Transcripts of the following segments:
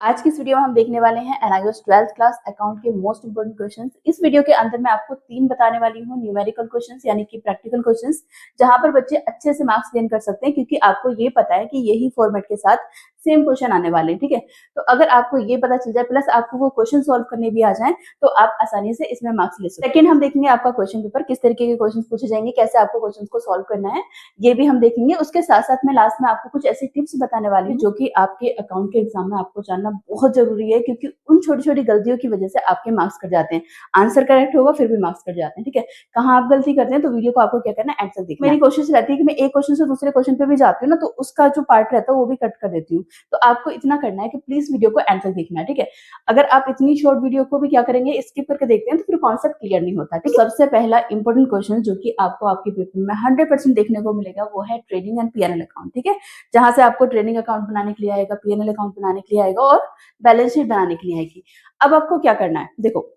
आज की इस वीडियो में हम देखने वाले हैं एनआईओएस 12th क्लास अकाउंट के मोस्ट इंपोर्टेंट क्वेश्चंस। इस वीडियो के अंदर मैं आपको 3 बताने वाली हूँ न्यूमेरिकल क्वेश्चंस यानी कि प्रैक्टिकल क्वेश्चंस, जहां पर बच्चे अच्छे से मार्क्स गेन कर सकते हैं क्योंकि आपको ये पता है कि यही फॉर्मेट के साथ सेम क्वेश्चन आने वाले हैं। ठीक है, तो अगर आपको ये पता चल जाए प्लस आपको वो क्वेश्चन सॉल्व करने भी आ जाए तो आप आसानी से इसमें मार्क्स ले सकते हैं। सेकंड, हम देखेंगे आपका क्वेश्चन पेपर, किस तरीके के क्वेश्चन पूछे जाएंगे, कैसे आपको क्वेश्चन को सॉल्व करना है, ये भी हम देखेंगे। उसके साथ साथ में लास्ट में आपको कुछ ऐसी टिप्स बताने वाली हूँ जो कि आपके अकाउंट के एग्जाम में आपको जानना बहुत जरूरी है, क्योंकि उन छोटी छोटी गलतियों की वजह से आपके मार्क्स कट जाते हैं। आंसर करेक्ट होगा फिर भी मार्क्स कट जाते हैं। ठीक है, कहाँ आप गलती करते हैं तो वीडियो को आपको क्या करना है, आंसर देखना है। मेरी कोशिश रहती है कि मैं एक क्वेश्चन से दूसरे क्वेश्चन पे भी जाती हूँ ना, तो उसका जो पार्ट रहता है वो भी कट कर देती हूँ। तो आपको इतना करना है कि प्लीज वीडियो को आंसर देखना है। ठीक है, अगर आप इतनी शॉर्ट वीडियो को भी क्या करेंगे, स्किप करके देखते हैं तो फिर कॉन्सेप्ट क्लियर नहीं होता। ठीक है, सबसे पहला इंपॉर्टेंट क्वेश्चन जो कि आपको आपके पेपर में 100% देखने को मिलेगा वो है ट्रेडिंग एंड पीएनएल अकाउंट। ठीक है, जहां से आपको ट्रेडिंग अकाउंट बनाने के लिए आएगा, पीएनएल अकाउंट बनाने के लिए आएगा और बैलेंस शीट बनाने के लिए आएगी। अब आपको क्या करना है, देखो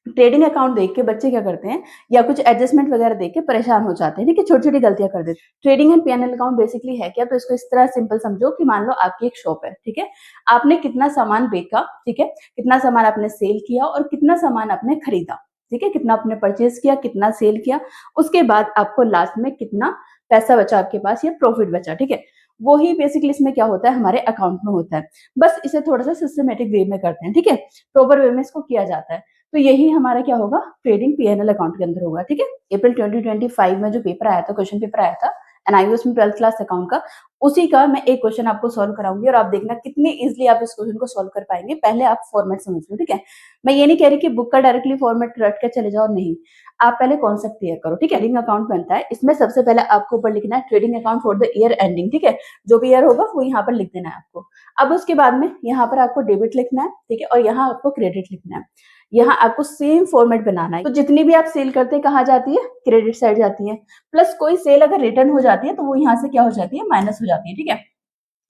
ट्रेडिंग अकाउंट देख के बच्चे क्या करते हैं या कुछ एडजस्टमेंट वगैरह देख के परेशान हो जाते हैं। ठीक है, छोटी छोटी गलतियां कर देते हैं। Trading and PNL account basically है क्या, तो इसको इस तरह सिंपल समझो कि मान लो आपकी एक शॉप है। ठीक है, आपने कितना सामान बेचा, ठीक है, कितना सामान आपने सेल किया और कितना सामान आपने खरीदा। ठीक है, कितना आपने परचेज किया, कितना सेल किया, उसके बाद आपको लास्ट में कितना पैसा बचा आपके पास या प्रॉफिट बचा। ठीक है, वो ही बेसिकली इसमें क्या होता है, हमारे अकाउंट में होता है। बस इसे थोड़ा सा सिस्टमेटिक वे में करते हैं। ठीक है, प्रॉपर वे में इसको किया जाता है। तो यही हमारा क्या होगा, ट्रेडिंग पीएनएल अकाउंट के अंदर होगा। ठीक है, अप्रैल 2025 में जो पेपर आया था, क्वेश्चन पेपर आया था एनआईओएस में 12th क्लास अकाउंट का, उसी का मैं एक क्वेश्चन आपको सॉल्व कराऊंगी और आप देखना कितनी इजीली आप इस क्वेश्चन को सॉल्व कर पाएंगे। पहले आप फॉर्मेट समझ लो। ठीक है, मैं ये नहीं कह रही कि बुक का डायरेक्टली फॉर्मेट रट के चले जाओ, नहीं, आप पहले कॉन्सेप्ट क्लियर करो। ठीक है, ट्रेडिंग अकाउंट बनता है, इसमें सबसे पहले आपको ऊपर लिखना है trading account for the year ending. ठीक है, जो भी ईयर होगा वो यहाँ पर लिख देना है आपको। अब उसके बाद में यहाँ पर आपको डेबिट लिखना है। ठीक है, और यहाँ आपको क्रेडिट लिखना है। यहाँ आपको सेम फॉर्मेट बनाना है। तो जितनी भी आप सेल करते हैं कहाँ जाती है, क्रेडिट साइड जाती है। प्लस कोई सेल अगर रिटर्न हो जाती है तो वो यहाँ से क्या हो जाती है, माइनस हो जाती है। ठीक है,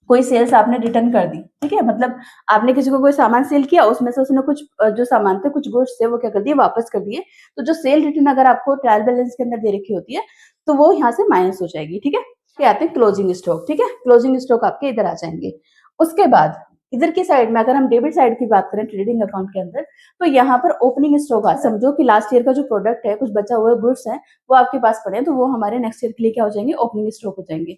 कोई सेल्स आपने रिटर्न कर दी। ठीक है, मतलब आपने किसी को कोई सामान सेल किया, उसमें से उसने कुछ जो सामान थे, कुछ गुड्स थे, वो क्या कर दिए, वापस कर दिए। तो जो सेल रिटर्न अगर आपको ट्रायल बैलेंस के अंदर दे रखी होती है तो वो यहाँ से माइनस हो जाएगी। ठीक है, फिर आते हैं क्लोजिंग स्टॉक। ठीक है, क्लोजिंग स्टॉक आपके इधर आ जाएंगे। उसके बाद इधर की साइड में अगर हम डेबिट साइड की बात करें ट्रेडिंग अकाउंट के अंदर, तो यहाँ पर ओपनिंग स्टॉक आ, समझो कि लास्ट ईयर का जो प्रोडक्ट है, कुछ बचा हुआ गुड्स है, वो आपके पास पड़े हैं, तो वो हमारे नेक्स्ट ईयर के लिए क्या हो जाएंगे, ओपनिंग स्टॉक हो जाएंगे।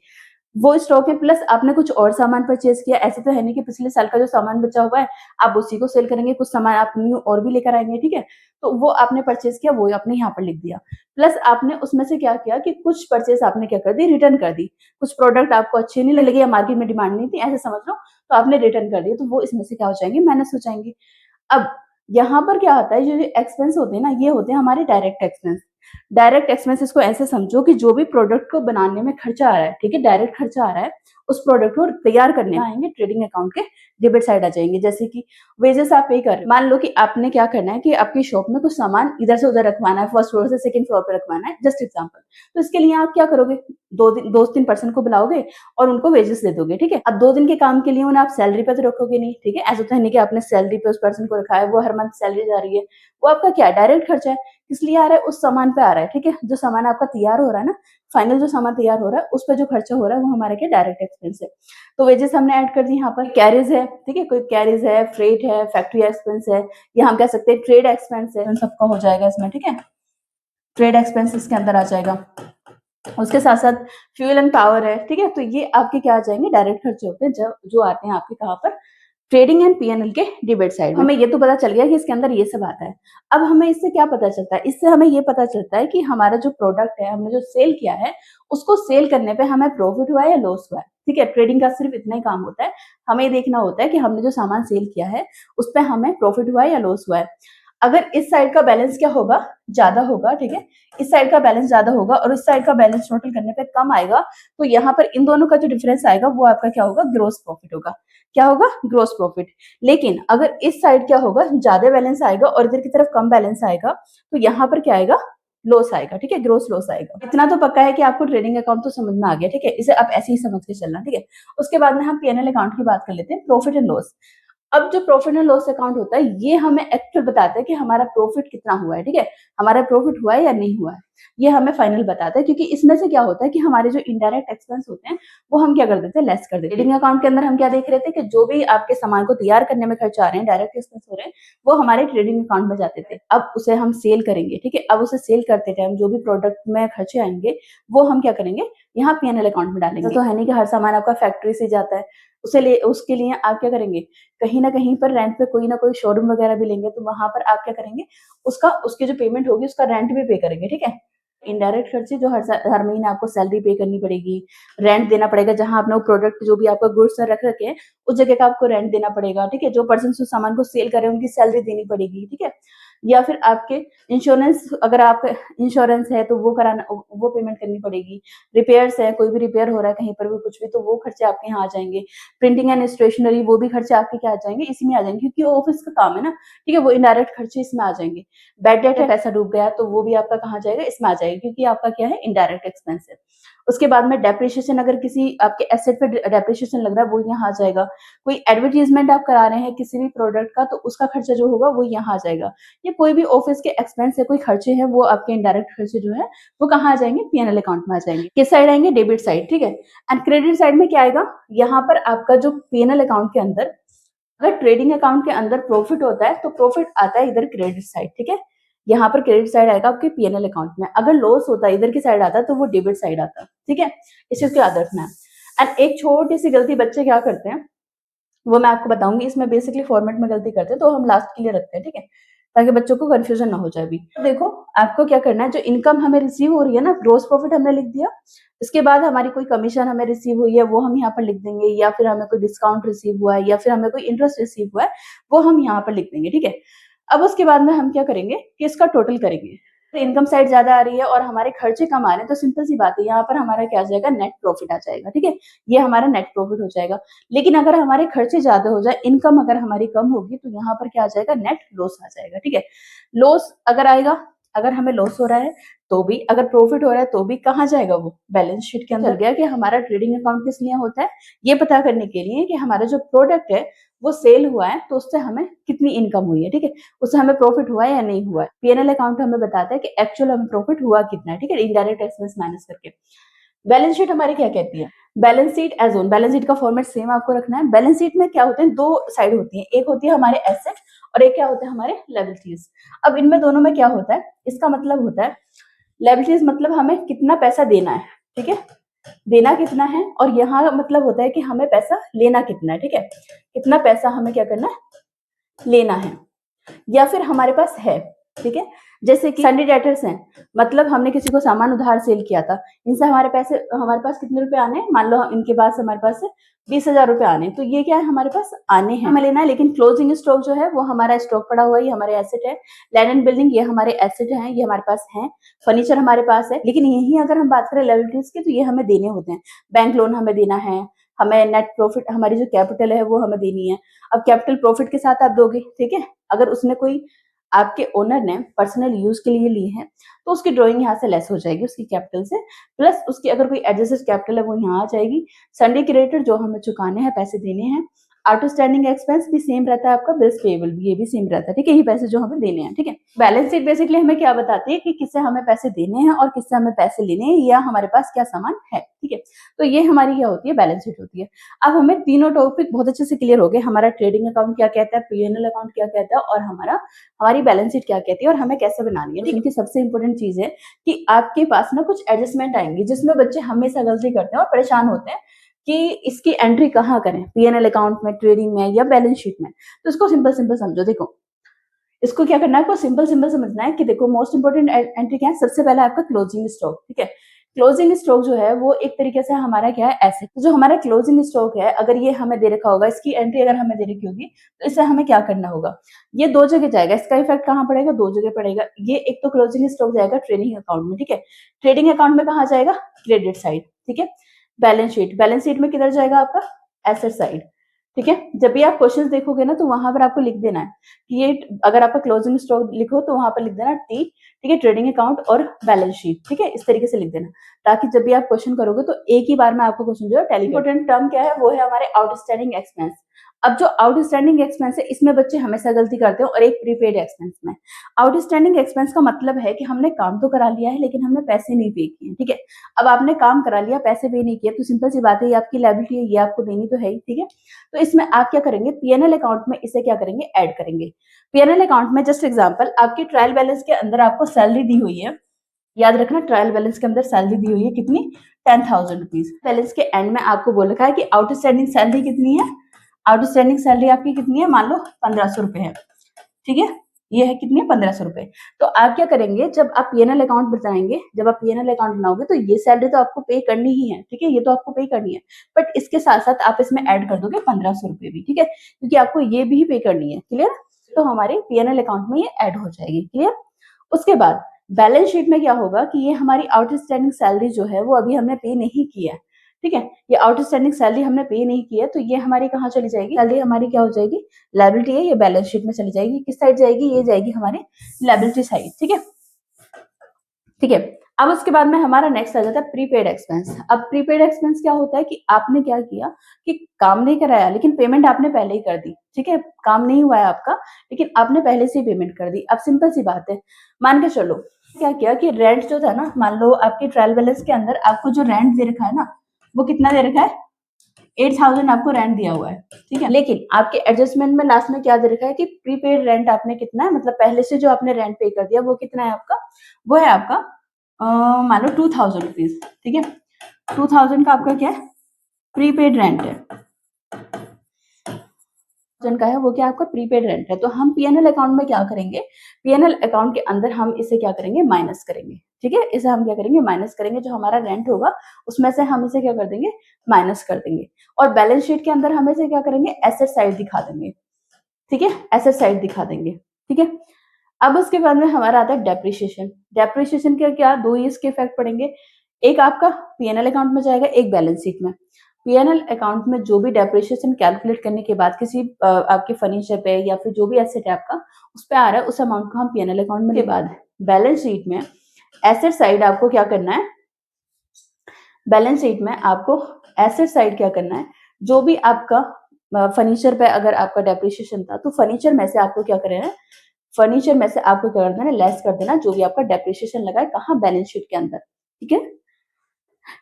वो स्टॉक है, प्लस आपने कुछ और सामान परचेज किया। ऐसे तो है नहीं कि पिछले साल का जो सामान बचा हुआ है आप उसी को सेल करेंगे, कुछ सामान आप न्यू और भी लेकर आएंगे। ठीक है, तो वो आपने परचेज किया, वो आपने यहाँ पर लिख दिया। प्लस आपने उसमें से क्या किया कि कुछ परचेज आपने क्या कर दी, रिटर्न कर दी। कुछ प्रोडक्ट आपको अच्छे नहीं लगे या मार्केट में डिमांड नहीं थी, ऐसे समझ लो, तो आपने रिटर्न कर दिया, तो वो इसमें से क्या हो जाएंगे, माइनस हो जाएंगे। अब यहाँ पर क्या होता है, जो एक्सपेंस होते हैं ना, ये होते हैं हमारे डायरेक्ट एक्सपेंस। डायरेक्ट एक्सपेंसेस को ऐसे समझो कि जो भी प्रोडक्ट को बनाने में खर्चा आ रहा है, ठीक है, डायरेक्ट खर्चा आ रहा है, उस प्रोडक्ट को तैयार करने में आएंगे, ट्रेडिंग अकाउंट के डेबिट साइड आ जाएंगे। जैसे कि वेजेस आप पे कर रहे हो, मान लो कि आपने क्या करना है कि आपकी शॉप में कुछ सामान इधर से उधर रखवाना है, फर्स्ट फ्लोर से सेकंड फ्लोर पर रखवाना है, जस्ट एग्जांपल। तो इसके लिए आप क्या करोगे, दो तीन पर्सन को बुलाओगे और उनको वेजेस दे दोगे। ठीक है, अब 2 दिन के काम के लिए उन्हें आप सैलरी पे तो रखोगे नहीं। ठीक है, ऐसा तो है नहीं कि आपने सैलरी पे उस पर्सन को रखा है, वो हर मंथ सैलरी जा रही है, वो आपका क्या डायरेक्ट खर्चा है। किस लिए आ रहा है, उस सामान पे आ रहा है। ठीक है, जो सामान आपका तैयार हो रहा है ना, फाइनल जो सामान तैयार हो रहा है उस पर जो खर्चा हो रहा है वो हमारे क्या डायरेक्ट एक्सपेंस है। तो वेजेस हमने ऐड कर दी। यहाँ पर कैरिज है, ठीक है, कोई कैरिज है, फ्रेट है, फैक्ट्री एक्सपेंस है, या हम कह सकते हैं ट्रेड एक्सपेंस है, सबका हो जाएगा इसमें। ठीक है, ट्रेड एक्सपेंस इसके अंदर आ जाएगा। उसके साथ साथ फ्यूल एंड पावर है। ठीक है, तो ये आपके क्या आ जाएंगे, डायरेक्ट खर्चे होते हैं जो आते हैं आपके कहाँ पर, ट्रेडिंग एंड पीएनएल के डेबिट साइड। हमें ये तो पता चल गया कि इसके अंदर ये सब आता है। अब हमें इससे क्या पता चलता है, इससे हमें ये पता चलता है कि हमारा जो प्रोडक्ट है, हमने जो सेल किया है, उसको सेल करने पे हमें प्रॉफिट हुआ है या लॉस हुआ है। ठीक है, ट्रेडिंग का सिर्फ इतना ही काम होता है, हमें देखना होता है कि हमने जो सामान सेल किया है उस पर हमें प्रॉफिट हुआ है या लॉस हुआ है। अगर इस साइड का बैलेंस क्या होगा, ज्यादा होगा, ठीक है, इस साइड का बैलेंस ज्यादा होगा और इस साइड का बैलेंस टोटल करने पे कम आएगा, तो यहाँ पर इन दोनों का जो डिफरेंस आएगा वो आपका क्या होगा, ग्रोस प्रॉफिट होगा। क्या होगा, ग्रोस प्रॉफिट। लेकिन अगर इस साइड क्या होगा, ज्यादा बैलेंस आएगा और इधर की तरफ कम बैलेंस आएगा, तो यहाँ पर क्या आएगा, लॉस आएगा। ठीक है, ग्रोस लॉस आएगा। इतना तो पक्का है कि आपको ट्रेडिंग अकाउंट तो समझ में आ गया। ठीक है, इसे आप ऐसे ही समझ के चलना। ठीक है, उसके बाद में हम पीएनएल अकाउंट की बात कर लेते हैं, प्रॉफिट एंड लॉस। अब जो प्रॉफिट एंड लॉस अकाउंट होता है ये हमें एक्चुअल बताता है कि हमारा प्रॉफिट कितना हुआ है, ठीक है, हमारा प्रॉफिट हुआ है या नहीं हुआ है, ये हमें फाइनल बताता है। क्योंकि इसमें से क्या होता है कि हमारे जो इनडायरेक्ट एक्सपेंस होते हैं वो हम क्या कर देते हैं, लेस कर देते हैं। ट्रेडिंग अकाउंट के अंदर हम क्या देख रहे थे कि जो भी आपके सामान को तैयार करने में खर्च आ रहे हैं, डायरेक्ट एक्सपेंस हो रहे हैं, वो हमारे ट्रेडिंग अकाउंट में जाते थे। अब उसे हम सेल करेंगे, ठीक है, अब उसे सेल करते टाइम जो भी प्रोडक्ट में खर्चे आएंगे वो हम क्या करेंगे, यहाँ पीएनएल अकाउंट में डालेंगे। तो है नहीं कि हर सामान आपका फैक्ट्री से जाता है, उसके लिए आप क्या करेंगे, कहीं ना कहीं पर रेंट पे कोई ना कोई शोरूम वगैरह भी लेंगे, तो वहां पर आप क्या करेंगे, उसकी जो पेमेंट होगी उसका रेंट भी पे करेंगे, ठीक है। इनडायरेक्ट खर्चे जो हर महीने आपको सैलरी पे करनी पड़ेगी, रेंट देना पड़ेगा, जहां आपने वो प्रोडक्ट जो भी आपका गुड्स रख रखे हैं उस जगह का आपको रेंट देना पड़ेगा, ठीक है। जो पर्सन उस सामान को सेल कर रहे हैं उनकी सैलरी देनी पड़ेगी, ठीक है। या फिर आपके इंश्योरेंस, अगर आपका इंश्योरेंस है तो वो पेमेंट करनी पड़ेगी। रिपेयर्स है, कोई भी रिपेयर हो रहा है कहीं पर भी कुछ भी, तो वो खर्चे आपके यहाँ आ जाएंगे। प्रिंटिंग एंड स्टेशनरी, वो भी खर्चे आपके क्या आ जाएंगे, इसी में आ जाएंगे, क्योंकि वो ऑफिस का काम है ना, ठीक है, वो इनडायरेक्ट खर्चे इसमें आ जाएंगे। बैड डेट है, पैसा डूब गया तो वो भी आपका कहाँ जाएगा, इसमें आ जाएगा, क्योंकि आपका क्या है, इनडायरेक्ट एक्सपेंस है। उसके बाद में डेप्रिशिएशन, अगर किसी आपके एसेट पे डेप्रिशिएशन लग रहा है वो यहाँ आ जाएगा। कोई एडवर्टीजमेंट आप करा रहे हैं किसी भी प्रोडक्ट का, तो उसका खर्चा जो होगा वो यहाँ आ जाएगा। या कोई भी ऑफिस के एक्सपेंस है, कोई खर्चे हैं, वो आपके इनडायरेक्ट खर्चे जो है वो कहाँ आ जाएंगे, पीएनएल अकाउंट में आ जाएंगे। किस साइड आएंगे, डेबिट साइड, ठीक है। एंड क्रेडिट साइड में क्या आएगा, यहाँ पर आपका जो पीएनएल अकाउंट के अंदर, अगर ट्रेडिंग अकाउंट के अंदर प्रॉफिट होता है तो प्रॉफिट आता है इधर क्रेडिट साइड, ठीक है। यहाँ पर क्रेडिट साइड आएगा आपके पीएनएल अकाउंट में। अगर लॉस होता है इधर की साइड आता है तो वो डेबिट साइड आता है, ठीक है। इस चीज को याद रखना है। एंड एक छोटी सी गलती बच्चे क्या करते हैं वो मैं आपको बताऊंगी, इसमें बेसिकली फॉर्मेट में गलती करते हैं तो हम लास्ट के लिए रखते हैं, ठीक है, ताकि बच्चों को कंफ्यूजन ना हो जाए। भी तो देखो, आपको क्या करना है, जो इनकम हमें रिसीव हो रही है ना, ग्रोस प्रॉफिट हमने लिख दिया। इसके बाद हमारी कोई कमीशन हमें रिसीव हुई है वो हम यहाँ पर लिख देंगे, या फिर हमें कोई डिस्काउंट रिसीव हुआ है, या फिर हमें कोई इंटरेस्ट रिसीव हुआ है वो हम यहाँ पर लिख देंगे, ठीक है। अब उसके बाद में हम क्या करेंगे कि इसका टोटल करेंगे। तो इनकम साइड ज्यादा आ रही है और हमारे खर्चे कम आ रहे हैं, तो सिंपल सी बात है, यहाँ पर हमारा क्या आ जाएगा, नेट प्रॉफिट आ जाएगा, ठीक है। ये हमारा नेट प्रॉफिट हो जाएगा। लेकिन अगर हमारे खर्चे ज्यादा हो जाए, इनकम अगर हमारी कम होगी, तो यहाँ पर क्या आ जाएगा, नेट लॉस आ जाएगा, ठीक है। लॉस अगर आएगा, अगर हमें लॉस हो रहा है तो भी, अगर प्रॉफिट हो रहा है तो भी, कहाँ जाएगा, वो बैलेंस शीट के अंदर गया। कि हमारा ट्रेडिंग अकाउंट किस लिए होता है, ये पता करने के लिए कि हमारा जो प्रोडक्ट है वो सेल हुआ है तो उससे हमें कितनी इनकम हुई है, ठीक है, उससे हमें प्रॉफिट हुआ है या नहीं हुआ है। पीएनएल अकाउंट हमें बताता है कि एक्चुअल हमें प्रॉफिट हुआ कितना है, ठीक है, इनडायरेक्ट एक्सपेंस माइनस करके। बैलेंस शीट हमारी क्या कहती है, balance sheet as on, balance sheet का फॉर्मेट सेम आपको रखना है। बैलेंस शीट में क्या होते हैं, दो साइड होती है, एक होती है हमारे एसेट और एक क्या होता है, हमारे लायबिलिटीज। अब इनमें दोनों में क्या होता है, इसका मतलब होता है, लायबिलिटीज मतलब हमें कितना पैसा देना है, ठीक है, देना कितना है, और यहाँ मतलब होता है कि हमें पैसा लेना कितना है, ठीक है, कितना पैसा हमें क्या करना है, लेना है, या फिर हमारे पास है, ठीक है। जैसे कि सन्डी डेटर्स हैं, मतलब हमने किसी को सामान उधार सेल किया था, इनसे हमारे पैसे, हमारे पास कितने रुपए आने हैं, मान लो इनके पास हमारे पास 20,000 रुपए आने, तो ये क्या है, हमारे पास आने हैं, हमें लेना है। लेकिन क्लोजिंग स्टॉक जो है वो हमारा स्टॉक पड़ा हुआ है, ये हमारे एसेट है। लैंड एंड बिल्डिंग, ये हमारे एसेट है, ये हमारे पास है। फर्नीचर हमारे पास है। लेकिन यही अगर हम बात करें लायबिलिटीज की, तो ये हमें देने होते हैं। बैंक लोन हमें देना है, हमें नेट प्रॉफिट, हमारी जो कैपिटल है वो हमें देनी है। अब कैपिटल प्रॉफिट के साथ आप दोगे, ठीक है। अगर उसने कोई, आपके ओनर ने पर्सनल यूज के लिए ली है, तो उसकी ड्राइंग यहाँ से लेस हो जाएगी उसकी कैपिटल से, प्लस उसकी अगर कोई एडजस्टेड कैपिटल है वो यहाँ आ जाएगी। संडे क्रेडिटर जो हमें चुकाने हैं, पैसे देने हैं। आउटस्टैंडिंग एक्सपेंस भी सेम रहता है आपका, बिल्स पेएबल भी, ये भी सेम रहता है, ठीक है, ये पैसे जो हमें देने हैं, ठीक है। बैलेंस शीट बेसिकली हमें क्या बताती है कि किससे हमें पैसे देने हैं और किससे हमें पैसे लेने हैं, या हमारे पास क्या सामान है, ठीक है। तो ये हमारी क्या होती है, बैलेंस शीट होती है। अब हमें तीनों टॉपिक बहुत अच्छे से क्लियर हो गए, हमारा ट्रेडिंग अकाउंट क्या कहता है, पीएनएल अकाउंट क्या कहता है, और हमारी बैलेंस शीट क्या कहती है, और हमें कैसे बनानी है। लेकिन सबसे इंपॉर्टेंट चीज है कि आपके पास ना कुछ एडजस्टमेंट आएंगी, जिसमें बच्चे हमेशा गलती करते हैं और परेशान होते हैं कि इसकी एंट्री कहाँ करें, पीएनएल अकाउंट में, ट्रेडिंग में, या बैलेंस शीट में। तो इसको सिंपल सिंपल समझो। देखो, इसको क्या करना है, आपको सिंपल सिंपल समझना है कि देखो, मोस्ट इंपोर्टेंट एंट्री क्या है, सबसे पहले आपका क्लोजिंग स्टॉक, ठीक है। क्लोजिंग स्टॉक जो है वो एक तरीके से हमारा क्या है, एसेट। तो जो हमारा क्लोजिंग स्टॉक है, अगर ये हमें दे रखा होगा, इसकी एंट्री अगर हमें दे रखी होगी, तो इससे हमें क्या करना होगा, ये दो जगह जाएगा। इसका इफेक्ट कहाँ पड़ेगा, दो जगह पड़ेगा। ये एक तो क्लोजिंग स्टॉक जाएगा ट्रेडिंग अकाउंट में, ठीक है। ट्रेडिंग अकाउंट में कहाँ जाएगा, क्रेडिट साइड, ठीक है। बैलेंस शीट, बैलेंस शीट में किधर जाएगा आपका, एसेट साइड, ठीक है। जब भी आप क्वेश्चंस देखोगे ना, तो वहां पर आपको लिख देना है कि ये, अगर आपका क्लोजिंग स्टॉक लिखो तो वहां पर लिख देना टी, ठीक है, ट्रेडिंग अकाउंट और बैलेंस शीट, ठीक है, इस तरीके से लिख देना, ताकि जब भी आप क्वेश्चन करोगे तो एक ही बार में आपको क्वेश्चन जो है टैली। इंपॉर्टेंट टर्म क्या है, वो है हमारे आउटस्टैंडिंग एक्सपेंस। अब जो आउटस्टैंडिंग एक्सपेंस है इसमें बच्चे हमेशा गलती करते हैं और एक प्रीपेड एक्सपेंस में। आउटस्टैंडिंग एक्सपेंस का मतलब है कि हमने काम तो करा लिया है लेकिन हमने पैसे नहीं पे किए, ठीक है। अब आपने काम करा लिया, पैसे पे नहीं किए, तो सिंपल सी बात है ये आपकी लायबिलिटी है, ये आपको देनी तो है ही, ठीक है। तो इसमें आप क्या करेंगे, पीएनएल अकाउंट में इसे क्या करेंगे, ऐड करेंगे। पीएनएल अकाउंट में जस्ट एग्जांपल आपके ट्रायल बैलेंस के अंदर आपको सैलरी दी हुई है, याद रखना ट्रायल बैलेंस के अंदर सैलरी दी हुई है कितनी, 10,000 रुपीज। बैलेंस के एंड में आपको बोल रखा है कि आउटस्टैंडिंग सैलरी कितनी है, आउटस्टैंडिंग सैलरी आपकी कितनी है, मान लो 1500 रुपए है, ठीक है। ये है कितनी, 1500 रुपए। तो आप क्या करेंगे, जब आप पीएनएल अकाउंट बनाएंगे, जब आप पीएनएल अकाउंट बनाओगे तो ये सैलरी तो आपको पे करनी ही है, ठीक है, ये तो आपको पे करनी है। बट इसके साथ साथ आप इसमें ऐड कर दोगे 1500 रुपए भी, ठीक है, क्योंकि आपको ये भी पे करनी है, क्लियर। तो हमारे पीएनएल अकाउंट में ये ऐड हो जाएगी, क्लियर। उसके बाद बैलेंस शीट में क्या होगा कि ये हमारी आउटस्टैंडिंग सैलरी जो है वो अभी हमने पे नहीं की है, ठीक है। ये आउटस्टैंडिंग सैलरी हमने पे नहीं की है, तो ये हमारी कहाँ चली जाएगी, सैलरी हमारी क्या हो जाएगी, लायबिलिटी है, ये बैलेंस शीट में चली जाएगी। किस साइड जाएगी, ये जाएगी हमारे लायबिलिटी साइड, ठीक है, ठीक है। अब उसके बाद में हमारा नेक्स्ट आ जाता है प्रीपेड एक्सपेंस। अब प्रीपेड एक्सपेंस क्या होता है कि आपने क्या किया कि काम नहीं कराया लेकिन पेमेंट आपने पहले ही कर दी, ठीक है, काम नहीं हुआ है आपका लेकिन आपने पहले से ही पेमेंट कर दी। अब सिंपल सी बात है, मान के चलो क्या किया कि रेंट जो था ना, मान लो आपके ट्रायल बैलेंस के अंदर आपको जो रेंट दे रखा है ना, वो कितना दे रखा है, 8,000 आपको रेंट दिया हुआ है, ठीक है। लेकिन आपके एडजस्टमेंट में लास्ट में क्या दे रखा है कि प्रीपेड रेंट आपने कितना है, मतलब पहले से जो आपने रेंट पे कर दिया वो कितना है आपका, वो है आपका मान लो 2,000 रुपीज, ठीक है। 2,000 का आपका क्या है, प्रीपेड रेंट है, का है वो क्या आपका प्रीपेड रेंट है। तो हम पीएनएल अकाउंट में क्या करेंगे, पीएनएल अकाउंट के अंदर हम इसे क्या करेंगे, माइनस करेंगे, ठीक है। इसे हम क्या करेंगे, माइनस करेंगे, जो हमारा रेंट होगा उसमें से हम इसे क्या कर देंगे, माइनस कर देंगे। और बैलेंस शीट के अंदर हम इसे क्या करेंगे, एसेट साइड दिखा देंगे, ठीक है, एसेट साइड दिखा देंगे, ठीक है। अब उसके बाद में हमारा आता है डेप्रिसिएशन। डेप्रिसिएशन के क्या, दो ही इसके इफेक्ट पड़ेंगे, एक आपका पीएनएल अकाउंट में जाएगा, एक बैलेंस शीट में। पीएनएल अकाउंट में जो भी डेप्रिसिएशन कैलकुलेट करने के बाद किसी आपके फर्नीचर पे या फिर जो भी एसेट है आपका उस पे आ रहा है, उस अमाउंट को हम पीएनएल अकाउंट में के बाद बैलेंस शीट में एसेट साइड आपको क्या करना है, बैलेंस शीट में आपको एसेट साइड क्या करना है, जो भी आपका फर्नीचर पे अगर आपका डेप्रिसिएशन था तो फर्नीचर में से आपको क्या करना है, फर्नीचर में से आपको क्या कर देना, लेस कर देना जो भी आपका डेप्रिसिएशन लगा है, कहाँ, बैलेंस शीट के अंदर, ठीक है,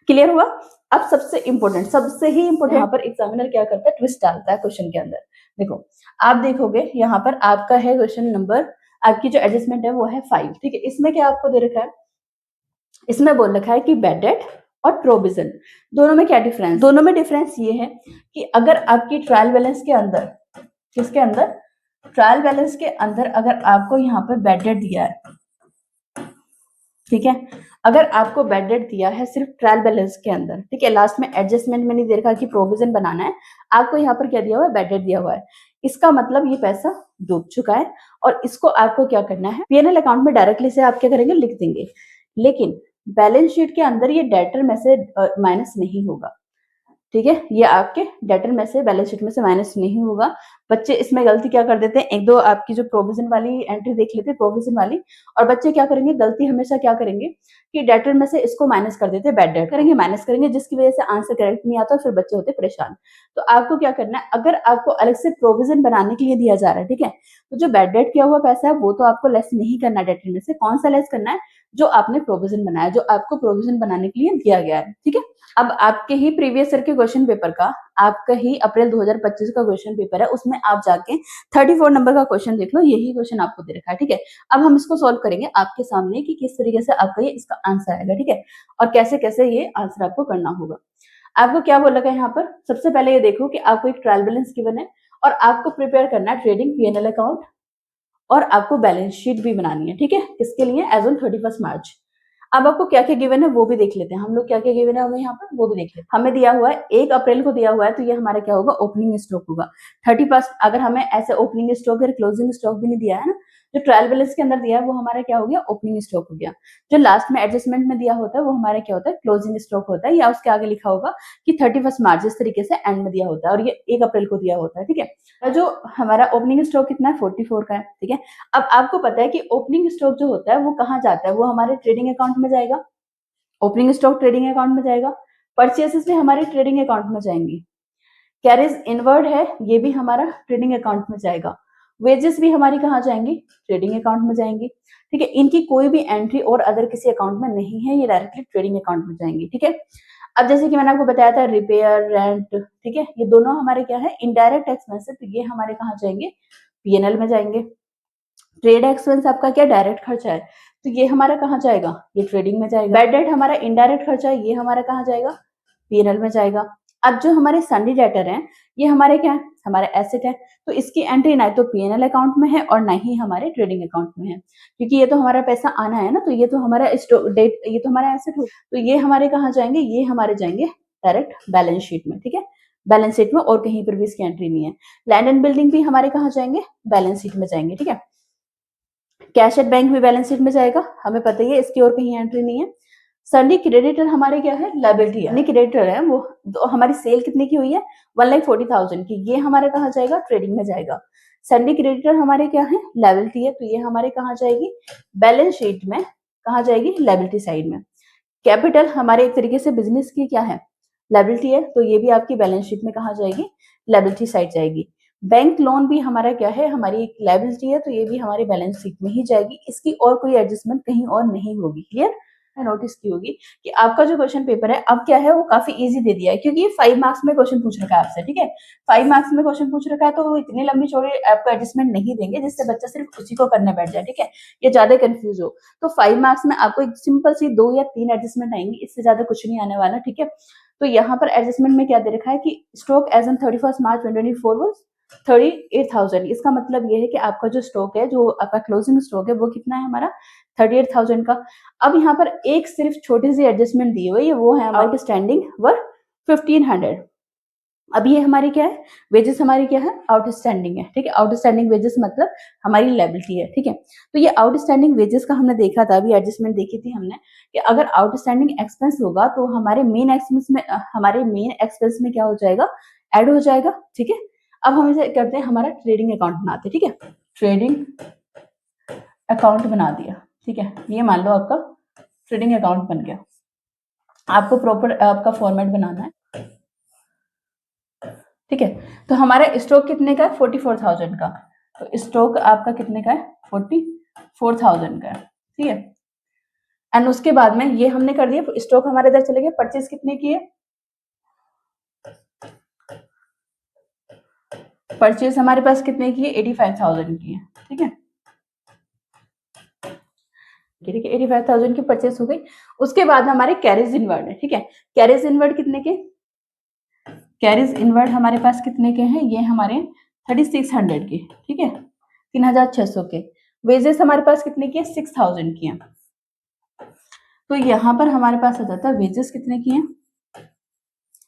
क्लियर हुआ। अब सबसे ही इंपॉर्टेंट यहाँ पर एग्जामिनर क्या करता है, ट्विस्ट डालता है क्वेश्चन के अंदर। देखो आप देखोगे यहाँ पर आपका है क्वेश्चन नंबर, आपकी जो एडजस्टमेंट है वो है 5, ठीक है। इसमें क्या आपको दे रखा है, इसमें बोल रखा है कि बैड डेट और प्रोविजन, दोनों में क्या डिफरेंस, दोनों में डिफरेंस ये है कि अगर आपकी ट्रायल बैलेंस के अंदर, किसके अंदर, ट्रायल बैलेंस के अंदर अगर आपको यहाँ पर बैड डेट दिया है, ठीक है, अगर आपको बैड डेट दिया है सिर्फ ट्रायल बैलेंस के अंदर, ठीक है, लास्ट में एडजस्टमेंट में नहीं दे रखा कि प्रोविजन बनाना है, आपको यहाँ पर क्या दिया हुआ है, बैड डेट दिया हुआ है, इसका मतलब ये पैसा डूब चुका है और इसको आपको क्या करना है, पीएनएल अकाउंट में डायरेक्टली से आप क्या करेंगे, लिख देंगे। लेकिन बैलेंस शीट के अंदर ये डेटर में से माइनस नहीं होगा, ठीक है, ये आपके डेटर में से, बैलेंस शीट में से माइनस नहीं होगा। बच्चे इसमें गलती क्या कर देते हैं, एक दो आपकी जो प्रोविजन वाली एंट्री देख लेते हैं, प्रोविजन वाली, और बच्चे क्या करेंगे, गलती हमेशा क्या करेंगे कि डेटर में से इसको माइनस कर देते हैं, बैड डेट करेंगे, माइनस करेंगे, जिसकी वजह से आंसर करेक्ट नहीं आता, फिर बच्चे होते परेशान। तो आपको क्या करना है, अगर आपको अलग से प्रोविजन बनाने के लिए दिया जा रहा है, ठीक है, तो जो बैड डेट किया हुआ पैसा है वो तो आपको लेस नहीं करना डेटर में से, कौन सा लेस करना है, जो आपने प्रोविजन बनाया, जो आपको प्रोविजन बनाने के लिए दिया गया है, ठीक है। अब आपके ही प्रीवियस ईयर के क्वेश्चन पेपर का, आपका ही अप्रैल 2025 का क्वेश्चन पेपर है, उसमें आप जाके 34 नंबर का क्वेश्चन देख लो, यही क्वेश्चन आपको दे रखा है, ठीक है। अब हम इसको सॉल्व करेंगे आपके सामने कि किस तरीके से आपका ये इसका आंसर आएगा, ठीक है, और कैसे कैसे ये आंसर आपको करना होगा। आपको क्या बोल रखा है यहाँ पर, सबसे पहले ये देखो कि आपको एक ट्रायल बैलेंस गिवन है और आपको प्रिपेयर करना है ट्रेडिंग पीएनएल अकाउंट और आपको बैलेंस शीट भी बनानी है, ठीक है, किसके लिए, एज ऑन 31 मार्च। अब आपको क्या क्या गिवन है वो भी देख लेते हैं हम लोग, क्या क्या गिवन है हमें यहाँ पर वो भी देख लेते हैं। हमें दिया हुआ है 1 अप्रैल को दिया हुआ है, तो ये हमारा क्या होगा, ओपनिंग स्टॉक होगा। 31 अगर हमें ऐसे ओपनिंग स्टॉक या क्लोजिंग स्टॉक भी नहीं दिया है ना, जो ट्रायल बैलेंस के अंदर दिया है वो हमारा क्या हो गया, ओपनिंग स्टॉक हो गया। जो लास्ट में एडजस्टमेंट में दिया होता है वो हमारा क्या होता है, क्लोजिंग स्टॉक होता है, या उसके आगे लिखा होगा कि 31 मार्च, इस तरीके से एंड में दिया होता है, और ये 1 अप्रैल को दिया होता है, ठीक है। और जो हमारा ओपनिंग स्टॉक कितना है, 44 का है, ठीक है। अब आपको पता है कि ओपनिंग स्टॉक जो होता है वो कहाँ जाता है, वो हमारे ट्रेडिंग अकाउंट में जाएगा, ओपनिंग स्टॉक ट्रेडिंग अकाउंट में जाएगा, परचेसेस भी हमारे ट्रेडिंग अकाउंट में जाएंगी, कैरीज इनवर्ड है, ये भी हमारा ट्रेडिंग अकाउंट में जाएगा। वेजेस भी हमारी कहाँ जाएंगी, ट्रेडिंग अकाउंट में जाएंगी। ठीक है, इनकी कोई भी एंट्री और अदर किसी अकाउंट में नहीं है, ये डायरेक्टली ट्रेडिंग अकाउंट में जाएंगी। ठीक है, अब जैसे कि मैंने आपको बताया था रिपेयर, रेंट, ठीक है, ये दोनों हमारे क्या है, इनडायरेक्ट एक्सपेंस है, तो ये हमारे कहाँ जाएंगे, पीएनएल में जाएंगे। ट्रेड एक्सपेंस आपका क्या डायरेक्ट खर्चा है, तो ये हमारा कहाँ जाएगा, ये ट्रेडिंग में जाएगा। बैड डेट हमारा इनडायरेक्ट खर्चा है, ये हमारा कहाँ जाएगा, पीएनएल में जाएगा। अब जो हमारे सन्डी डेटर हैं, ये हमारे क्या है, हमारे एसेट है, तो इसकी एंट्री ना तो पीएनएल अकाउंट में है और ना ही हमारे ट्रेडिंग अकाउंट में है, क्योंकि ये तो हमारा पैसा आना है ना, तो ये तो हमारा डेट, ये तो हमारा एसेट हो, तो ये हमारे कहाँ जाएंगे, ये हमारे जाएंगे डायरेक्ट बैलेंस शीट में। ठीक है, बैलेंस शीट में और कहीं पर भी इसकी एंट्री नहीं है। लैंड एंड बिल्डिंग भी हमारे कहाँ जाएंगे, बैलेंस शीट में जाएंगे। ठीक है, कैश एट बैंक भी बैलेंस शीट में जाएगा, हमें पता ही है इसकी और कहीं एंट्री नहीं है। सन्डी क्रेडिटर हमारे क्या है, लायबिलिटी है। क्रेडिटर है वो, तो हमारी सेल कितने की हुई है, 1,40,000 की, ये हमारे कहाँ जाएगा, ट्रेडिंग में जाएगा। सन्डी क्रेडिटर हमारे क्या है, लायबिलिटी है, तो ये हमारे कहाँ जाएगी, बैलेंस शीट में, कहाँ जाएगी, लायबिलिटी साइड में। कैपिटल हमारे एक तरीके से बिजनेस की क्या है, लायबिलिटी है, तो ये भी आपकी बैलेंस शीट में कहाँ जाएगी, लायबिलिटी साइड जाएगी। बैंक लोन भी हमारा क्या है, हमारी एक लायबिलिटी है, तो ये भी हमारी बैलेंस शीट में ही जाएगी, इसकी और कोई एडजस्टमेंट कहीं और नहीं होगी। क्लियर, नोटिस की होगी कि आपका जो क्वेश्चन पेपर है अब क्या है, वो काफी इजी दे दिया है, क्योंकि ये 5 मार्क्स में क्वेश्चन पूछ रखा है आपसे। ठीक है, 5 मार्क्स में क्वेश्चन पूछ रखा है, तो वो इतनी लंबी चौड़ी आपको एडजस्टमेंट नहीं देंगे जिससे बच्चा सिर्फ उसी को करने बैठ जाए। ठीक है, ये ज्यादा कंफ्यूज हो, तो 5 मार्क्स में आपको एक सिंपल सी 2 या 3 एडजस्टमेंट आएंगी, इससे ज्यादा कुछ नहीं आने वाला। ठीक है, तो यहाँ पर एडजस्टमेंट में क्या दे रखा है कि stock as on 31 March 2024 was 38,000। इसका मतलब ये है कि आपका जो स्टॉक है, जो आपका क्लोजिंग स्टॉक है, वो कितना है हमारा, 38,000 का। अब यहाँ पर एक सिर्फ छोटी सी एडजस्टमेंट दी हुई है, वो है आउटस्टैंडिंग वर 1500। अब ये हमारी क्या है, वेजेस हमारी क्या है, आउटस्टैंडिंग है। ठीक है, आउटस्टैंडिंग वेजेस मतलब हमारी लायबिलिटी है। ठीक है, तो ये आउटस्टैंडिंग वेजेस का हमने देखा था, अभी एडजस्टमेंट देखी थी हमने, कि अगर आउटस्टैंडिंग एक्सपेंस होगा तो हमारे मेन एक्सपेंस में, हमारे मेन एक्सपेंस में क्या हो जाएगा, ऐड हो जाएगा। ठीक है, अब हम इसे करते हैं, हमारा ट्रेडिंग अकाउंट बनाते हैं। ठीक है, ट्रेडिंग अकाउंट बना दिया। ठीक है, ये मान लो आपका ट्रेडिंग अकाउंट बन गया। आपको प्रॉपर आपका फॉर्मेट बनाना है। ठीक है, तो हमारा स्टॉक कितने का है, 44,000 का, तो स्टॉक आपका कितने का है, 44,000 का है। ठीक है, एंड उसके बाद में ये हमने कर दिया, स्टॉक हमारे इधर चले गए। परचेज कितने की है, परचेज हमारे पास कितने की है, 85,000 की है। ठीक है, ठीक है, 85,000 की परचेस हो गई। उसके बाद हमारे कैरेज इनवर्ड है। ठीक है, कैरेज इनवर्ड कितने के, कैरेज इनवर्ड हमारे पास कितने के हैं, ये हमारे 3600 के। ठीक है, 3600 के। वेजेस हमारे पास कितने की है, 6000 की है। तो यहाँ पर हमारे पास आ जाता है वेजेस कितने की है।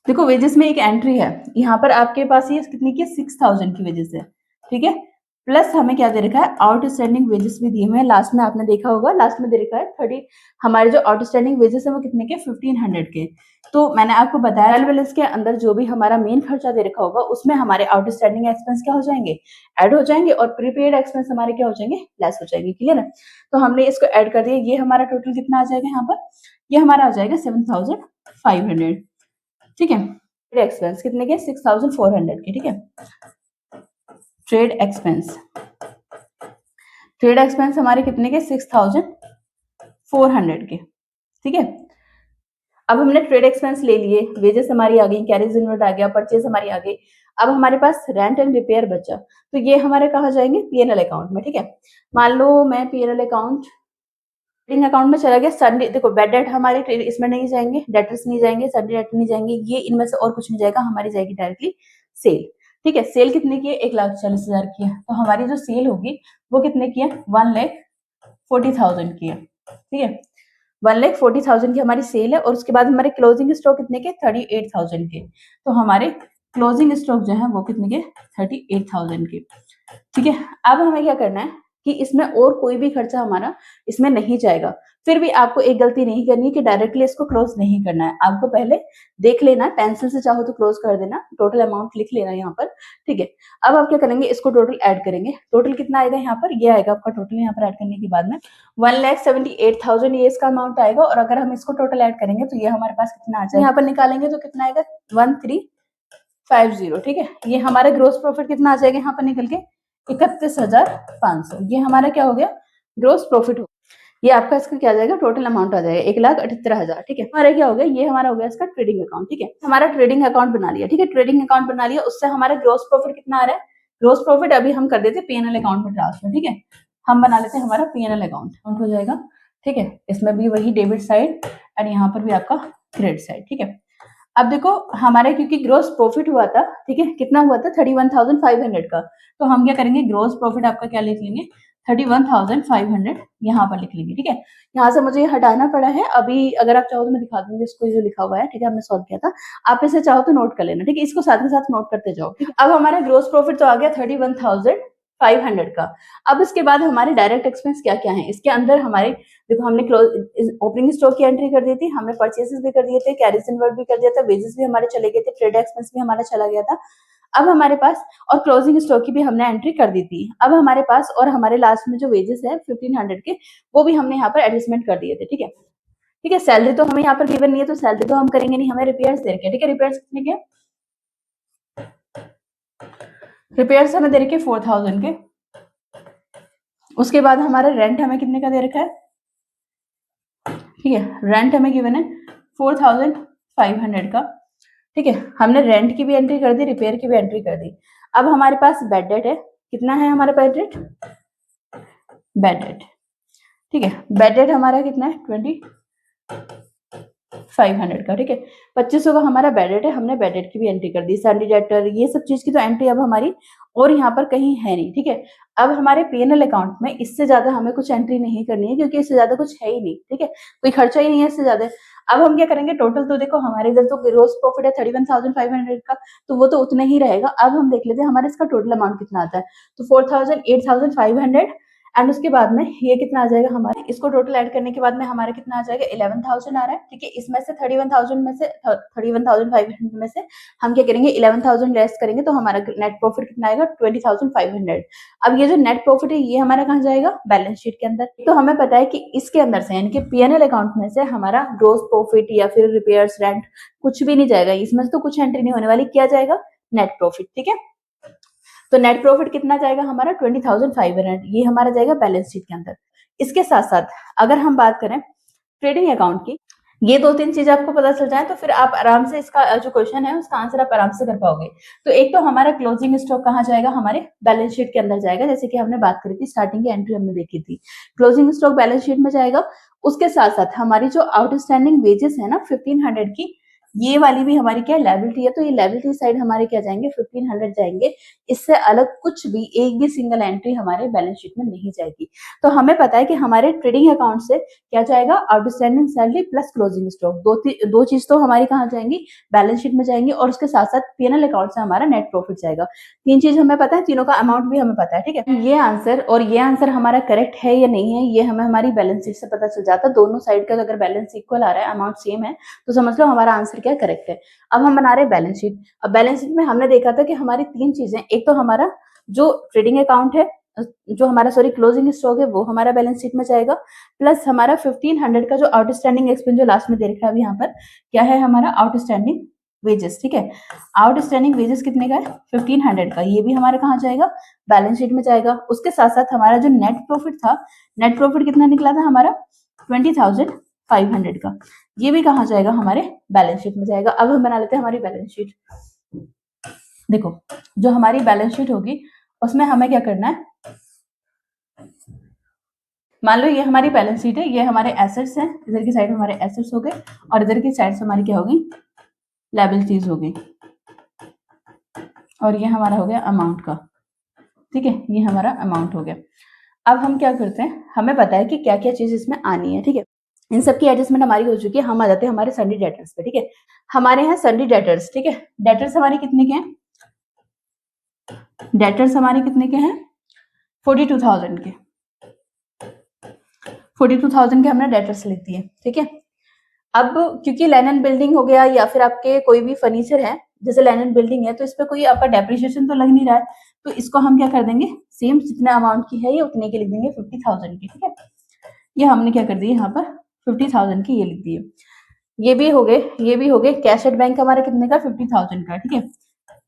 देखो वेजेस में एक एंट्री है, यहाँ पर आपके पास ये कितनी की है, 6000 की वेजेस है। ठीक है, प्लस हमें क्या दे रखा है, आउटस्टैंडिंग वेजेस भी दिए हुए हैं। लास्ट में आपने देखा होगा, लास्ट में दे रखा है 30, हमारे जो आउटस्टैंडिंग वेजेस है वो कितने के, 1500 के। तो मैंने आपको बताया ट्रायल बैलेंस के अंदर जो भी हमारा मेन खर्चा दे रखा होगा, उसमें हमारे आउटस्टैंडिंग एक्सपेंस क्या हो जाएंगे, ऐड हो जाएंगे, और प्रीपेड एक्सपेंस हमारे क्या हो जाएंगे, लेस हो जाएंगे। क्लियर है, तो हमने इसको ऐड कर दिया। ये हमारा टोटल कितना आ जाएगा, यहाँ पर ये हमारा आ जाएगा 7,500। ठीक है, ट्रेड एक्सपेंस कितने के, 6,400 के। ठीक है, ट्रेड एक्सपेंस, ट्रेड एक्सपेंस हमारे कितने के, 6,400 के। ठीक है, अब हमने ट्रेड एक्सपेंस ले लिए, वेजेस हमारी आ गई, कैरेज इनवर्ड आ गया, परचेज हमारी आ गई। अब हमारे पास रेंट एंड रिपेयर बचा, तो ये हमारे कहाँ जाएंगे, पीएनएल अकाउंट में। ठीक है, मान लो मैं पीएनएल अकाउंट, ट्रेडिंग अकाउंट में चला गया। सन्डे, देखो बैड डेट हमारे इसमें नहीं जाएंगे, डेटर्स नहीं जाएंगे, सन्डे डेट नहीं जाएंगे, ये इनमें से और कुछ नहीं जाएगा, हमारी जाएगी डायरेक्टली सेल। ठीक है, सेल कितने की है, 1,40,000 की है, तो हमारी जो सेल होगी वो कितने की है, 1,40,000 की है। ठीक है, 1,40,000 की हमारी सेल है, और उसके बाद हमारे क्लोजिंग स्टॉक कितने के, 38,000 के। तो हमारे क्लोजिंग स्टॉक जो है वो कितने के, 38,000 के। ठीक है, अब हमें क्या करना है कि इसमें और कोई भी खर्चा हमारा इसमें नहीं जाएगा। फिर भी आपको एक गलती नहीं करनी है कि डायरेक्टली इसको क्लोज नहीं करना है, आपको पहले देख लेना है, पेंसिल से चाहो तो क्लोज कर देना, टोटल अमाउंट लिख लेना यहाँ पर। ठीक है, अब आप क्या करेंगे, इसको टोटल ऐड करेंगे। टोटल कितना आएगा यहाँ पर, ये आएगा आपका टोटल, यहाँ पर ऐड करने के बाद में 1,78,000 ये इसका अमाउंट आएगा, और अगर हम इसको टोटल ऐड करेंगे तो ये हमारे पास कितना आ जाएगा, यहाँ पर निकालेंगे तो कितना आएगा, 50, ठीक है। ये हमारा ग्रोस प्रॉफिट कितना आ जाएगा यहाँ पर निकल के 31,500। ये हमारा क्या हो गया, ग्रोस प्रॉफिट हो। ये आपका इसका क्या आ जाएगा, टोटल अमाउंट आ जाएगा 1,78,000, ठीक है। हमारा क्या हो गया, ये हमारा हो गया इसका ट्रेडिंग अकाउंट, ठीक है। हमारा ट्रेडिंग अकाउंट बना लिया, ठीक है। ट्रेडिंग अकाउंट बना लिया, उससे हमारा ग्रोस प्रॉफिट कितना आ रहा है, ग्रोस प्रॉफिट अभी हम कर देते पीएनएल अकाउंट में ट्रांसफर, ठीक है। हम बना लेते हैं हमारा पीएनएल अकाउंट हो जाएगा, ठीक है। इसमें भी वही डेबिट साइड और यहाँ पर भी आपका क्रेडिट साइड, ठीक है। अब देखो हमारे क्योंकि ग्रोस प्रॉफिट हुआ था, ठीक है, कितना हुआ था 31,500 का, तो हम क्या करेंगे, ग्रोस प्रॉफिट आपका क्या लिख लेंगे 31,500 यहाँ पर लिख लेंगे, ठीक है। यहाँ से मुझे हटाना पड़ा है, अभी अगर आप चाहो तो मैं दिखा दूंगी इसको, जो लिखा हुआ है, ठीक है, हमने सॉल्व किया था। आप इसे चाहो तो नोट कर लेना, ठीक है, इसको साथ के साथ नोट करते जाओ, ठीक है। अब हमारा ग्रोस प्रॉफिट तो आ गया 31,500 का। अब इसके बाद हमारे डायरेक्ट एक्सपेंस क्या क्या है, इसके अंदर हमारे देखो हमने ओपनिंग स्टॉक की एंट्री कर दी थी, हमने परचेसेस भी कर दिए थे, कैरीज इनवर्ड भी कर दिया था, वेजेस भी हमारे चले गए थे, ट्रेड एक्सपेंस भी हमारा चला गया था। अब हमारे पास और क्लोजिंग स्टॉक की भी हमने एंट्री कर दी थी। अब हमारे पास और हमारे लास्ट में जो वेजेस है 1500 के, वो भी हमने यहाँ पर एडजस्टमेंट कर दिए थे, ठीक है। ठीक है, सैलरी तो हमें यहाँ पर गिवन नहीं है, तो सैलरी तो हम करेंगे नहीं, हमें रिपेयर्स दे रखे, ठीक है। रिपेयर्स कितने के, रिपेयर्स हमें दे रखे 4000 के। उसके बाद हमारा रेंट हमें कितने का दे रखा है, ठीक है, रेंट हमें गिवन है 4500 का, ठीक है। हमने रेंट की भी एंट्री कर दी, रिपेयर की भी एंट्री कर दी। अब हमारे पास बेड डेट है, कितना है हमारा बेड डेट, बेड डेट, ठीक है। बेड डेट हमारा कितना है 2500 का, ठीक है। 2500 का हमारा बेड डेट है, हमने बेड डेट की भी एंट्री कर दी, सैलरी डेटर, ये सब चीज की तो एंट्री अब हमारी और यहाँ पर कहीं है नहीं, ठीक है। अब हमारे पीएनएल अकाउंट में इससे ज्यादा हमें कुछ एंट्री नहीं करनी है, क्योंकि इससे ज्यादा कुछ है ही नहीं, ठीक है, कोई खर्चा ही नहीं है इससे ज्यादा। अब हम क्या करेंगे, टोटल तो देखो हमारे इधर तो ग्रोस प्रॉफिट है 31,500 का, तो वो तो उतना ही रहेगा। अब हम देख लेते हैं हमारे इसका टोटल अमाउंट कितना आता है, तो 8,500 एंड उसके बाद में ये कितना आ जाएगा हमारे, इसको टोटल ऐड करने के बाद में हमारा कितना आ जाएगा 11,000 आ रहा है, ठीक है। इसमें से 31,000 में से 31,500 में से हम क्या करेंगे 11,000 लेस करेंगे, तो हमारा नेट प्रॉफिट कितना आएगा 20,500। अब ये जो नेट प्रॉफिट है ये हमारा कहाँ जाएगा, बैलेंस शीट के अंदर। तो हमें पता है कि इसके अंदर से यानी कि पीएनएल अकाउंट में से हमारा ग्रोस प्रॉफिट या फिर रिपेयर्स, रेंट कुछ भी नहीं जाएगा, इसमें से तो कुछ एंट्री नहीं होने वाली, क्या जाएगा नेट प्रॉफिट, ठीक है। तो नेट प्रॉफिट कितना जाएगा हमारा 20,500, ये हमारा जाएगा बैलेंस शीट के अंदर। इसके साथ साथ अगर हम बात करें ट्रेडिंग अकाउंट की, ये दो तीन चीजें आपको पता चल जाए तो फिर आप आराम से इसका जो क्वेश्चन है उसका आंसर आप आराम से कर पाओगे। तो एक तो हमारा क्लोजिंग स्टॉक कहाँ जाएगा, हमारे बैलेंस शीट के अंदर जाएगा, जैसे कि हमने बात करी थी, स्टार्टिंग की एंट्री हमने देखी थी, क्लोजिंग स्टॉक बैलेंस शीट में जाएगा। उसके साथ साथ हमारी जो आउटस्टैंडिंग वेजेस है ना 1500 की, ये वाली भी हमारी क्या लायबिलिटी है, तो ये लायबिलिटी साइड हमारे क्या जाएंगे 1500 जाएंगे। इससे अलग कुछ भी एक भी सिंगल एंट्री हमारे बैलेंस शीट में नहीं जाएगी। तो हमें पता है कि हमारे ट्रेडिंग अकाउंट से क्या जाएगा, outstanding salary plus closing stock, दो चीज तो हमारी कहाँ जाएंगी, बैलेंस शीट में जाएंगी, और उसके साथ साथ पीएनएल अकाउंट से हमारा नेट प्रॉफिट जाएगा। तीन चीज हमें पता है, तीनों का अमाउंट भी हमें पता है, ठीक है। ये आंसर और ये आंसर हमारा करेक्ट है या नहीं है, ये हमें हमारी बैलेंस शीट से पता चल जाता है। दोनों साइड का अगर बैलेंस इक्वल आ रहा है, अमाउंट सेम है, तो समझ लो हमारा आंसर क्या करेक्ट है। अब हम बना रहे हैं बैलेंस शीट। अब बैलेंस शीट में हमने देखा था कि हमारी तीन चीजें, एक तो हमारा जो ट्रेडिंग अकाउंट है, जो हमारा क्लोजिंग स्टॉक है, वो हमारा बैलेंस शीट में जाएगा, प्लस हमारा 1500 का जो आउटस्टैंडिंग एक्सपेंस जो लास्ट में दे रखा है अभी यहाँ पर, क्या है हमारा आउटस्टैंडिंग वेजेस, ठीक है। आउटस्टैंडिंग वेजेस कितने का है 1500 का, ये भी हमारा कहाँ जाएगा, बैलेंस शीट में जाएगा। उसके साथ साथ हमारा जो नेट प्रॉफिट था, नेट प्रॉफिट कितना निकला था हमारा 20,500 का, ये भी कहाँ जाएगा हमारे बैलेंस शीट में जाएगा। अब हम बना लेते हैं हमारी बैलेंस शीट। देखो जो हमारी बैलेंस शीट होगी उसमें हमें क्या करना है, मान लो ये हमारी बैलेंस शीट है, ये हमारे एसेट्स हैं, इधर की साइड हमारे एसेट्स हो गए और इधर की साइड हमारी क्या होगी, लायबिलिटीज होगी, और ये हमारा हो गया अमाउंट का, ठीक है, ये हमारा अमाउंट हो गया। अब हम क्या करते हैं, हमें पता है कि क्या क्या चीज इसमें आनी है, ठीक है। इन सब की एडजस्टमेंट हमारी हो चुकी है, हम आ जाते हैं हमारे सन्डी डेटर्स पे, ठीक है। हमारे यहाँ सन्डी डेटर्स, ठीक है, डेटर्स हमारे कितने के हैं, डेटर्स हमारे कितने के हैं 42,000 के, 42,000 के हमने डेटर्स लिख दिए, ठीक है। अब क्योंकि लैंड एंड बिल्डिंग हो गया या फिर आपके कोई भी फर्नीचर है, जैसे लैंड एंड बिल्डिंग है, तो इस पे कोई आपका डेप्रिसिएशन तो लग नहीं रहा है, तो इसको हम क्या कर देंगे, सेम जितना अमाउंट की है ये उतने के लिख देंगे 50,000 की, ठीक है। ये हमने क्या कर दिए यहाँ पर 50,000 की ये लिख दिए। ये भी हो गए, ये भी हो गए। कैश एट बैंक हमारा कितने का 50,000 का, ठीक है।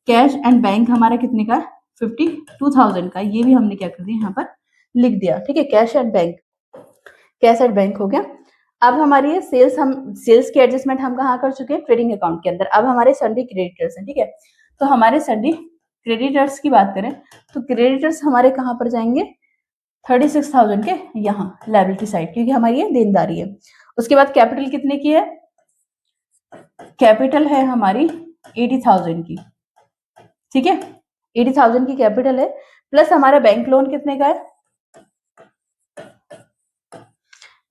कैश एंड बैंक हमारा कितने का है, 52,000 का। ये भी हमने क्या कर दिया यहाँ पर लिख दिया, ठीक है। Cash and bank, cash and bank हो गया। अब हमारी ये सेल्स, हम सेल्स की एडजस्टमेंट हम कहाँ कर चुके हैं, ट्रेडिंग अकाउंट के अंदर। अब हमारे सन्डे क्रेडिटर्स हैं, ठीक है। तो हमारे सन्डे क्रेडिटर्स की बात करें तो क्रेडिटर्स हमारे कहाँ पर जाएंगे, 36,000 के यहाँ लायबिलिटी साइड, क्योंकि हमारी ये देनदारी है। उसके बाद कैपिटल कितने की है, कैपिटल है हमारी 80,000 की, ठीक है। 80,000 की कैपिटल है, प्लस हमारा बैंक लोन कितने का है,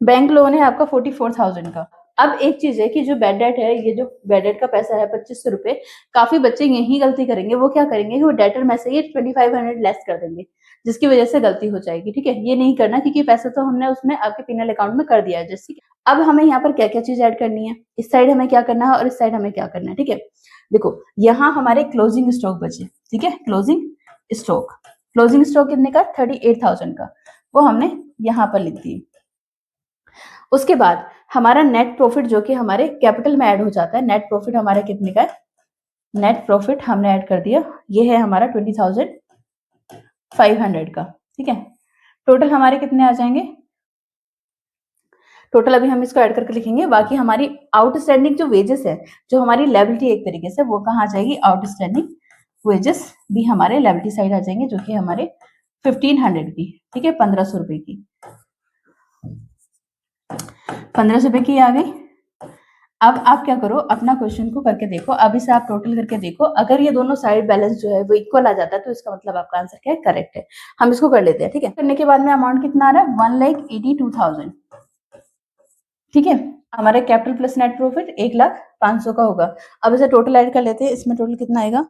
बैंक लोन है आपका 44,000 का। अब एक चीज है कि जो बैड डेट है, ये जो बैड डेट का पैसा है 2500 रुपए, काफी बच्चे यही गलती करेंगे। वो क्या करेंगे कि वो डेटर में से ये 2500 लेस कर देंगे, जिसकी वजह से गलती हो जाएगी, ठीक है। ये नहीं करना, क्योंकि पैसा तो हमने उसमें आपके पिनल अकाउंट में कर दिया है जैसे। अब हमें यहाँ पर क्या क्या चीज ऐड करनी है, इस साइड हमें क्या करना है और इस साइड हमें क्या करना है, ठीक है। देखो यहाँ हमारे क्लोजिंग स्टॉक बचे, ठीक है। क्लोजिंग स्टॉक, क्लोजिंग स्टॉक कितने का, 38,000 का, वो हमने यहाँ पर लिख दिए। उसके बाद हमारा नेट प्रॉफिट जो कि हमारे कैपिटल में ऐड हो जाता है, नेट प्रॉफिट हमारा कितने का है, नेट प्रॉफिट हमने ऐड कर दिया, ये है हमारा 20,500 का, ठीक है। टोटल हमारे कितने आ जाएंगे, टोटल अभी हम इसको ऐड करके लिखेंगे। बाकी हमारी आउटस्टैंडिंग जो वेजेस है, जो हमारी लायबिलिटी एक तरीके से, वो कहाँ आ जाएगी, आउटस्टैंडिंग वेजेस भी हमारे लायबिलिटी साइड आ जाएंगे, जो कि हमारे 1500 की, ठीक है, 1500 रुपए की, 1500 रुपए की आ गई। अब आप क्या करो, अपना क्वेश्चन को करके देखो, अब इसे आप टोटल करके देखो, अगर ये दोनों साइड बैलेंस जो है वो इक्वल आ जाता है तो इसका मतलब आपका आंसर क्या है, करेक्ट है। हम इसको कर लेते हैं, ठीक है। करने के बाद में अमाउंट कितना आ रहा है, 1,82,000, ठीक है। हमारे कैपिटल प्लस नेट प्रॉफिट 1,05,000 का होगा। अब इसे टोटल ऐड कर लेते हैं, इसमें टोटल कितना आएगा,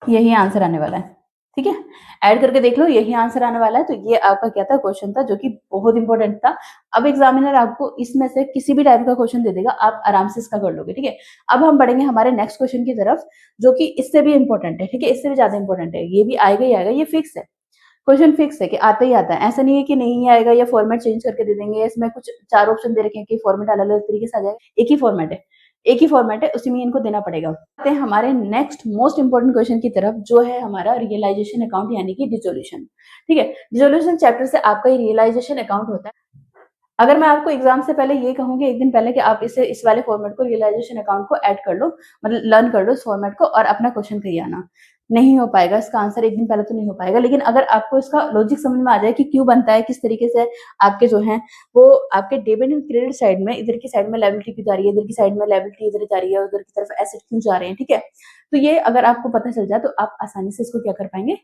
यही आंसर आने वाला है, ठीक है। ऐड करके देख लो, यही आंसर आने वाला है। तो ये आपका क्या था, क्वेश्चन था जो कि बहुत इंपॉर्टेंट था। अब एग्जामिनर आपको इसमें से किसी भी टाइप का क्वेश्चन दे देगा, आप आराम से इसका कर लोगे, ठीक है। अब हम बढ़ेंगे हमारे नेक्स्ट क्वेश्चन की तरफ, जो कि इससे भी इंपॉर्टेंट है, ठीक है, इससे भी ज्यादा इंपॉर्टेंट है। ये भी आएगा ही आएगा, ये फिक्स है, क्वेश्चन फिक्स है कि आता ही आता है। ऐसा नहीं है कि नहीं आएगा या फॉर्मेट चेंज करके दे देंगे, इसमें कुछ 4 ऑप्शन दे रखे हैं कि फॉर्मेट अलग अलग तरीके से आ जाएगा। एक ही फॉर्मेट है, एक ही फॉर्मेट है, उसी में इनको देना पड़ेगा। आते हैं हमारे नेक्स्ट मोस्ट इंपोर्टेंट क्वेश्चन की तरफ, जो है हमारा रियलाइजेशन अकाउंट यानी कि डिसोल्यूशन, ठीक है। डिसोल्यूशन चैप्टर से आपका ये रियलाइजेशन अकाउंट होता है। अगर मैं आपको एग्जाम से पहले ये कहूंगी एक दिन पहले कि आप इस वाले फॉर्मेट को, रियलाइजेशन अकाउंट को ऐड कर लो, मतलब लर्न कर लो इस फॉर्मेट को और अपना क्वेश्चन करिए आना, नहीं हो पाएगा इसका आंसर, एक दिन पहले तो नहीं हो पाएगा। लेकिन अगर आपको इसका लॉजिक समझ में आ जाए कि क्यों बनता है, किस तरीके से आपके जो है वो आपके डेबिट एंड क्रेडिट साइड में, इधर की साइड में लायबिलिटी क्यों जा रही है, इधर की साइड में लायबिलिटी इधर जा रही है, उधर की तरफ एसेट क्यों जा रहे हैं, ठीक है। तो ये अगर आपको पता चल जाए तो आप आसानी से इसको क्या कर पाएंगे,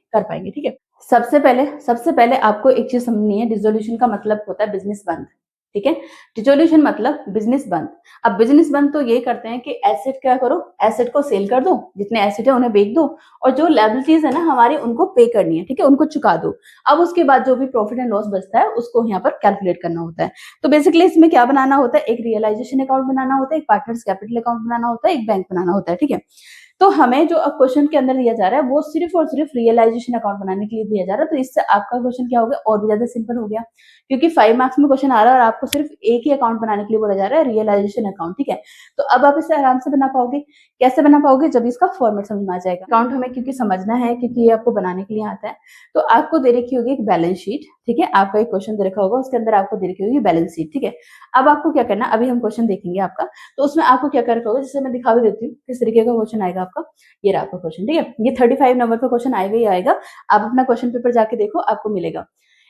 ठीक है। सबसे पहले आपको एक चीज समझनी है, डिसोल्यूशन का मतलब होता है बिजनेस बंद, ठीक है। डिसोल्यूशन मतलब बिजनेस बंद। अब बिजनेस बंद तो ये करते हैं कि एसेट क्या करो, एसेट को सेल कर दो, जितने एसेट है उन्हें बेच दो, और जो लायबिलिटीज है ना हमारी उनको पे करनी है, ठीक है, उनको चुका दो। अब उसके बाद जो भी प्रॉफिट एंड लॉस बचता है उसको यहाँ पर कैलकुलेट करना होता है। तो बेसिकली इसमें क्या बनाना होता है, एक रियलाइजेशन अकाउंट बनाना होता है, एक पार्टनर्स कैपिटल अकाउंट बनाना होता है, एक बैंक बनाना होता है, ठीक है। तो हमें जो अब क्वेश्चन के अंदर दिया जा रहा है वो सिर्फ और सिर्फ रियलाइजेशन अकाउंट बनाने के लिए दिया जा रहा है। तो इससे आपका क्वेश्चन क्या हो गया, और भी ज्यादा सिंपल हो गया, क्योंकि 5 मार्क्स में क्वेश्चन आ रहा है और आपको सिर्फ एक ही अकाउंट बनाने के लिए बोला जा रहा है, रियलाइजेशन अकाउंट, ठीक है। तो अब आप इसे आराम से बना पाओगे। कैसे बना पाओगे, जब इसका फॉर्मेट समझ में आ जाएगा। अकाउंट हमें क्योंकि समझना है, क्योंकि ये आपको बनाने के लिए आता है। तो आपको दे रखी होगी एक बैलेंस शीट, ठीक है, आपका एक क्वेश्चन दे रखा होगा, उसके अंदर आपको दे रखी होगी बैलेंस शीट, ठीक है। अब आपको क्या करना, अभी हम क्वेश्चन देखेंगे आपका, तो उसमें आपको क्या कर रखा होगा, जैसे मैं दिखा भी देती हूँ किस तरीके का क्वेश्चन आएगा आपका। ये रहा आपका क्वेश्चन, ठीक है, ये 35 नंबर पर क्वेश्चन आएगा ही आएगा। आप अपना क्वेश्चन पेपर जाके देखो, आपको मिलेगा।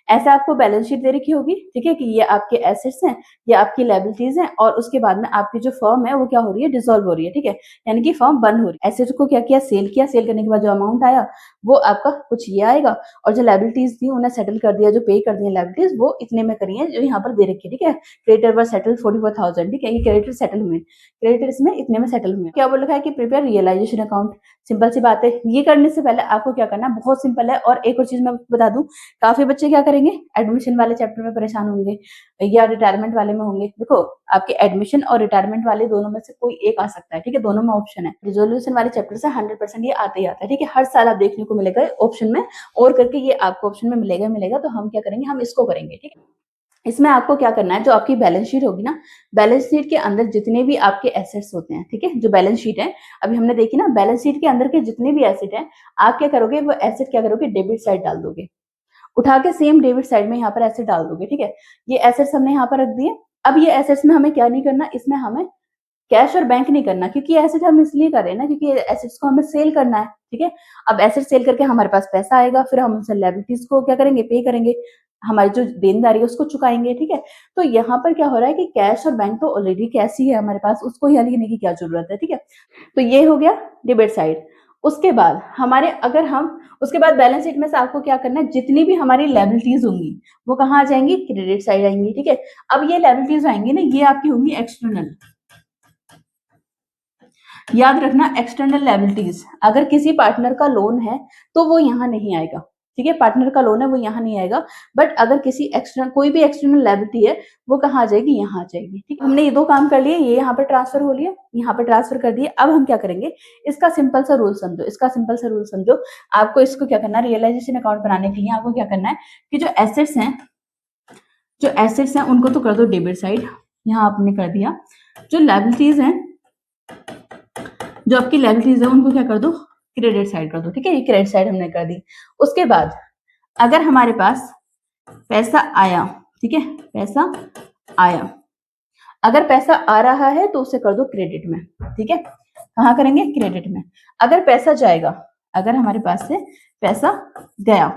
ऐसा आपको बैलेंस शीट दे रखी होगी, ठीक है, कि ये आपके एसेट्स हैं, ये आपकी लायबिलिटीज हैं, और उसके बाद में आपकी जो फर्म है वो क्या हो रही है, डिसॉल्व हो रही है, ठीक है, यानी कि फर्म बंद हो रही है। एसेट को क्या किया, सेल किया, सेल करने के बाद जो अमाउंट आया वो आपका कुछ ये आएगा, और जो लायबिलिटीज थी उन्हें सेटल कर दिया, जो पे कर दिया लायबिलिटीज वो इतने में करी है, जो यहाँ पर दे रखी है, ठीक है। क्रेडिटर वर सेटल 44,000, ठीक है, ये क्रेडिटर सेटल हुए, क्रेडिटर इसमें इतने में सेटल हुए। क्या बोल रखा है कि प्रिपेयर रियलाइजेशन अकाउंट। सिंपल सी बात है, ये करने से पहले आपको क्या करना है, बहुत सिंपल है। और एक और चीज मैं बता दूं, काफी बच्चे क्या करेंगे, एडमिशन वाले चैप्टर में परेशान होंगे या रिटायरमेंट वाले में होंगे। देखो, आपके एडमिशन और रिटायरमेंट वाले दोनों में से कोई एक आ सकता है, ठीक है, दोनों में ऑप्शन है। रिजोल्यूशन वाले चैप्टर से 100% ये आता ही आता है, ठीक है, हर साल आप देखने को मिलेगा ऑप्शन में, और करके ये आपको ऑप्शन में मिलेगा। तो हम क्या करेंगे, हम इसको करेंगे, ठीक है। इसमें आपको क्या करना है, जो आपकी बैलेंस शीट होगी ना, बैलेंस शीट के अंदर जितने भी आपके एसेट्स होते हैं, ठीक है, जो बैलेंस शीट है अभी हमने देखी ना, बैलेंस शीट के अंदर के जितने भी एसेट हैं, आप क्या करोगे, वो एसेट क्या करोगे, डेबिट साइड डाल दोगे, उठा के सेम डेबिट साइड में यहाँ पर एसेट डाल दोगे, ठीक है। ये एसेट्स हमने यहाँ पर रख दिए। अब ये एसेट्स में हमें क्या नहीं करना, इसमें हमें कैश और बैंक नहीं करना, क्योंकि एसेट हम इसलिए कर रहे हैं ना, क्योंकि एसेट्स को हमें सेल करना है, ठीक है। अब एसेट सेल करके हमारे पास पैसा आएगा, फिर हम उनसे लायबिलिटीज को क्या करेंगे, पे करेंगे, हमारी जो देनदारी है उसको चुकाएंगे, ठीक है। तो यहाँ पर क्या हो रहा है कि कैश और बैंक तो ऑलरेडी कैश ही है हमारे पास, उसको यहाँ लिखने की क्या जरूरत है, ठीक है। तो ये हो गया डेबिट साइड। उसके बाद हमारे अगर हम उसके बाद बैलेंस शीट में से आपको क्या करना है, जितनी भी हमारी लायबिलिटीज होंगी वो कहाँ आ जाएंगी, क्रेडिट साइड आएंगी, ठीक है। अब ये लायबिलिटीज आएंगी ना, ये आपकी होंगी एक्सटर्नल, याद रखना, एक्सटर्नल लायबिलिटीज। अगर किसी पार्टनर का लोन है तो वो यहाँ नहीं आएगा, ठीक है, पार्टनर का लोन है वो यहाँ नहीं आएगा। बट अगर किसी एक्सटर्नल कोई भी एक्सटर्नल लायबिलिटी है वो कहाँ आ जाएगी, यहाँ आ जाएगी, ठीक है। हमने ये दो काम कर लिए, ये यहाँ पर ट्रांसफर हो लिया, यहाँ पर ट्रांसफर कर दिए। अब हम क्या करेंगे, इसका सिंपल सा रूल समझो, इसका सिंपल सा रूल समझो। आपको इसको क्या करना है, रियलाइजेशन अकाउंट बनाने के लिए आपको क्या करना है कि जो एसेट्स हैं, जो एसेट्स हैं उनको तो कर दो डेबिट साइड, यहाँ आपने कर दिया। जो लायबिलिटीज हैं, जो आपकी लायबिलिटीज है उनको क्या कर दो, क्रेडिट साइड कर दो, ठीक है। ये क्रेडिट साइड हमने कर दी। उसके बाद अगर हमारे पास पैसा आया, ठीक है, पैसा आया, अगर पैसा आ रहा है तो उसे कर दो क्रेडिट में, ठीक है। कहाँ करेंगे, क्रेडिट में। अगर पैसा जाएगा, अगर हमारे पास से पैसा गया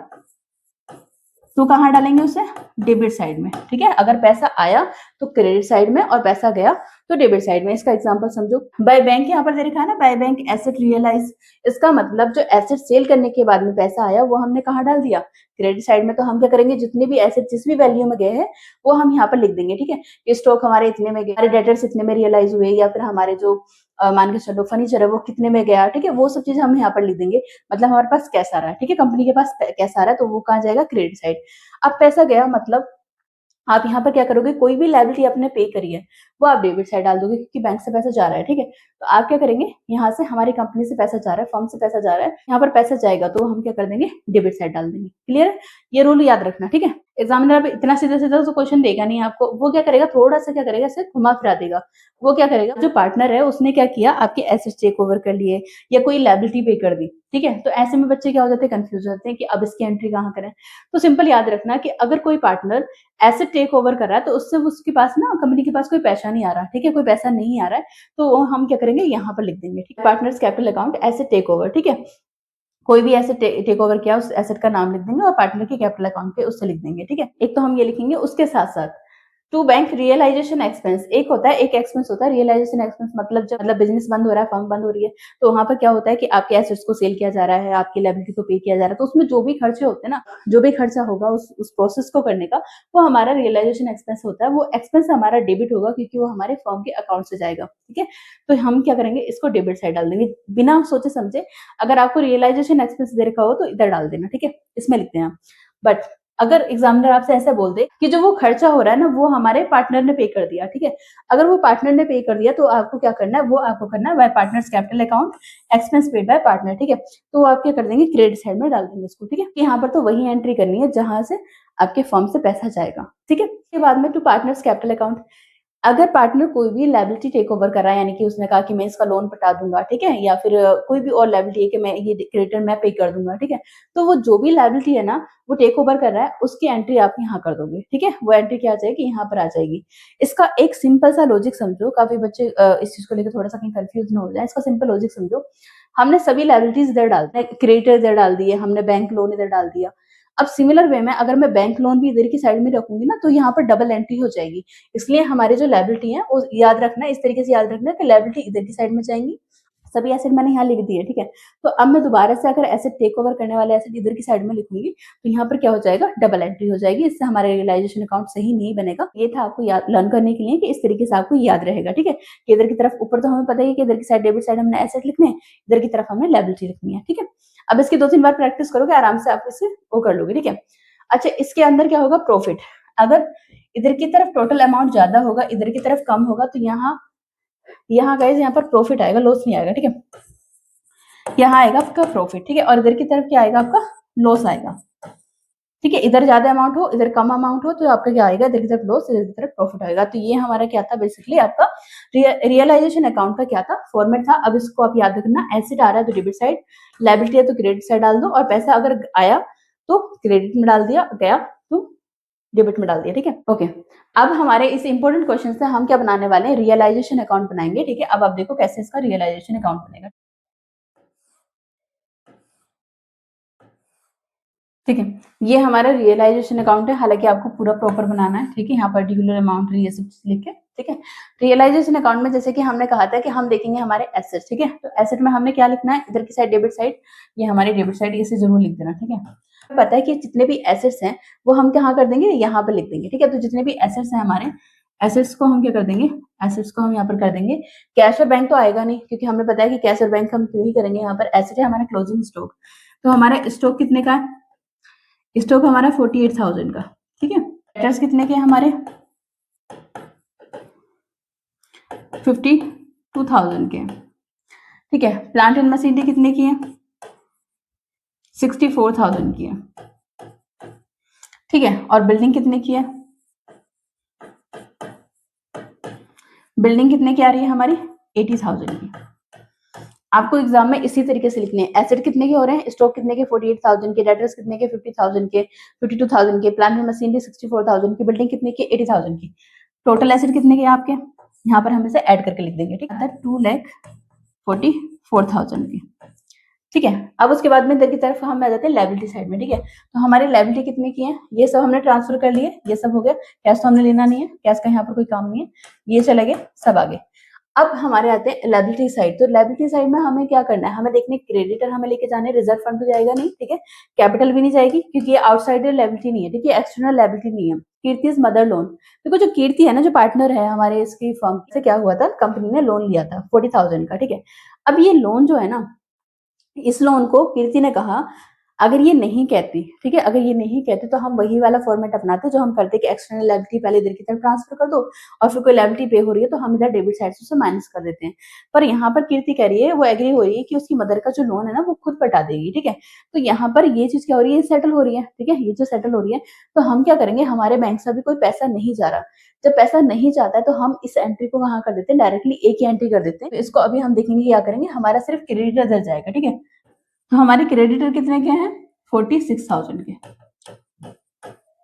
तो कहाँ डालेंगे उसे, डेबिट साइड में, ठीक है। अगर पैसा आया तो क्रेडिट साइड में और पैसा गया तो डेबिट साइड में। इसका एग्जांपल समझो, बाय बैंक यहाँ पर दे रखा है ना, बाय बैंक एसेट रियलाइज। इसका मतलब जो एसेट सेल करने के बाद में पैसा आया वो हमने कहाँ डाल दिया, क्रेडिट साइड में। तो हम क्या करेंगे, जितने भी एसेट जिस भी वैल्यू में गए हैं वो हम यहाँ पर लिख देंगे, ठीक है। कि स्टॉक हमारे इतने में गए, हमारे डेटर्स इतने में रियलाइज हुए, या फिर हमारे जो मान के चलो फर्नीचर है वो कितने में गया, ठीक है। वो सब चीजें हम यहाँ पर लिख देंगे। मतलब हमारे पास कैसा रहा है, ठीक है, कंपनी के पास कैसा रहा है, तो वो कहाँ जाएगा, क्रेडिट साइड। अब पैसा गया मतलब आप यहाँ पर क्या करोगे, कोई भी लायबिलिटी आपने पे करी है वो आप डेबिट साइड डाल दोगे, क्योंकि बैंक से पैसा जा रहा है, ठीक है। तो आप क्या करेंगे, यहाँ से हमारी कंपनी से पैसा जा रहा है, फर्म से पैसा जा रहा है, यहाँ पर पैसा जाएगा तो हम क्या कर देंगे, डेबिट साइड डाल देंगे। क्लियर है, ये रूल याद रखना, ठीक है। एग्जामिनर अब इतना सीधा सीधा तो क्वेश्चन देगा नहीं आपको, वो क्या करेगा, थोड़ा सा क्या करेगा, इसे घुमा फिरा देगा। वो क्या करेगा, जो पार्टनर है उसने क्या किया, आपके एसेट्स टेक ओवर कर लिए या कोई लायबिलिटी पे कर दी, ठीक है। तो ऐसे में बच्चे क्या हो जाते हैं, कंफ्यूज हो जाते हैं कि अब इसकी एंट्री कहाँ करें। तो सिंपल याद रखना कि अगर कोई पार्टनर एसेट टेक ओवर कर रहा है तो उससे उसके पास ना, कंपनी के पास कोई पैसा नहीं आ रहा, ठीक है, कोई पैसा नहीं आ रहा है, तो हम क्या करेंगे, यहाँ पर लिख देंगे, ठीक है, partners capital account asset take over, ठीक है। कोई भी एसेट टेक ओवर किया उस एसेट का नाम लिख देंगे और पार्टनर के कैपिटल अकाउंट पे उससे लिख देंगे, ठीक है। एक तो हम ये लिखेंगे, उसके साथ साथ टू बैंक रियलाइजेशन एक्सपेंस एक होता है, एक एक्सपेंस होता है रियलाइजेशन एक्सपेंस। मतलब जब बिजनेस बंद हो रहा है, फर्म बंद हो रही है, तो वहां पर क्या होता है कि आपके एसेट्स को सेल किया जा रहा है, आपकी लायबिलिटी को पे किया जा रहा है, तो उसमें जो भी खर्चे होते हैं ना, जो भी खर्चा होगा उस प्रोसेस को करने का, वो हमारा रियलाइजेशन एक्सपेंस होता है। वो एक्सपेंस हमारा डेबिट होगा क्योंकि वो हमारे फर्म के अकाउंट से जाएगा, ठीक है। तो हम क्या करेंगे, इसको डेबिट साइड डाल देंगे बिना सोचे समझे। अगर आपको रियलाइजेशन एक्सपेंस दे रखा हो तो इधर डाल देना, ठीक है, इसमें लिखते हैं। बट अगर एग्जामिनर आपसे ऐसा बोल दे कि जो वो खर्चा हो रहा है ना वो हमारे पार्टनर ने पे कर दिया, ठीक है, अगर वो पार्टनर ने पे कर दिया तो आपको क्या करना है, वो आपको करना है bye partners capital account expense paid by partner, ठीक है। तो आप क्या कर देंगे, क्रेडिट साइड में डाल देंगे इसको, ठीक है। यहाँ पर तो वही एंट्री करनी है जहां से आपके फर्म से पैसा जाएगा, ठीक है। उसके बाद में टू पार्टनर्स कैपिटल अकाउंट, अगर पार्टनर कोई भी लायबिलिटी टेक ओवर कर रहा है, यानी कि उसने कहा कि मैं इसका लोन पटा दूंगा, ठीक है, या फिर कोई भी और लायबिलिटी है कि मैं ये क्रेडिटर मैं पे कर दूंगा, ठीक है। तो वो जो भी लायबिलिटी है ना वो टेक ओवर कर रहा है, उसकी एंट्री आप यहाँ कर दोगे, ठीक है। वो एंट्री क्या आ जाएगी, यहाँ पर आ जाएगी। इसका एक सिंपल सा लॉजिक समझो, काफी बच्चे इस चीज को लेकर थोड़ा सा कहीं कंफ्यूज न हो जाए। इसका सिंपल लॉजिक समझो, हमने सभी लायबिलिटीज इधर डाल दी, क्रेडिटर इधर डाल दिए, हमने बैंक लोन इधर डाल दिया। अब सिमिलर वे में अगर मैं बैंक लोन भी इधर की साइड में रखूंगी ना तो यहाँ पर डबल एंट्री हो जाएगी। इसलिए हमारे जो लायबिलिटी है वो याद रखना, इस तरीके से याद रखना कि लायबिलिटी इधर की साइड में जाएंगी, सभी एसेट मैंने यहाँ लिख दिए, ठीक है। तो अब मैं दोबारा से अगर एसेट टेक ओवर करने वाले एसेट इधर की साइड में लिखूंगी तो यहाँ पर क्या हो जाएगा, डबल एंट्री हो जाएगी। इससे हमारा रियलाइजेशन अकाउंट सही नहीं बनेगा। ये था आपको याद लर्न करने के लिए कि इस तरीके से आपको याद रहेगा, ठीक है। कि इधर की तरफ ऊपर तो हमें पता ही है कि इधर की साइड डेबिट साइड हमने एसेट लिखने हैं, इधर की तरफ हमने लायबिलिटी लिखनी है, ठीक है। अब इसकी 2-3 बार प्रैक्टिस करोगे आराम से आप इसे वो कर लोगे, ठीक है। अच्छा, इसके अंदर क्या होगा, प्रॉफिट। अगर इधर की तरफ टोटल अमाउंट ज्यादा होगा, इधर की तरफ कम होगा, तो यहाँ गाइस यहाँ पर प्रॉफिट आएगा, लॉस नहीं आएगा, ठीक है। यहाँ आएगा आपका प्रॉफिट, ठीक है, और इधर की तरफ क्या आएगा, आपका लॉस आएगा। ठीक है, इधर ज्यादा अमाउंट हो, इधर कम अमाउंट हो, तो आपका क्या आएगा, इधर की तरफ लॉस, इधर की तरफ प्रॉफिट आएगा। तो ये हमारा क्या था, बेसिकली आपका रियलाइजेशन अकाउंट का क्या था, फॉर्मेट था। अब इसको आप याद रखना, एसेट आ रहा है तो डेबिट साइड, लायबिलिटी है तो क्रेडिट साइड डाल दो, और पैसा अगर आया तो क्रेडिट में डाल दिया, गया तो डेबिट में डाल दिया। ठीक है, ओके। अब हमारे इस इंपॉर्टेंट क्वेश्चन से हम क्या बनाने वाले हैं, रियलाइजेशन अकाउंट बनाएंगे। ठीक है, अब आप देखो कैसे इसका रियलाइजेशन अकाउंट बनेगा। ठीक है, ये हमारा रियलाइजेशन अकाउंट है, हालांकि आपको पूरा प्रॉपर बनाना है। ठीक है, यहाँ पर्टिकुलर अमाउंट ये सब चीज लिख के। ठीक है, रियलाइजेशन अकाउंट में जैसे कि हमने कहा था कि हम देखेंगे हमारे एसेट। ठीक है, तो एसेट में हमने क्या लिखना है, इधर की साइड डेबिट साइड, ये हमारी डेबिट साइड, इसे जरूर लिख देना। ठीक है, पता है कि जितने भी एसेट्स हैं वो हम कहाँ कर देंगे, यहाँ पर लिख देंगे। ठीक है, तो जितने भी एसेट्स हैं हमारे, एसेट्स को हम क्या कर देंगे, एसेट्स को हम यहाँ पर कर देंगे। कैश और बैंक तो आएगा नहीं, क्योंकि हमें पता है कि कैश और बैंक हम क्यों ही करेंगे। यहाँ पर एसेट है हमारा क्लोजिंग स्टॉक, तो हमारा स्टॉक कितने का है, स्टॉक हमारा 48,000 का। ठीक है, डेटर्स कितने के हमारे 52,000 के। ठीक है, प्लांट एंड मशीनरी कितने की है, 64,000 की है। ठीक है, और बिल्डिंग कितने की है, बिल्डिंग कितने की आ रही है हमारी 80,000 की। आपको एग्जाम में इसी तरीके से लिखने हैं, एसेट कितने के हो रहे हैं, स्टॉक कितने के 48,000 के, डेटर्स कितने के 50,000 के, 52,000 के, प्लांट एंड मशीनरी 64,000 की, बिल्डिंग कितने की 80,000 की। टोटल एसेट कितने के आपके, यहाँ पर हम इसे ऐड करके लिख देंगे। ठीक है, 2,44,000 की। ठीक है, अब उसके बाद में इधर की तरफ हम आ जाते हैं लायबिलिटी साइड में। ठीक है, तो हमारी लायबिलिटी कितने की है, ये सब हमने ट्रांसफर कर लिए, ये सब हो गया। कैश तो हमने लेना नहीं है, कैश का यहाँ पर कोई काम नहीं है, ये चले गए सब आगे। अब हमारे आते हैं लायबिलिटी साइड। तो लायबिलिटी साइड में हमें क्या करना है, हमें देखने क्रेडिटर हमें लेके जाने, रिजर्व फंड तो जाएगा नहीं। ठीक है, कैपिटल भी नहीं जाएगी, क्योंकि ये आउटसाइडर लायबिलिटी नहीं है। ठीक है, एक्सटर्नल लायबिलिटी नहीं है। कीर्ति इज मदर लोन, देखो जो कीर्ति है ना, जो पार्टनर है हमारे इसकी फर्म से, क्या हुआ था, कंपनी ने लोन लिया था 40,000 का। ठीक है, अब ये लोन जो है ना, इस लोन को कीर्ति ने कहा अगर ये नहीं कहती, ठीक है, अगर ये नहीं कहती तो हम वही वाला फॉर्मेट अपनाते जो हम करते कि एक्सटर्नल लायबिलिटी पहले इधर की तरफ ट्रांसफर कर दो, और फिर कोई लायबिलिटी पे हो रही है तो हम इधर डेबिट साइड से उसे माइनस कर देते हैं। पर यहाँ पर कीर्ति कह रही है, वो एग्री हो रही है कि उसकी मदर का जो लोन है ना वो खुद पटा देगी। ठीक है, तो यहाँ पर ये चीज क्या हो रही है, सेटल हो रही है। ठीक है, ये जो सेटल हो रही है, तो हम क्या करेंगे, हमारे बैंक से अभी कोई पैसा नहीं जा रहा। जब पैसा नहीं जाता है तो हम इस एंट्री को कहाँ कर देते हैं, डायरेक्टली एक ही एंट्री कर देते हैं। तो इसको अभी हम देखेंगे क्या करेंगे, हमारा सिर्फ क्रेडिट इधर जाएगा। ठीक है, तो हमारे क्रेडिटर कितने के हैं, 46,000 के।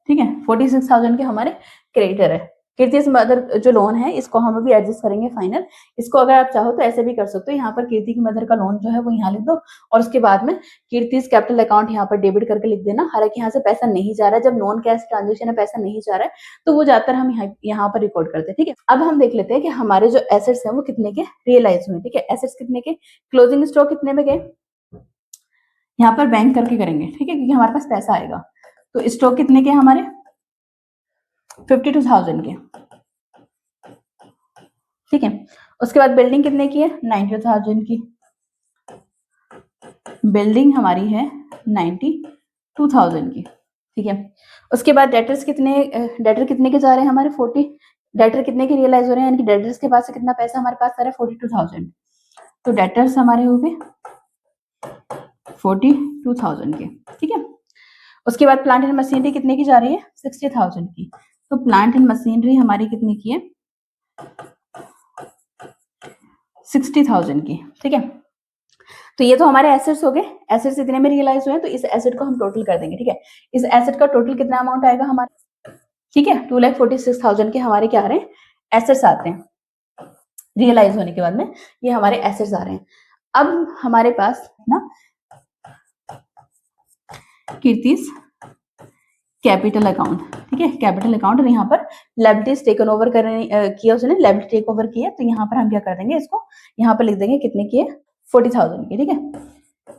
ठीक है, 46,000 के हमारे क्रेडिटर है। कीर्तिस मदर जो लोन है इसको हम अभी एडजस्ट करेंगे फाइनल। इसको अगर आप चाहो तो ऐसे भी कर सकते हो, यहाँ पर कीर्ति की मदर का लोन जो है वो यहाँ लिख दो, और उसके बाद में कीर्तिस कैपिटल अकाउंट यहाँ पर डेबिट करके लिख देना। हालांकि यहाँ से पैसा नहीं जा रहा है, जब नॉन कैश ट्रांजेक्शन है पैसा नहीं जा रहा है, तो वो ज्यादातर हम यहाँ पर रिकॉर्ड करते हैं। ठीक है, अब हम देख लेते हैं कि हमारे जो एसेट्स है वो कितने के रियलाइज हुए। ठीक है, एसेट्स कितने के, क्लोजिंग स्टॉक कितने में गए, यहाँ पर बैंक करके करेंगे। ठीक है, क्योंकि हमारे पास पैसा आएगा। तो स्टॉक कितने के हमारे 52,000 के। ठीक है, उसके बाद बिल्डिंग कितने की है 92,000 की, बिल्डिंग हमारी है 92,000 की। ठीक है, उसके बाद डेटर्स कितने, डेटर कितने के जा रहे हैं हमारे 40, डेटर कितने के रियलाइज हो रहे हैं, यानी कि डेटर्स के पास से कितना पैसा हमारे पास आ रहा है 42,000। तो डेटर्स हमारे हो गए 42,000 के। ठीक है, उसके बाद प्लांट एंड मशीनरी कितने की जा रही है 60,000 की। तो प्लांट एंड मशीनरी हमारी कितने की है 60,000 की। ठीक है, तो ये तो हमारे एसेट्स हो गए, एसेट्स इतने में रियलाइज हुए हैं, तो इस एसेट को हम टोटल कर देंगे। ठीक है, इस एसेट का टोटल कितना अमाउंट आएगा हमारा, ठीक है 2,46,000 के हमारे क्या आ रहे हैं, एसेट्स आते हैं रियलाइज होने के बाद में, ये हमारे एसेट्स आ रहे हैं। अब हमारे पास ना कीर्तिस कैपिटल अकाउंट, ठीक है कैपिटल अकाउंट, और यहाँ पर लायबिलिटीज टेकन ओवर किया उसने, लायबिलिटी टेक ओवर किया, तो यहाँ पर हम क्या कर देंगे, इसको यहाँ पर लिख देंगे कितने की है 40,000 की। ठीक है,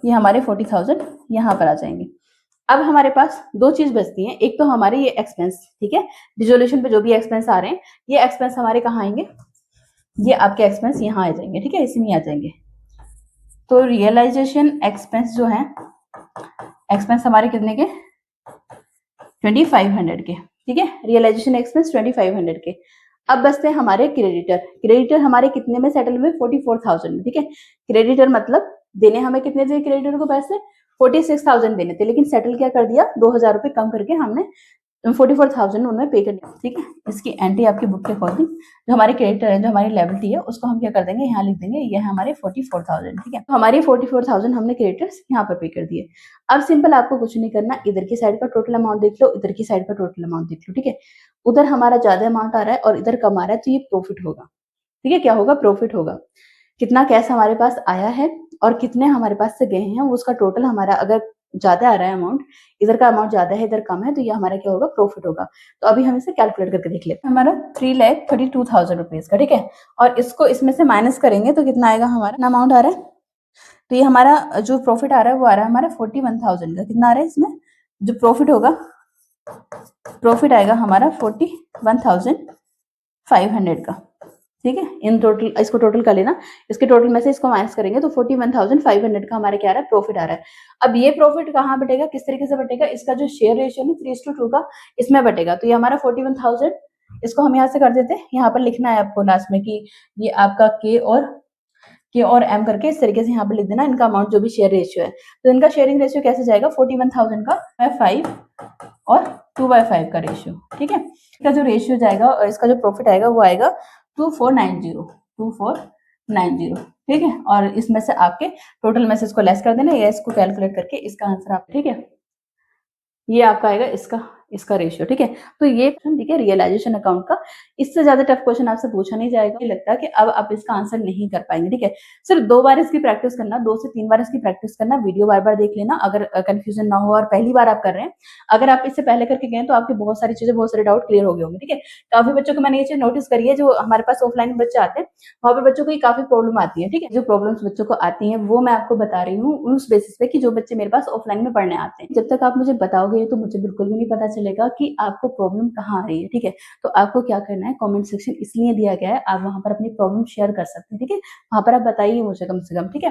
ये हमारे 40,000 यहाँ पर आ जाएंगे। अब हमारे पास दो चीज बचती है, एक तो हमारे ये एक्सपेंस, ठीक है रिजोल्यूशन पे जो भी एक्सपेंस आ रहे हैं, ये एक्सपेंस हमारे कहाँ आएंगे, ये आपके एक्सपेंस यहाँ आ जाएंगे। ठीक है, इसी में आ जाएंगे। तो रियलाइजेशन एक्सपेंस जो है, एक्सपेंस हमारे कितने के 2500 के। ठीक है, रियलाइजेशन एक्सपेंस 2500 के। अब बचते हैं हमारे क्रेडिटर, क्रेडिटर हमारे कितने में सेटल हुए 44,000 में। ठीक है, क्रेडिटर मतलब देने हमें कितने दिए क्रेडिटर को पैसे 46,000 देने थे, लेकिन सेटल क्या कर दिया, 2,000 रुपए कम करके हमने 44,000 उन्होंने पे कर दिया। ठीक है, इसकी एंट्री आपकी बुक के अकॉर्डिंग जो हमारे क्रेडिटर है, जो हमारी लायबिलिटी है, उसको हम क्या कर देंगे, यहाँ लिख देंगे, ये है हमारे 44,000। ठीक है, तो हमारी 44,000 हमने क्रेडिटर्स यहाँ पर पे कर दिए। अब सिंपल आपको कुछ नहीं करना, इधर की साइड का टोटल अमाउंट देख लो, इधर की साइड का टोटल अमाउंट देख लो। ठीक है, उधर हमारा ज्यादा अमाउंट आ रहा है और इधर कम आ रहा है, तो ये प्रॉफिट होगा। ठीक है, क्या होगा, प्रॉफिट होगा। कितना कैश हमारे पास आया है और कितने हमारे पास से गए हैं, उसका टोटल हमारा अगर ज्यादा आ रहा है अमाउंट, इधर का अमाउंट ज्यादा है, इधर कम है, तो ये हमारा क्या होगा, प्रॉफिट होगा। तो अभी हम इसे कैलकुलेट करके देख लेते हैं। हमारा 3,32,000 रुपीज का। ठीक है, और इसको इसमें से माइनस करेंगे तो कितना आएगा, हमारा अमाउंट आ रहा है, तो ये हमारा जो प्रॉफिट आ रहा है वो आ रहा है हमारा 41,000 का। कितना आ रहा है इसमें, जो प्रॉफिट होगा, प्रॉफिट आएगा हमारा 41,500 का। ठीक है, इन टोटल इसको टोटल कर लेना, इसके टोटल में से इसको माइनस करेंगे तो 41,500 का हमारे क्या आ रहा है, प्रॉफिट आ रहा है। अब ये प्रॉफिट कहाँ बटेगा, किस तरीके से बटेगा, इसका जो शेयर रेशियो है 3:2 का, इसमें बटेगा। तो ये हमारा 41,000, इसको हम यहाँ से कर देते हैं, यहाँ पर लिखना है आपको लास्ट में कि ये आपका के और एम करके इस तरीके से यहाँ पर लिख देना इनका अमाउंट, जो भी शेयर रेशियो है। तो इनका शेयरिंग रेशियो कैसे जाएगा, 41,000 का 5 और 2/5 का रेशियो। ठीक है, इसका जो रेशियो जाएगा और इसका जो प्रॉफिट आएगा वो आएगा 2490। ठीक है, और इसमें से आपके टोटल में से इसको लेस कर देना या इसको कैलकुलेट करके इसका आंसर आप, ठीक है, ये आपका आएगा इसका रेशियो। ठीक है, तो ये ठीक है, रियलाइजेशन अकाउंट का। इससे ज्यादा टफ क्वेश्चन आपसे पूछा नहीं जाएगा, मुझे लगता है कि अब आप इसका आंसर नहीं कर पाएंगे। ठीक है, सिर्फ 2 बार इसकी प्रैक्टिस करना, 2 से 3 बार इसकी प्रैक्टिस करना, वीडियो बार बार देख लेना अगर कंफ्यूजन ना हो और पहली बार आप कर रहे हैं। अगर आप इससे पहले करके गए तो आपकी बहुत सारी चीजें, बहुत सारे डाउट क्लियर हो गए होंगे। ठीक है, काफी बच्चों को मैंने ये चीज नोटिस करी है, जो हमारे पास ऑफलाइन बच्चे आते हैं वहां पर बच्चों को ये काफी प्रॉब्लम आती है। ठीक है, जो प्रॉब्लम्स बच्चों को आती है वो मैं आपको बता रही हूँ उस बेसिस पे कि जो बच्चे मेरे पास ऑफलाइन में पढ़ने आते हैं। जब तक आप मुझे बताओगे तो मुझे बिल्कुल भी नहीं पता चलेगा कि आपको प्रॉब्लम कहाँ आ रही है। ठीक है, तो आपको क्या करना है, कमेंट सेक्शन इसलिए दिया गया है, आप वहां पर अपनी प्रॉब्लम शेयर कर सकते हैं। ठीक है, वहां पर आप बताइए मुझे कम से कम, ठीक है,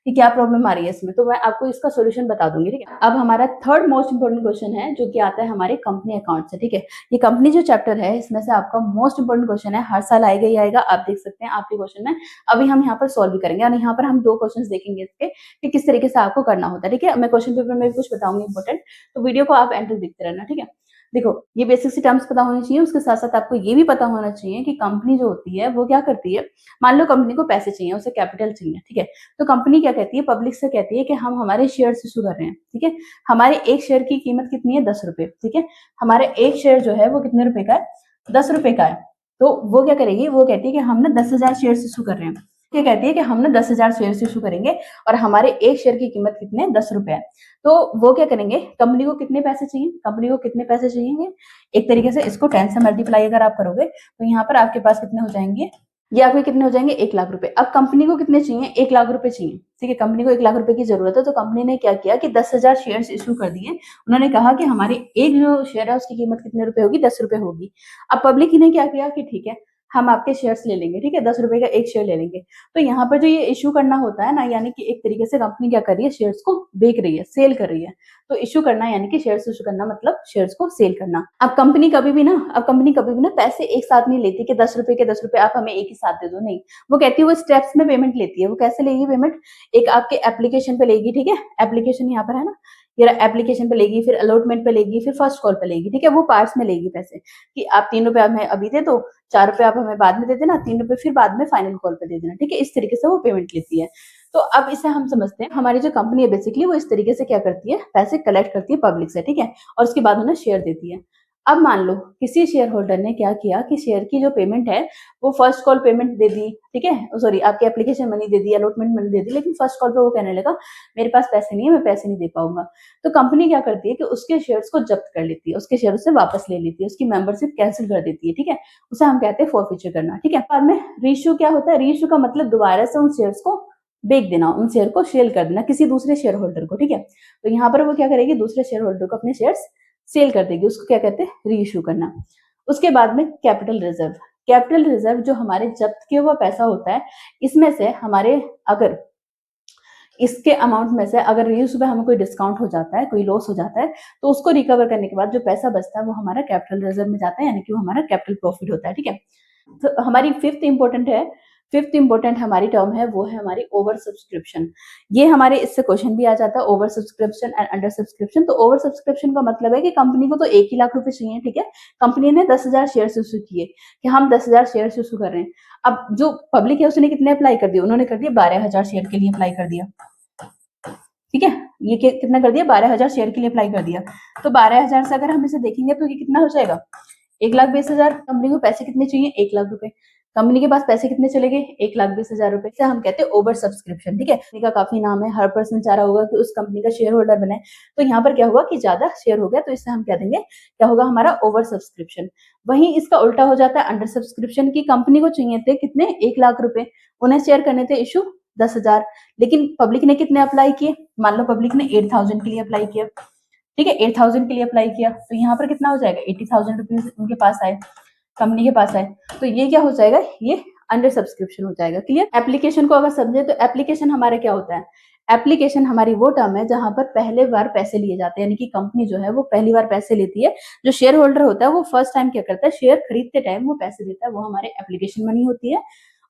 कि क्या प्रॉब्लम आ रही है इसमें, तो मैं आपको इसका सोल्यूशन बता दूंगी। ठीक है, अब हमारा थर्ड मोस्ट इंपोर्टेंट क्वेश्चन है जो कि आता है हमारे कंपनी अकाउंट से। ठीक है, ये कंपनी जो चैप्टर है इसमें से आपका मोस्ट इंपोर्टेंट क्वेश्चन है, हर साल आएगा ही आएगा, आप देख सकते हैं आपके क्वेश्चन में। अभी हम यहाँ पर सॉल्व भी करेंगे और यहाँ पर हम 2 क्वेश्चन देखेंगे इसके कि किस तरीके से आपको करना होता है। ठीक है, मैं क्वेश्चन पेपर में भी कुछ बताऊंगी इंपोर्टेंट, तो वीडियो को आप एंड तक देखते रहना। ठीक है, देखो ये बेसिक सी टर्म्स पता होनी चाहिए, उसके साथ साथ आपको ये भी पता होना चाहिए कि कंपनी जो होती है वो क्या करती है। मान लो कंपनी को पैसे चाहिए, उसे कैपिटल चाहिए। ठीक है, तो कंपनी क्या कहती है, पब्लिक से कहती है कि हम हमारे शेयर इशू कर रहे हैं। ठीक है, हमारे एक शेयर की कीमत कितनी है, 10 रुपए। ठीक है, हमारे एक शेयर जो है वो कितने रुपए का है, 10 रुपए का है। तो वो क्या करेगी, वो कहती है कि हम ना 10,000 शेयर इशू कर रहे हैं। क्या कहती है कि हम ना 10,000 शेयर इशू करेंगे और हमारे एक शेयर की कीमत कितने, 10 रुपए है। तो वो क्या करेंगे, कंपनी को कितने पैसे चाहिए, कंपनी को कितने पैसे चाहिए, एक तरीके से इसको 10 से मल्टीप्लाई अगर आप करोगे तो यहाँ पर आपके पास कितने हो जाएंगे, ये आपके कितने हो जाएंगे, 1 लाख रुपए। अब कंपनी को कितने चाहिए, 1 लाख रुपए चाहिए। ठीक है, कंपनी को 1 लाख रुपए की जरूरत है, तो कंपनी ने क्या किया कि 10,000 शेयर इशू कर दिए। उन्होंने कहा कि हमारे एक जो शेयर है उसकी कीमत कितने रुपए होगी, 10 रुपए होगी। अब पब्लिक ने क्या किया कि ठीक है हम आपके शेयर्स ले लेंगे। ठीक है, 10 रुपए का एक शेयर ले लेंगे। तो यहाँ पर जो ये इशू करना होता है ना, यानी कि एक तरीके से कंपनी क्या कर रही है, शेयर्स को बेच रही है, सेल कर रही है। तो इशू करना यानी कि शेयर्स इशू करना मतलब शेयर्स को सेल करना। अब कंपनी कभी भी ना पैसे एक साथ नहीं लेती कि 10 रुपए के 10 रुपए आप हमें एक ही साथ दे दो, नहीं। वो कहती है वो स्टेप्स में पेमेंट लेती है। वो कैसे लेगी पेमेंट, एक आपके एप्लीकेशन पे लेगी। ठीक है, एप्लीकेशन यहाँ पर है ना, ये एप्लीकेशन पे लेगी, फिर अलॉटमेंट पे लेगी, फिर फर्स्ट कॉल पे लेगी। ठीक है, वो पार्ट्स में लेगी पैसे कि आप 3 रुपए हमें अभी दे दो, 4 रुपए आप हमें बाद में दे देना, 3 रुपए फिर बाद में फाइनल कॉल पे दे देना। ठीक है, इस तरीके से वो पेमेंट लेती है। तो अब इसे हम समझते हैं, हमारी जो कंपनी है बेसिकली वो इस तरीके से क्या करती है, पैसे कलेक्ट करती है पब्लिक से। ठीक है, और उसके बाद उन्हें शेयर देती है। अब मान लो किसी शेयर होल्डर ने क्या किया कि शेयर की जो पेमेंट है वो फर्स्ट कॉल पेमेंट दे दी। ठीक है, सॉरी, आपकी एप्लीकेशन मनी दे दी, अलॉटमेंट मनी दे दी, लेकिन फर्स्ट कॉल पे वो कहने लगा मेरे पास पैसे नहीं है, मैं पैसे नहीं दे पाऊंगा। तो कंपनी क्या करती है कि उसके शेयर्स को जब्त कर लेती है, उसके शेयर से वापस ले लेती है, उसकी मेंबरशिप कैंसिल कर देती है। ठीक है, उसे हम कहते हैं फॉरफीचर करना। ठीक है, बाद में रीइश्यू क्या होता है, रीइश्यू का मतलब दोबारा से उन शेयर्स को बेच देना, उन शेयर को सेल कर देना किसी दूसरे शेयर होल्डर को। ठीक है, तो यहाँ पर वो क्या करेगी, दूसरे शेयर होल्डर को अपने शेयर्स सेल कर देगी, उसको क्या कहते हैं, रीइश्यू करना। उसके बाद में कैपिटल रिजर्व। कैपिटल रिजर्व जो हमारे जब्त किया हुआ पैसा होता है, इसमें से हमारे अगर इसके अमाउंट में से अगर रीइश्यू पे हमें कोई डिस्काउंट हो जाता है, कोई लॉस हो जाता है, तो उसको रिकवर करने के बाद जो पैसा बचता है वो हमारा कैपिटल रिजर्व में जाता है, यानी कि वो हमारा कैपिटल प्रॉफिट होता है। ठीक है, तो हमारी फिफ्थ इंपॉर्टेंट है, फिफ्थ इंपॉर्टेंट हमारी टर्म है वो है हमारी ओवर सब्सक्रिप्शन। ये हमारे इससे क्वेश्चन भी आ जाता है, over subscription and under subscription. तो ओवर सब्सक्रिप्शन का मतलब है कि कंपनी को तो 1 ही लाख रुपए चाहिए, ठीक है, कंपनी ने 10,000 शेयर इशू किए कि हम 10,000 शेयर इशू कर रहे हैं। अब जो पब्लिक है उसने कितने अप्लाई कर दिए, उन्होंने कर दिया 12,000 शेयर के लिए अप्लाई कर दिया, ठीक है, ये कितना कर दिया, 12,000 शेयर के लिए अप्लाई कर दिया। तो 12,000 से अगर हम इसे देखेंगे तो ये कितना हो जाएगा, 1,20,000। कंपनी को पैसे कितने चाहिए, 1 लाख रुपए। कंपनी के पास पैसे कितने चले गए, 1,20,000 रुपए। से हम कहते हैं ओवर सब्सक्रिप्शन, ठीक है। कंपनी का काफी नाम है, हर पर्सन चाह रहा होगा कि उस कंपनी का शेयर होल्डर बने। तो यहाँ पर क्या हुआ कि ज्यादा शेयर हो गया, तो इससे हम कह देंगे क्या होगा हमारा ओवर सब्सक्रिप्शन। वहीं इसका उल्टा हो जाता है अंडर सब्सक्रिप्शन की। कंपनी को चाहिए थे कितने, 1 लाख रुपए, उन्हें शेयर करने थे इशू 10,000, लेकिन पब्लिक ने कितने अप्लाई किए, मान लो पब्लिक ने 8,000 के लिए अप्लाई किया, ठीक है, 8,000 के लिए अप्लाई किया, तो यहाँ पर कितना हो जाएगा, 80,000 रुपीज उनके पास आए, कंपनी के पास आए। तो ये क्या हो जाएगा, ये अंडर सब्सक्रिप्शन हो जाएगा। क्लियर। एप्लीकेशन को अगर समझे तो एप्लीकेशन हमारा क्या होता है, एप्लीकेशन हमारी वो टर्म है जहां पर पहले बार पैसे लिए जाते हैं, यानी कि कंपनी जो है वो पहली बार पैसे लेती है। जो शेयर होल्डर होता है वो फर्स्ट टाइम क्या करता है, शेयर खरीदते टाइम वो पैसे देता है, वो हमारे एप्लीकेशन मनी होती है।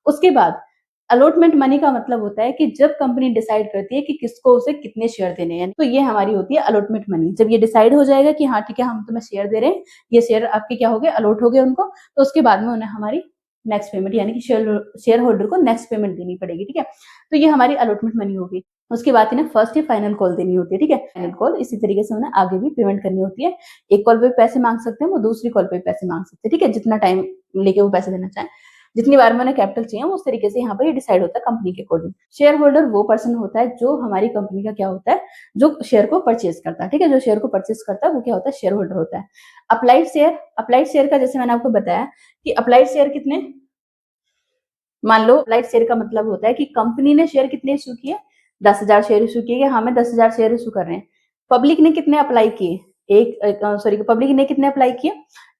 उसके बाद अलॉटमेंट मनी का मतलब होता है कि जब कंपनी डिसाइड करती है कि किसको उसे कितने शेयर देने हैं, तो ये हमारी होती है अलॉटमेंट मनी। जब ये डिसाइड हो जाएगा कि हाँ ठीक है हम तुम्हें शेयर दे रहे हैं, ये शेयर आपके क्या हो गए, अलॉट हो गए उनको, तो उसके बाद में उन्हें हमारी नेक्स्ट पेमेंट यानी कि शेयर होल्डर को नेक्स्ट पेमेंट देनी पड़ेगी, ठीक है। तो ये हमारी अलॉटमेंट मनी होगी। उसके बाद इन्हें फर्स्ट या फाइनल कॉल देनी होती है, ठीक है, फाइनल कॉल। इसी तरीके से उन्हें आगे भी पेमेंट करनी होती है। एक कॉल पे पैसे मांग सकते हैं वो, दूसरी कॉल पे पैसे मांग सकते हैं, ठीक है, जितना टाइम लेके वो पैसे देना चाहें, जितनी बार में उन्हें कैपिटल चाहिए उस तरीके से यहाँ पर ये डिसाइड होता है कंपनी के अकॉर्डिंग। शेयर होल्डर वो पर्सन होता है जो हमारी कंपनी का क्या होता है, जो शेयर को परचेज करता है, ठीक है, जो शेयर को परचेज करता है वो क्या होता है, शेयर होल्डर होता है। अप्लाइड शेयर का जैसे मैंने आपको बताया कि अप्लाइड शेयर कितने, मान लो अप्लाइड शेयर का मतलब होता है कि कंपनी ने शेयर कितने इशू किए, 10,000 शेयर इशू किए, हाँ मैं 10,000 शेयर इशू कर रहे हैं। पब्लिक ने कितने अप्लाई किए, पब्लिक ने कितने अप्लाई किए,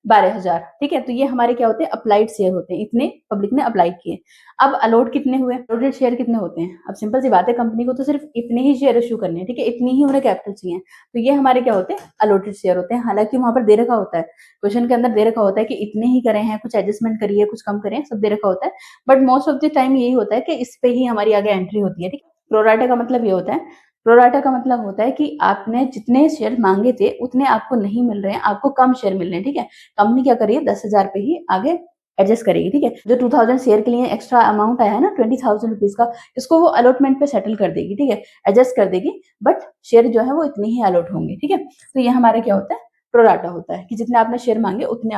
12,000, ठीक है। तो ये हमारे क्या होते हैं, अप्लाइड शेयर होते हैं, इतने पब्लिक ने अप्लाई किए। अब अलॉट कितने हुए, अलॉटेड शेयर कितने होते हैं, अब सिंपल सी बात है, कंपनी को तो सिर्फ इतने ही शेयर इशू करने हैं, ठीक है, इतनी ही उन्हें कैपिटल चाहिए, तो ये हमारे क्या होते हैं, अलॉटेड शेयर होते हैं। हालांकि वहां पर दे रखा होता है, क्वेश्चन के अंदर दे रखा होता है कि इतने ही करे हैं, कुछ एडजस्टमेंट करिए, कुछ कम करें, सब दे रखा होता है, but most of the time यही होता है कि इस पे ही हमारी आगे एंट्री होती है, ठीक है। प्रोराटा का मतलब ये होता है, प्रोराटा का मतलब होता है कि आपने जितने शेयर मांगे थे उतने आपको नहीं मिल रहे हैं, आपको कम शेयर मिल रहे हैं, ठीक है। कंपनी क्या करिए 10,000 पे ही आगे एडजस्ट करेगी, ठीक है। जो 2,000 शेयर के लिए एक्स्ट्रा अमाउंट आया है ना 20,000 रुपीज का, इसको वो अलॉटमेंट पे सेटल कर देगी, ठीक है, एडजस्ट कर देगी, बट शेयर जो है वो इतने ही अलॉट होंगे, ठीक है। तो ये हमारा क्या होता है, प्रोराटा होता है कि जितने आपने शेयर मांगे उतने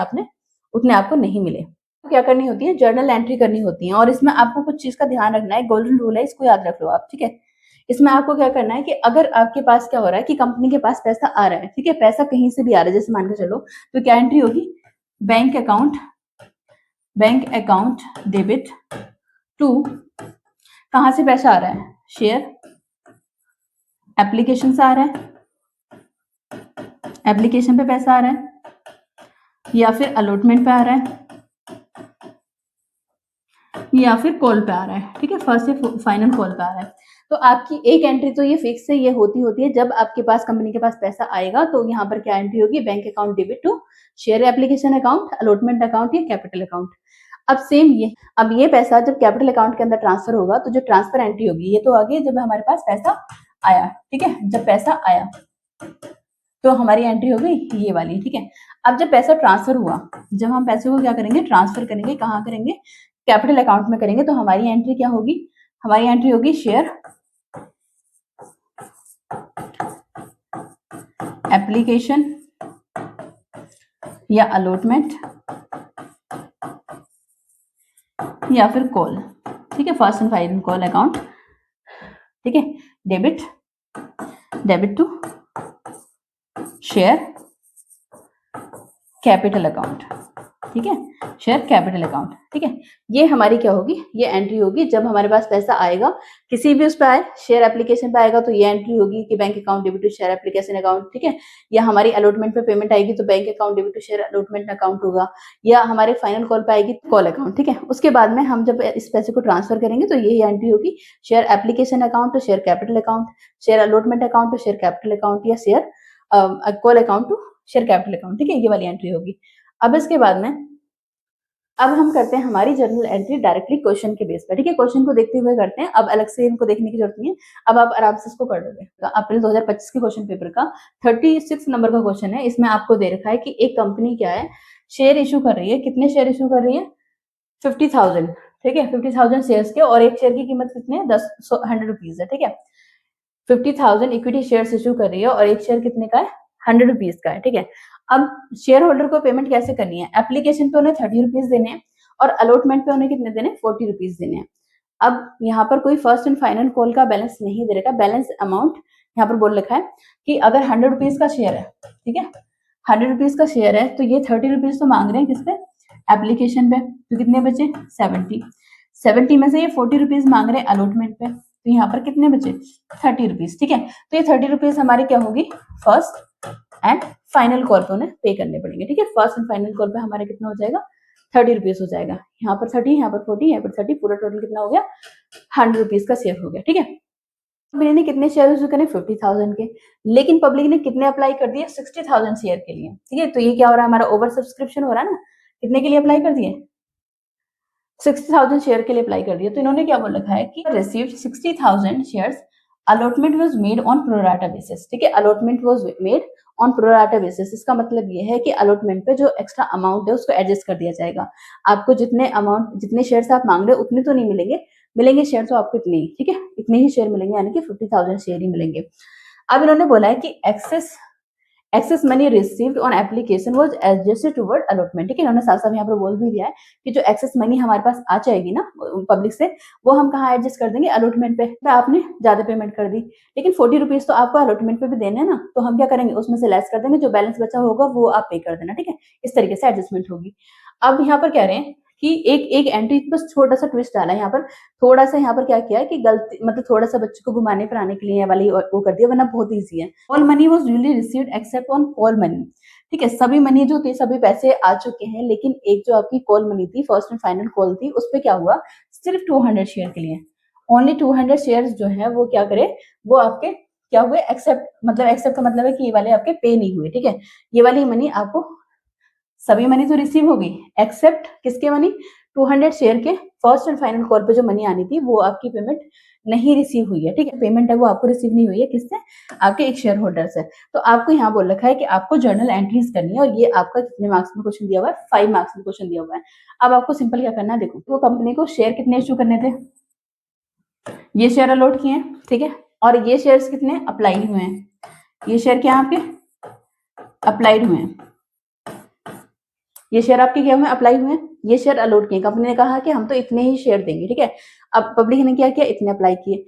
आपको नहीं मिले। तो क्या करनी होती है, जर्नल एंट्री करनी होती है, और इसमें आपको कुछ चीज का ध्यान रखना है, गोल्डन रूल है, इसको याद रख लो आप, ठीक है। इसमें आपको क्या करना है कि अगर आपके पास क्या हो रहा है कि कंपनी के पास पैसा आ रहा है, ठीक है, पैसा कहीं से भी आ रहा है, जैसे मान के चलो, तो क्या एंट्री होगी, बैंक अकाउंट डेबिट टू, कहां से पैसा आ रहा है, शेयर एप्लीकेशन से आ रहा है, एप्लीकेशन पे पैसा आ रहा है, या फिर अलॉटमेंट पे आ रहा है, या फिर कॉल पे आ रहा है, ठीक है, फर्स्ट से फाइनल कॉल पे आ रहा है। तो आपकी एक एंट्री तो ये फिक्स है, ये होती है जब आपके पास कंपनी के पास पैसा आएगा, तो यहाँ पर क्या एंट्री होगी, bank account debit to share application account, allotment account या कैपिटल अकाउंट। अब सेम ये पैसा जब कैपिटल अकाउंट के अंदर ट्रांसफर होगा, तो जो ट्रांसफर एंट्री होगी, ये तो आगे जब हमारे पास पैसा आया, ठीक है, जब पैसा आया तो हमारी एंट्री हो गई ये वाली, ठीक है। अब जब पैसा ट्रांसफर हुआ, जब हम पैसे को क्या करेंगे, ट्रांसफर करेंगे, कहाँ करेंगे, कैपिटल अकाउंट में करेंगे, तो हमारी एंट्री क्या होगी, हमारी एंट्री होगी शेयर एप्लीकेशन या अलॉटमेंट या फिर कॉल, ठीक है, first and final call account, ठीक है, debit to share capital account, ठीक है, शेयर कैपिटल अकाउंट, ठीक है। ये हमारी क्या होगी, ये एंट्री होगी जब हमारे पास पैसा आएगा, किसी भी उस पर आए, शेयर एप्लीकेशन पे आएगा तो ये एंट्री होगी कि bank account debit to share application account, ठीक है, या हमारी अलॉटमेंट पे पेमेंट आएगी तो bank account debit to share allotment account होगा, या हमारे फाइनल कॉल पे आएगी कॉल अकाउंट, ठीक है। उसके बाद में हम जब इस पैसे को ट्रांसफर करेंगे तो यही एंट्री होगी, share application account to share capital account, share allotment account to share capital account, या share call account to share capital account, ठीक है, ये वाली एंट्री होगी। अब इसके बाद में अब हम करते हैं हमारी जर्नल एंट्री डायरेक्टली क्वेश्चन के बेस पर, ठीक है। क्वेश्चन को देखते हुए करते हैं, अब अलग से इनको देखने की जरूरत नहीं है, अब आप आराम से इसको कर दोगे। अप्रैल 2025 के क्वेश्चन पेपर का 36 नंबर का क्वेश्चन है। इसमें आपको दे रखा है कि एक कंपनी क्या है, शेयर इशू कर रही है। कितने शेयर इशू कर रही है? 50,000, ठीक है। 50,000 शेयर्स के, और एक शेयर की कीमत कितनी है? 100 रुपीज है, ठीक है। 50,000 इक्विटी शेयर इशू कर रही है और एक शेयर कितने का है? 100 रुपीज का है, ठीक है। अब शेयर होल्डर को पेमेंट कैसे करनी है? एप्लीकेशन पे उन्हें 30 रुपीज देने हैं और अलॉटमेंट पे उन्हें कितने देने हैं? 40 रुपीज देने हैं। अब यहाँ पर कोई फर्स्ट एंड फाइनल कॉल का बैलेंस नहीं दे रखा, बैलेंस अमाउंट यहाँ पर बोल रखा है कि अगर 100 रुपीज का शेयर है, ठीक है, 100 रुपीज का शेयर है, तो ये 30 रुपीज तो मांग रहे हैं किस पे? एप्लीकेशन पे। तो कितने बचे? 70 में से ये 40 रुपीज मांग रहे हैं अलॉटमेंट पे, तो यहाँ पर कितने बचे? 30 रुपीज, ठीक है। तो ये 30 रुपीज हमारी क्या होगी? फर्स्ट एंड फाइनल कॉल पे उन्हें पे करने पड़ेंगे, ठीक है। फर्स्ट एंड फाइनल कॉल पे हमारा कितना हो जाएगा? 30 रुपीज हो जाएगा। यहाँ पर 30, यहाँ पर 40, यहाँ पर 30, पूरा टोटल कितना हो गया? 100 रुपीज का शेयर हो गया, ठीक है। कंपनी ने कितने शेयर इशू करे? 50,000 के, लेकिन पब्लिक ने कितने अप्लाई कर दिए? 60,000 शेयर के लिए, ठीक है। तो ये क्या हो रहा है? हमारा ओवर सब्सक्रिप्शन हो रहा है ना। कितने के लिए अप्लाई कर दिए? 60,000 शेयर के लिए अप्लाई कर दिया। तो इन्होंने क्या बोल रखा है कि received 60,000 shares, allotment was made on pro rata basis, ठीक है। Allotment was made on pro rata basis, इसका मतलब ये है कि अलॉटमेंट पे जो एक्स्ट्रा अमाउंट है उसको एडजस्ट कर दिया जाएगा। आपको जितने अमाउंट, जितने शेयर्स आप मांग रहे हो उतने तो नहीं मिलेंगे, मिलेंगे शेयर तो आपको इतने ही, ठीक है, इतने ही शेयर मिलेंगे, यानी कि 50,000 शेयर ही मिलेंगे। अब इन्होंने बोला है कि excess money received on application was adjusted toward allotment, ठीक है। इन्होंने साफ साफ यहाँ पर बोल भी दिया है कि जो एक्सेस मनी हमारे पास आ जाएगी ना पब्लिक से, वो हम कहाँ एडजस्ट कर देंगे? अलॉटमेंट पे। आपने ज्यादा पेमेंट कर दी, लेकिन 40 रुपीज तो आपको अलॉटमेंट पे भी देने हैं ना, तो हम क्या करेंगे? उसमें से लेस कर देंगे, जो बैलेंस बचा होगा वो आप पे कर देना, ठीक है। इस तरीके से एडजस्टमेंट होगी। अब यहाँ पर कह रहे हैं कि एक एंट्री, बस छोटा सा ट्विस्ट डाला है यहाँ पर, थोड़ा सा यहाँ पर क्या किया है कि गलती, मतलब थोड़ा सा बच्चे को घुमाने फिराने के लिए वाली वो कर दिया, वरना बहुत ईजी है। All money was duly received except on call money, ठीक है। सभी मनी जो थे, सभी पैसे आ चुके हैं, लेकिन एक जो आपकी कॉल मनी थी, फर्स्ट एंड फाइनल कॉल थी, उस पर क्या हुआ? सिर्फ 200 शेयर के लिए, ओनली 200 शेयर जो है वो क्या करे? वो आपके क्या हुए? एक्सेप्ट, मतलब एक्सेप्ट का मतलब है कि ये वाले आपके पे नहीं हुए, ठीक है। ये वाली मनी आपको, सभी मनी तो रिसीव होगी, एक्सेप्ट किसके मनी? 200 शेयर के फर्स्ट एंड फाइनल कॉल पे जो मनी आनी थी वो आपकी पेमेंट नहीं रिसीव हुई है, ठीक है। पेमेंट है वो आपको रिसीव नहीं हुई है, किससे? आपके एक शेयर होल्डर से। तो आपको यहाँ बोल रखा है कि आपको जर्नल एंट्रीज करनी है, और ये आपका कितने मार्क्स में क्वेश्चन दिया हुआ है? 5 मार्क्स में क्वेश्चन दिया हुआ है। अब आपको सिंपल क्या करना है, देखो, वो कंपनी को शेयर कितने इशू करने थे? ये शेयर अलॉट किए हैं, ठीक है, और ये शेयर कितने अप्लाई हुए हैं? ये शेयर क्या आपके अप्लाइड हुए हैं, ये शेयर आपके क्या हुए? अप्लाई हुए हैं। ये शेयर अलॉट किए, कंपनी ने कहा कि हम तो इतने ही शेयर देंगे, ठीक है। अब पब्लिक ने क्या किया? इतने अप्लाई किए।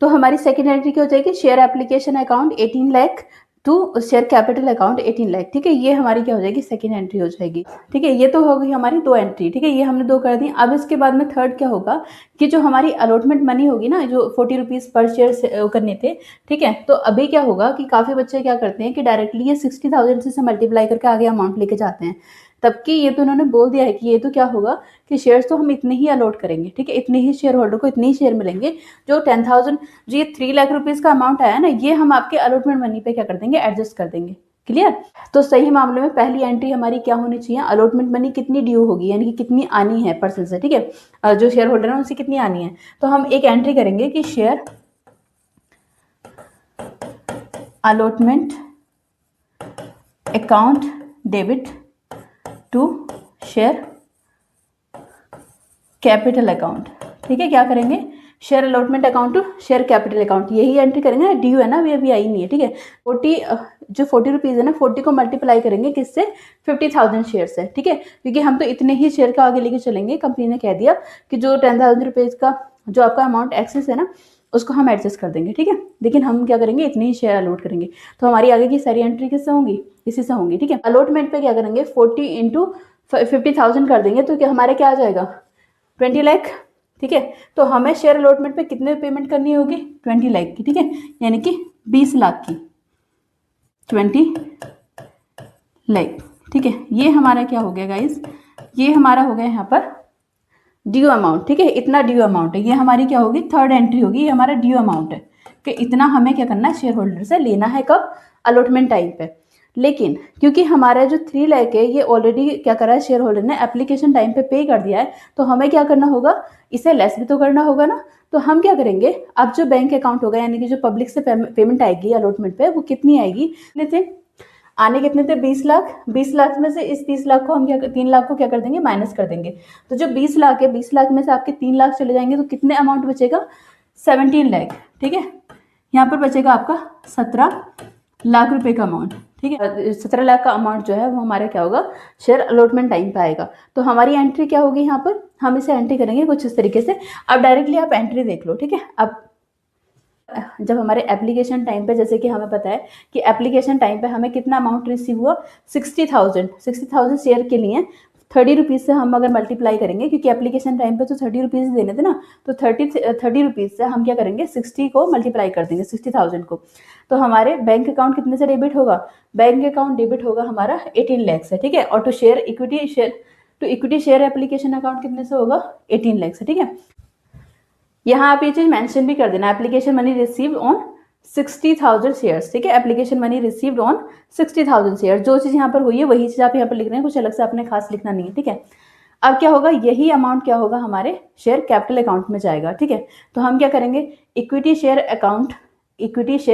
तो हमारी सेकंड एंट्री क्या हो जाएगी? Share application account 18 lakh to share capital account 18 lakh, ठीक है। ये हमारी क्या हो जाएगी? सेकंड एंट्री हो जाएगी, ठीक है। ये तो हो गई हमारी 2 एंट्री, ठीक है, ये हमने 2 कर दी। अब इसके बाद में थर्ड क्या होगा कि जो हमारी अलॉटमेंट मनी होगी ना, जो 40 रुपीज पर शेयर करने थे, ठीक है। तो अभी क्या होगा कि काफी बच्चे क्या करते हैं कि डायरेक्टली ये 60,000 से मल्टीप्लाई करके आगे अमाउंट लेके जाते हैं। तबकि ये तो उन्होंने बोल दिया है कि ये तो क्या होगा कि शेयर्स तो हम इतने ही अलॉट करेंगे, ठीक है, इतने ही शेयर होल्डर को इतने ही शेयर मिलेंगे। जो 10,000, जो ये 3 लाख रुपीज का अमाउंट आया ना, ये हम आपके अलॉटमेंट मनी पे क्या कर देंगे? एडजस्ट कर देंगे। क्लियर? तो सही मामले में पहली एंट्री हमारी क्या होनी चाहिए? अलॉटमेंट मनी कितनी ड्यू होगी, यानी कि कितनी आनी है पर्सन से, ठीक है, जो शेयर होल्डर है उनसे कितनी आनी है। तो हम एक एंट्री करेंगे कि share allotment account debit to share capital account, ठीक है। क्या करेंगे? Share allotment account to share capital account, यही एंट्री करेंगे ना। ड्यू है ना, अभी आई नहीं है, ठीक है। 40 रुपीज है ना, 40 को मल्टीप्लाई करेंगे किससे? 50,000 शेयर से, ठीक है, क्योंकि हम तो इतने ही शेयर का आगे लेके चलेंगे। कंपनी ने कह दिया कि जो 10,000 रुपीज का जो आपका अमाउंट एक्सेस है ना, उसको हम एडजस्ट कर देंगे, ठीक है। लेकिन हम क्या करेंगे? इतने ही शेयर अलॉट करेंगे। तो हमारी आगे की सारी एंट्री किससे होंगी? इसी से होंगी, ठीक है। अलॉटमेंट पे क्या करेंगे? 40 इंटू 50,000 कर देंगे, तो क्या हमारे क्या आ जाएगा? 20 लाख, ठीक है। तो हमें शेयर अलॉटमेंट पे कितने पेमेंट करनी होगी? 20 लाख की, ठीक है, यानी कि 20 लाख की, 20 लाख, ठीक है। ये हमारा क्या हो गया गाइस? ये हमारा हो गया यहाँ पर ड्यू अमाउंट, ठीक है, इतना ड्यू अमाउंट है। ये हमारी क्या होगी? थर्ड एंट्री होगी। ये हमारा ड्यू अमाउंट है कि इतना हमें क्या करना है? शेयर होल्डर से लेना है। कब? अलॉटमेंट टाइम पे। लेकिन क्योंकि हमारा जो 3 लाख है ये ऑलरेडी क्या करा है, शेयर होल्डर ने एप्लीकेशन टाइम पे पे कर दिया है, तो हमें क्या करना होगा, इसे लेस भी तो करना होगा ना। तो हम क्या करेंगे, अब जो बैंक अकाउंट होगा यानी कि जो पब्लिक से पेमेंट आएगी अलॉटमेंट पे, वो कितनी आएगी, कितने थे आने, कितने थे 20 लाख। 20 लाख में से इस 30 लाख को हम क्या 3 लाख को क्या कर देंगे, माइनस कर देंगे। तो जो 20 लाख है, 20 लाख में से आपके 3 लाख चले जाएंगे, तो कितने अमाउंट बचेगा, 17 लाख। ठीक है, यहाँ पर बचेगा आपका 17 लाख रुपए का अमाउंट। ठीक है, 17 लाख का अमाउंट जो है वो हमारा क्या होगा, शेयर अलॉटमेंट टाइम पे आएगा। तो हमारी एंट्री क्या होगी, यहाँ पर हम इसे एंट्री करेंगे कुछ इस तरीके से। अब डायरेक्टली आप एंट्री देख लो। ठीक है, अब जब हमारे एप्लीकेशन टाइम पे, जैसे कि हमें पता है कि एप्लीकेशन टाइम पे हमें कितना अमाउंट रिसीव हुआ, 60,000 शेयर के लिए 30 रुपीज़ से हम अगर मल्टीप्लाई करेंगे, क्योंकि एप्लीकेशन टाइम पे तो 30 रुपीज़ देने थे ना, तो 30 रुपीज़ से हम क्या करेंगे, 60 को मल्टीप्लाई कर देंगे, 60,000 को। तो हमारे बैंक अकाउंट कितने से डेबिट होगा, बैंक अकाउंट डेबिट होगा हमारा 18 लाख से। ठीक है, और to equity share application account कितने से होगा, 18 लाख से। ठीक है, यहाँ आप ये चीज मेंशन भी कर देना, application money received on 60,000 shares. ठीक है, application money received on 60,000 share, जो चीज यहाँ पर हुई है वही चीज आप यहाँ पर लिख रहे हैं, कुछ अलग से आपने खास लिखना नहीं है। ठीक है, अब क्या होगा, यही अमाउंट क्या होगा, हमारे शेयर कैपिटल अकाउंट में जाएगा। ठीक है, तो हम क्या करेंगे, equity share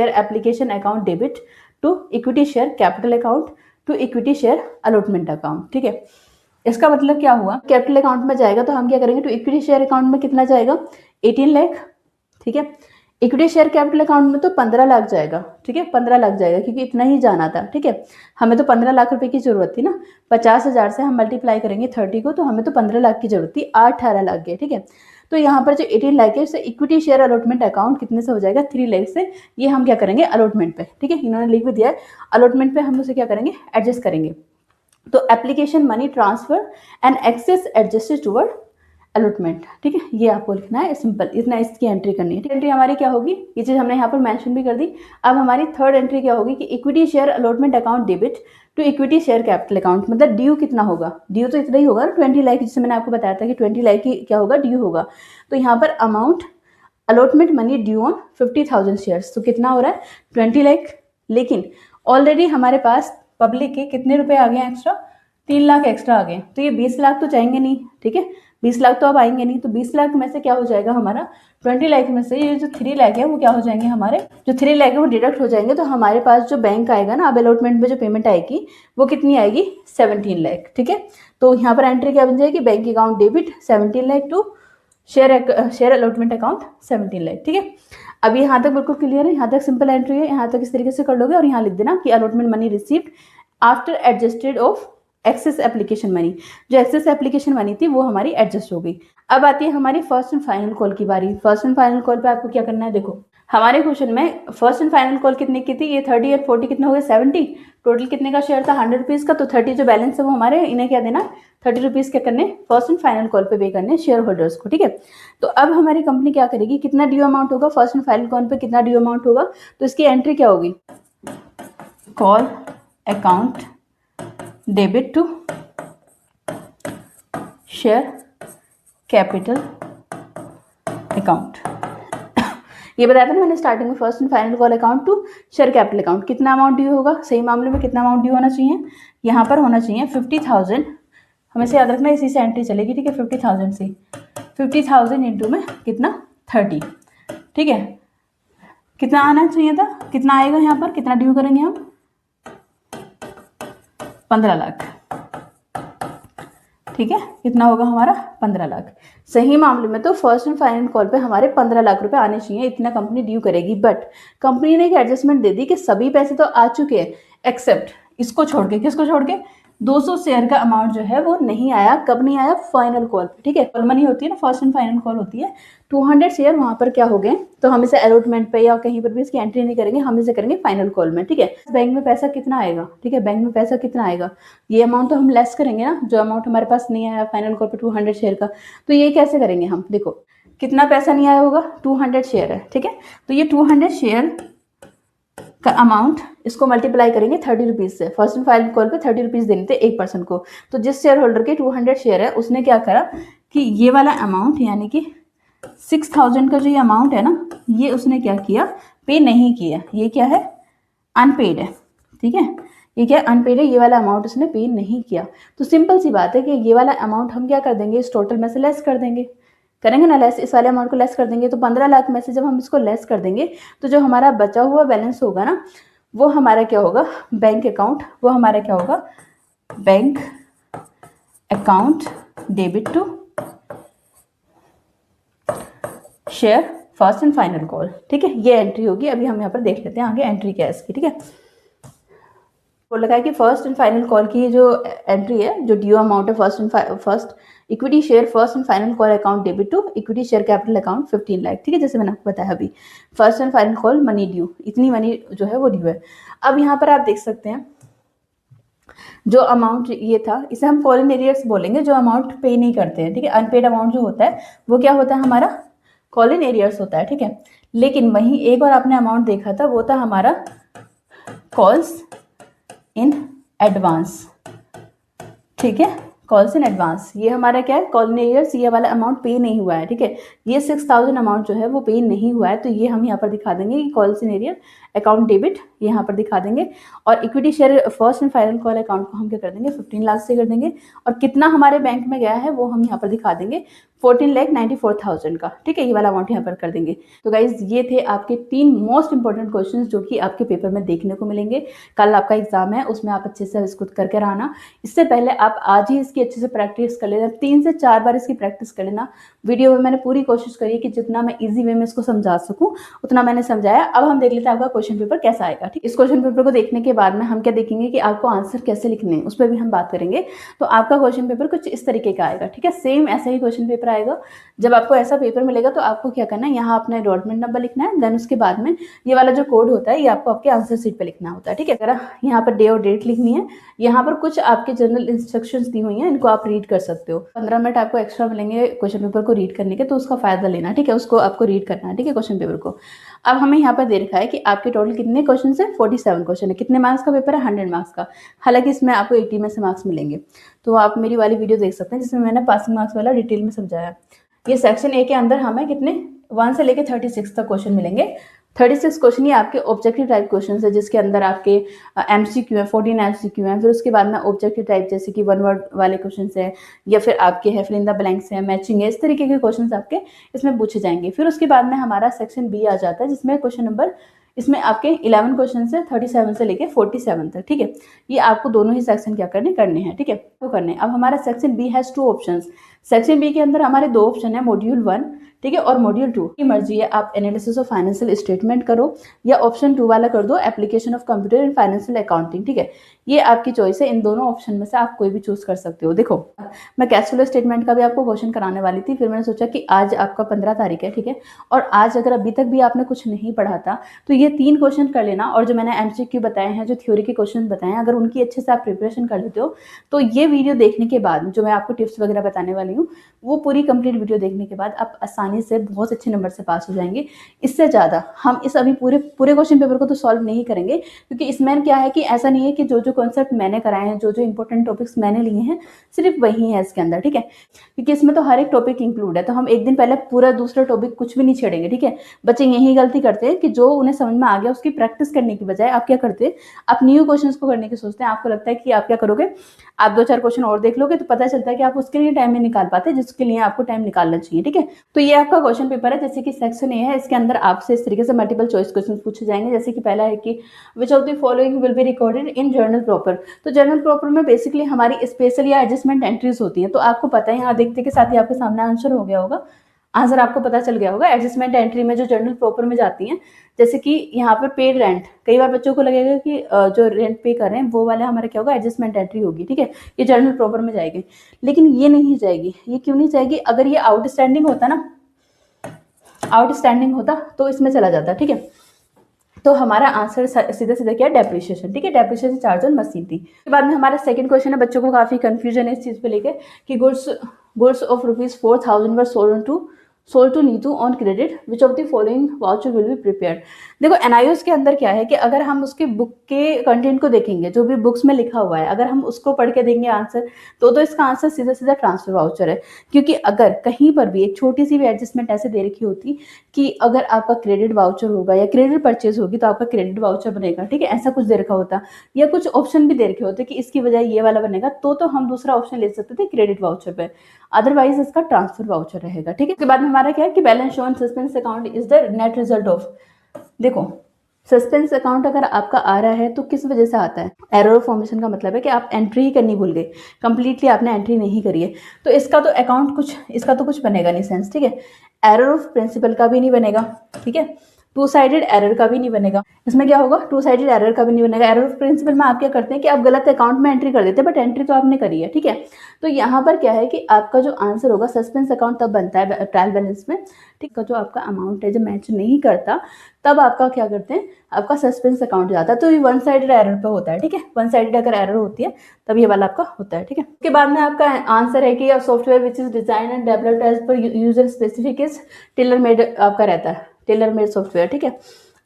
application account debit to equity share capital account to equity share allotment account. ठीक है, इसका मतलब क्या हुआ, कैपिटल अकाउंट में जाएगा तो हम क्या करेंगे, तो इक्विटी शेयर अकाउंट में कितना जाएगा, 18 लाख। ठीक है, इक्विटी शेयर कैपिटल अकाउंट में तो 15 लाख जाएगा। ठीक है, 15 लाख जाएगा, क्योंकि इतना ही जाना था। ठीक है, हमें तो 15 लाख रुपए की जरूरत थी ना, 50,000 से हम मल्टीप्लाई करेंगे 30 को, तो हमें तो 15 लाख की जरूरत थी, 18 लाख गए। ठीक है, तो यहाँ पर जो 18 लाख है उससे इक्विटी शेयर अलॉटमेंट अकाउंट कितने से हो जाएगा, 3 लाख से। ये हम क्या करेंगे, अलॉटमेंट पे। ठीक है, इन्होंने लिख भी दिया है, अलॉटमेंट पे हम उसे क्या करेंगे, एडजस्ट करेंगे। तो application money transfer and excess adjusted toward allotment. ठीक है, ये आपको लिखना है, सिंपल इतना इसकी एंट्री करनी है। एंट्री हमारी क्या होगी, ये चीज हमने यहाँ पर मेंशन भी कर दी। अब हमारी थर्ड एंट्री क्या होगी कि equity share allotment account debit to equity share capital account, मतलब ड्यू कितना होगा, ड्यू तो इतना ही होगा, 20 लाख, जिससे मैंने आपको बताया था कि 20 लाख की क्या होगा, ड्यू होगा। तो यहाँ पर amount allotment money due on 50,000 shares, तो कितना हो रहा है, 20 लाख। लेकिन ऑलरेडी हमारे पास पब्लिक के कितने रुपए आ गए एक्स्ट्रा, 3 लाख एक्स्ट्रा आ गए, तो ये 20 लाख तो जाएंगे नहीं। ठीक है, 20 लाख तो अब आएंगे नहीं, तो 20 लाख में से क्या हो जाएगा हमारा, 20 लाख में से ये जो 3 लाख है वो क्या हो जाएंगे, हमारे जो 3 लाख है वो डिडक्ट हो जाएंगे। तो हमारे पास जो बैंक आएगा ना, अब अलॉटमेंट में जो पेमेंट आएगी वो कितनी आएगी, 17 लाख। ठीक है, तो यहाँ पर एंट्री क्या बन जाएगी, bank account debit 17 lakh to share allotment account 17 lakh. ठीक है, अब यहाँ तक बिल्कुल क्लियर है, यहाँ तक सिंपल एंट्री है, यहाँ तक इस तरीके से कर लोगे। और यहाँ लिख देना कि allotment money received after adjusted of excess application money, जो एक्सेस एप्लीकेशन मनी थी वो हमारी एडजस्ट हो गई। अब आती है हमारी फर्स्ट एंड फाइनल कॉल की बारी। फर्स्ट एंड फाइनल कॉल पे आपको क्या करना है, देखो हमारे क्वेश्चन में फर्स्ट एंड फाइनल कॉल कितने की थी, ये 30 और 40 कितने हो गए, 70। टोटल कितने का शेयर था, 100 रुपीज़ का। तो 30 जो बैलेंस है वो हमारे, इन्हें क्या देना, 30 रुपीज़ क्या करने, फर्स्ट एंड फाइनल कॉल पे पे करने शेयर होल्डर्स को। ठीक है, तो अब हमारी कंपनी क्या करेगी, कितना ड्यू अमाउंट होगा, फर्स्ट एंड फाइनल कॉल पे कितना ड्यू अमाउंट होगा, तो इसकी एंट्री क्या होगी, call account debit to share capital account. ये बताया था ना मैंने स्टार्टिंग में, first and final call account to share capital account. कितना अमाउंट ड्यू होगा, सही मामले में कितना अमाउंट ड्यू होना चाहिए, यहाँ पर होना चाहिए 50,000। हमें से याद रखना, इसी से एंट्री चलेगी। ठीक है, 50,000 से 50,000 इंटू में कितना, 30। ठीक है, कितना आना चाहिए था, कितना आएगा यहाँ पर, कितना ड्यू करेंगे हम, 15 लाख। ठीक है, कितना होगा हमारा, 15 लाख। सही मामले में तो फर्स्ट एंड फाइनल कॉल पे हमारे 15 लाख रुपए आने चाहिए, इतना कंपनी ड्यू करेगी। बट कंपनी ने एक एडजस्टमेंट दे दी कि सभी पैसे तो आ चुके हैं एक्सेप्ट इसको छोड़ के, किसको छोड़ के, 200 शेयर का अमाउंट जो है वो नहीं आया। कब नहीं आया, फाइनल कॉल पे। ठीक है, कॉल मनी होती है ना, फर्स्ट एंड फाइनल कॉल होती है। 200 शेयर वहां पर क्या हो गए, तो हम इसे अलॉटमेंट पे या कहीं पर भी इसकी एंट्री नहीं करेंगे, हम इसे करेंगे फाइनल कॉल में। ठीक है, बैंक में पैसा कितना आएगा, ठीक है, बैंक में पैसा कितना आएगा, ये अमाउंट तो हम लेस करेंगे ना, जो अमाउंट हमारे पास नहीं आया फाइनल कॉल पे 200 शेयर का। तो ये कैसे करेंगे हम, देखो कितना पैसा नहीं आया होगा, 200 शेयर है। ठीक है, तो ये 200 शेयर का अमाउंट, इसको मल्टीप्लाई करेंगे 30 रुपीज़ से। फर्स्ट एंड फाइनल कॉल पे 30 रुपीज़ देने थे एक पर्सन को। तो जिस शेयर होल्डर के 200 शेयर है उसने क्या करा कि ये वाला अमाउंट यानी कि 6,000 का जो ये अमाउंट है ना, ये उसने क्या किया, पे नहीं किया। ये क्या है, अनपेड है। ठीक है, ये क्या अनपेड है, ये वाला अमाउंट उसने पे नहीं किया। तो सिंपल सी बात है कि ये वाला अमाउंट हम क्या कर देंगे, इस टोटल में से लेस कर देंगे, करेंगे ना लेस, इस वाले अमाउंट को लेस कर देंगे। तो 15 लाख में से जब हम इसको लेस कर देंगे तो जो हमारा बचा हुआ बैलेंस होगा ना, वो हमारा क्या होगा, बैंक अकाउंट, वो हमारा क्या होगा, bank account debit to share first and final call. ठीक है, ये एंट्री होगी। अभी हम यहाँ पर देख लेते हैं आगे एंट्री क्या है इसकी। ठीक है, बोल लगा है कि फर्स्ट एंड फाइनल कॉल की जो एंट्री है, जो ड्यू अमाउंट है first equity share first and final call account debit to equity share capital account 15 lakh. ठीक है, जैसे मैंने आपको बताया अभी, first and final call money due, इतनी मनी जो है वो ड्यू है। अब यहाँ पर आप देख सकते हैं जो अमाउंट ये था, इसे हम कॉल इन एरियर्स बोलेंगे, जो अमाउंट पे नहीं करते हैं। ठीक है, अनपेड अमाउंट जो होता है वो क्या होता है, हमारा कॉल इन एरियर्स होता है। ठीक है, लेकिन वहीं एक और आपने अमाउंट देखा था, वो था हमारा कॉल्स इन एडवांस। ठीक है, कॉल्स इन एडवांस, ये हमारा क्या है, कॉल इन एरियर्स, ये वाला अमाउंट पे नहीं हुआ है। ठीक है, ये 6000 अमाउंट जो है वो पे नहीं हुआ है, तो ये हम यहाँ पर दिखा देंगे कि calls in arrear account debit, यहाँ पर दिखा देंगे। और equity share first and final call account को हम क्या कर देंगे, 15 लाख से कर देंगे। और कितना हमारे बैंक में गया है वो हम यहाँ पर दिखा देंगे, 14,94,000 का। ठीक है, ये वाला अमाउंट यहाँ पर कर देंगे। तो गाइज ये थे आपके 3 मोस्ट इंपॉर्टेंट क्वेश्चंस जो कि आपके पेपर में देखने को मिलेंगे। कल आपका एग्जाम है, उसमें आप अच्छे से इसको करके रहना। इससे पहले आप आज ही इसकी अच्छे से प्रैक्टिस कर लेना, 3 से 4 बार इसकी प्रैक्टिस कर लेना। वीडियो में मैंने पूरी कोशिश करी कि जितना मैं इजी वे में इसको समझा सकूं उतना मैंने समझाया। अब हम देख लेते हैं आपका क्वेश्चन पेपर कैसा आएगा। ठीक, इस क्वेश्चन पेपर को देखने के बाद में हम क्या देखेंगे कि आपको आंसर कैसे लिखने हैं, उस पर भी हम बात करेंगे। तो आपका क्वेश्चन पेपर कुछ इस तरीके का आएगा। ठीक है, सेम ऐसा ही क्वेश्चन पेपर आएगा। जब आपको ऐसा पेपर मिलेगा तो आपको क्या करना है, यहाँ अपना अलॉटमेंट नंबर लिखना है, देन उसके बाद में ये वाला जो कोड होता है ये आपको आपके आंसर शीट पे लिखना होता है। ठीक है, अगर यहाँ पर डे और डेट लिखनी है, यहाँ पर कुछ आपके जनरल इंस्ट्रक्शंस दी हुई हैं, इनको आप रीड कर सकते हो। 15 मिनट आपको एक्स्ट्रा मिलेंगे क्वेश्चन पेपर को रीड करने के, तो उसका फायदा लेना। ठीक है, उसको आपको रीड करना है। ठीक है, क्वेश्चन पेपर को। अब हमें यहाँ पर दे रखा है कि आपके टोटल कितने क्वेश्चन है, 47 क्वेश्चन है। कितने मार्क्स का पेपर है, 100 मार्क्स का। हालांकि इसमें आपको 80 में से मार्क्स मिलेंगे, तो आप मेरी वाली वीडियो देख सकते हैं जिसमें मैंने पासिंग मार्क्स वाला डिटेल में समझाया। ये सेक्शन ए के अंदर हमें कितने 1 से लेके 36 तक क्वेश्चन मिलेंगे। 36 क्वेश्चन ये आपके ऑब्जेक्टिव टाइप क्वेश्चन है, जिसके अंदर आपके एमसीक्यू है, 14 एमसीक्यू है। फिर उसके बाद में ऑब्जेक्टिव टाइप जैसे कि 1 वर्ड वाले क्वेश्चन है, या फिर आपके है फिल इन द ब्लैंक्स है, मैचिंग है, इस तरीके के क्वेश्चन आपके इसमें पूछे जाएंगे। फिर उसके बाद में हमारा सेक्शन बी आ जाता है, जिसमें क्वेश्चन नंबर, इसमें आपके 11 क्वेश्चन है 37 से लेके 47 तक। ठीक है, ये आपको दोनों ही सेक्शन क्या करने हैं। ठीक है, तो करने। अब हमारा section B has 2 options. Section B के अंदर हमारे 2 ऑप्शन है, मॉड्यूल 1 ठीक है और मॉड्यूल 2 की मर्जी है, आप एनालिसिस ऑफ फाइनेंशियल स्टेटमेंट करो या ऑप्शन 2 वाला कर दो, application of computer in financial accounting. ठीक है, ये आपकी चॉइस है, इन दोनों ऑप्शन में से आप कोई भी चूज कर सकते हो। देखो, मैं कैश फ्लो स्टेटमेंट का भी आपको क्वेश्चन कराने वाली थी, फिर मैंने सोचा कि आज आपका 15 तारीख है। ठीक है, और आज अगर अभी तक भी आपने कुछ नहीं पढ़ा था तो ये 3 क्वेश्चन कर लेना, और जो मैंने एमसीक्यू बताए हैं, जो थ्योरी के क्वेश्चन बताए हैं, अगर उनकी अच्छे से आप प्रिपरेशन कर लेते हो तो ये वीडियो देखने के बाद जो मैं आपको टिप्स वगैरह बताने वाली हूँ, वो पूरी कंप्लीट वीडियो देखने के बाद आप आसानी से बहुत अच्छे नंबर से पास हो जाएंगे। इससे ज़्यादा हम इस अभी पूरे क्वेश्चन पेपर को तो सॉल्व नहीं करेंगे, क्योंकि इसमें क्या है कि ऐसा नहीं है कि जो कॉन्सेप्ट मैंने कराए हैं, जो इंपॉर्टेंट टॉपिक्स मैंने लिए हैं, सिर्फ वही है इसके अंदर। ठीक है, क्योंकि इसमें तो हर एक टॉपिक इंक्लूड है, तो हम एक दिन पहले पूरा दूसरा टॉपिक कुछ भी नहीं छेड़ेंगे। ठीक है, बच्चे यही गलती करते हैं कि जो उन्हें समझ में आ गया उसकी प्रैक्टिस करने की बजाय आप क्या करते हैं, आप न्यू क्वेश्चन को करने की सोचते हैं। आपको लगता है कि आप क्या करोगे, आप 2-4 क्वेश्चन और देख लोगे, तो पता चलता है कि आप उसके लिए टाइम नहीं निकाल पाते जिसके लिए आपको टाइम निकालना चाहिए। ठीक है, तो ये आपका क्वेश्चन पेपर है। जैसे कि सेक्शन ए है, इसके अंदर आपसे इस तरीके से मल्टीपल चॉइस क्वेश्चन पूछे जाएंगे। जैसे कि पहला है कि विच of the following will be recorded in journal proper. तो जर्नल प्रॉपर में बेसिकली हमारी स्पेशल या एडजस्टमेंट एंट्रीज होती हैं। तो आपको पता है, यहाँ देखते के साथ ही आपके सामने आंसर हो गया होगा, आंसर आपको पता चल गया होगा। एडजस्टमेंट एंट्री में जो जर्नल प्रॉपर में जाती हैं, जैसे कि यहाँ पर पेड रेंट, कई बार बच्चों को लगेगा कि जो रेंट पे कर रहे हैं वो वाला हमारा क्या होगा, एडजस्टमेंट एंट्री होगी। ठीक है, ये जर्नल प्रॉपर में जाएगी, लेकिन ये नहीं जाएगी। ये क्यों नहीं जाएगी, अगर ये आउटस्टैंडिंग होता ना, आउटस्टैंडिंग होता तो इसमें चला जाता। ठीक है, तो हमारा आंसर सीधा सीधा क्या है, डेप्रिसिएशन। ठीक है, डेप्रिसिएशन चार्ज ऑन मशीन थी। उसके बाद में हमारा सेकंड क्वेश्चन है, बच्चों को काफी कंफ्यूजन है इस चीज पे लेके कि goods of ₹4,000 were sold to sold to Neetu on credit, which of the following voucher will be prepared. देखो एनआईओएस के अंदर क्या है कि अगर हम उसके बुक के कंटेंट को देखेंगे, जो भी बुक्स में लिखा हुआ है, अगर हम उसको पढ़ के देंगे आंसर, तो इसका आंसर सीधा सीधा ट्रांसफर वाउचर है। क्योंकि अगर कहीं पर भी एक छोटी सी भी एडजस्टमेंट ऐसे दे रखी होती कि अगर आपका क्रेडिट वाउचर होगा या क्रेडिट परचेज होगी तो आपका क्रेडिट वाउचर बनेगा, ठीक है, ऐसा कुछ दे रखा होता, या कुछ ऑप्शन भी दे रखे होते कि इसकी बजाय ये वाला बनेगा, तो हम दूसरा ऑप्शन ले सकते थे क्रेडिट वाउचर पे, अदरवाइज इसका ट्रांसफर वाउचर रहेगा, ठीक है। उसके बाद में हमारा क्या है कि balance show on suspense account is the net result of. देखो सस्पेंस अकाउंट अगर आपका आ रहा है तो किस वजह से आता है, एरर ऑफ फॉर्मेशन का मतलब है कि आप एंट्री ही करनी भूल गए, कंप्लीटली आपने एंट्री नहीं करी है, तो इसका तो अकाउंट कुछ, इसका तो कुछ बनेगा नहीं सेंस, ठीक है। एरर ऑफ प्रिंसिपल का भी नहीं बनेगा, ठीक है। टू साइडेड एरर का भी नहीं बनेगा। इसमें क्या होगा, टू साइडेड एरर का भी नहीं बनेगा। एरर ऑफ प्रिंसिपल में आप क्या करते हैं कि आप गलत अकाउंट में एंट्री कर देते हैं, बट एंट्री तो आपने करी है, ठीक है। तो यहाँ पर क्या है कि आपका जो आंसर होगा सस्पेंस अकाउंट तब बनता है ट्रायल बैलेंस में, ठीक है। जो आपका अमाउंट है जब मैच नहीं करता तब आपका क्या करते हैं, आपका सस्पेंस अकाउंट जाता है, तो ये वन साइडेड एरर पे होता है, ठीक है। वन साइडेड अगर एरर होती है तब ये वाला आपका होता है, ठीक है। उसके बाद में आपका आंसर है कि software which is design and developed as per user specific is tailor made आपका रहता है, टेलर मेड सॉफ्टवेयर, ठीक है।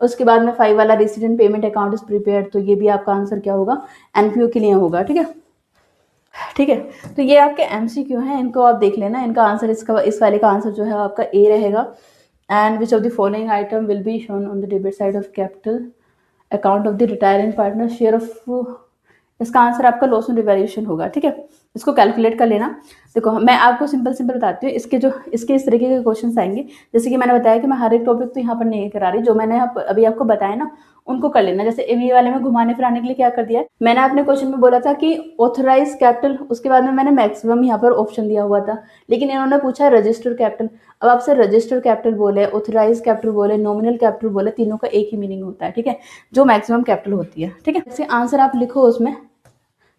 उसके बाद में 5 वाला resident payment account is prepared, तो ये भी आपका आंसर क्या होगा, एनपीओ के लिए होगा, ठीक है, ठीक है। तो ये आपके एमसीक्यू हैं, इनको आप देख लेना, इनका आंसर इस वाले का आंसर जो है आपका ए रहेगा। And which of the following item will be shown on the debit side of capital account of the retiring partner share of, इसका आंसर आपका लॉस ऑन रिवैल्यूएशन होगा, ठीक है। इसको कैलकुलेट कर लेना। देखो मैं आपको सिंपल बताती हूँ, इसके इस तरीके के क्वेश्चंस आएंगे, जैसे कि मैंने बताया कि मैं हर एक टॉपिक तो यहाँ पर नहीं करा रही, जो मैंने अभी आपको बताया ना उनको कर लेना। जैसे एमई वाले में घुमाने फिराने के लिए क्या कर दिया है, मैंने अपने क्वेश्चन में बोला था कि ऑथराइज कैपिटल, उसके बाद में मैंने मैक्सिमम यहाँ पर ऑप्शन दिया हुआ था, लेकिन इन्होंने पूछा रजिस्टर्ड कैपिटल। अब आपसे रजिस्टर्ड कैपिटल बोले, ऑथराइज कैपिटल बोले, नॉमिनल कैपिटल बोले, तीनों का एक ही मीनिंग होता है, ठीक है, जो मैक्सिमम कैपिटल होती है, ठीक है। इसके आंसर आप लिखो, उसमें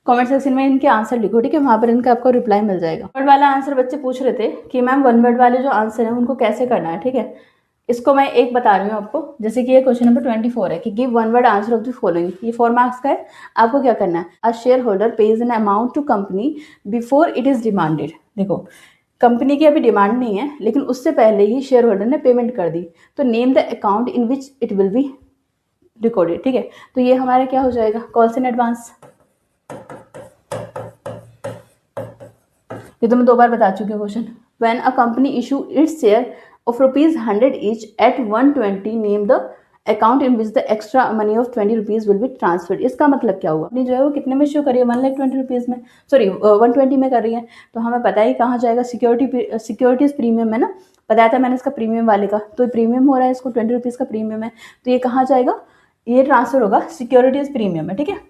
कमेंट सेक्शन में इनके आंसर लिखो, ठीक है, वहां पर इनका आपको रिप्लाई मिल जाएगा। वर्ड वाला आंसर बच्चे पूछ रहे थे कि मैम वन वर्ड वाले जो आंसर है उनको कैसे करना है, ठीक है। इसको मैं एक बता रही हूँ आपको, जैसे कि ये क्वेश्चन नंबर 24 है कि give one word answer of the following, ये 4 मार्क्स का है। आपको क्या करना है, a share holder pays an amount to company before it is demanded. देखो कंपनी की अभी डिमांड नहीं है, लेकिन उससे पहले ही शेयर होल्डर ने पेमेंट कर दी, तो name the account in which it will be recorded, ठीक है। तो ये हमारा क्या हो जाएगा, कॉल्स इन एडवांस। ये तो मैं 2 बार बता चुकी हूँ question. When a company issue its share of ₹100 each eight 120, name the account in which the extra money of ₹20 will be transferred. इसका मतलब क्या हुआ, अपनी जो है वो कितने में इशू करिए, ₹120 में, सॉरी 120 में कर रही है, तो हमें पता है कहाँ जाएगा, सिक्योरिटीज प्रीमियम में ना, बताया था मैंने इसका प्रीमियम वाले का, तो प्रीमियम हो रहा है, इसको ₹20 का प्रीमियम है, तो ये कहाँ जाएगा, ये ट्रांसफर होगा सिक्योरिटीज प्रीमियम में, ठीक है।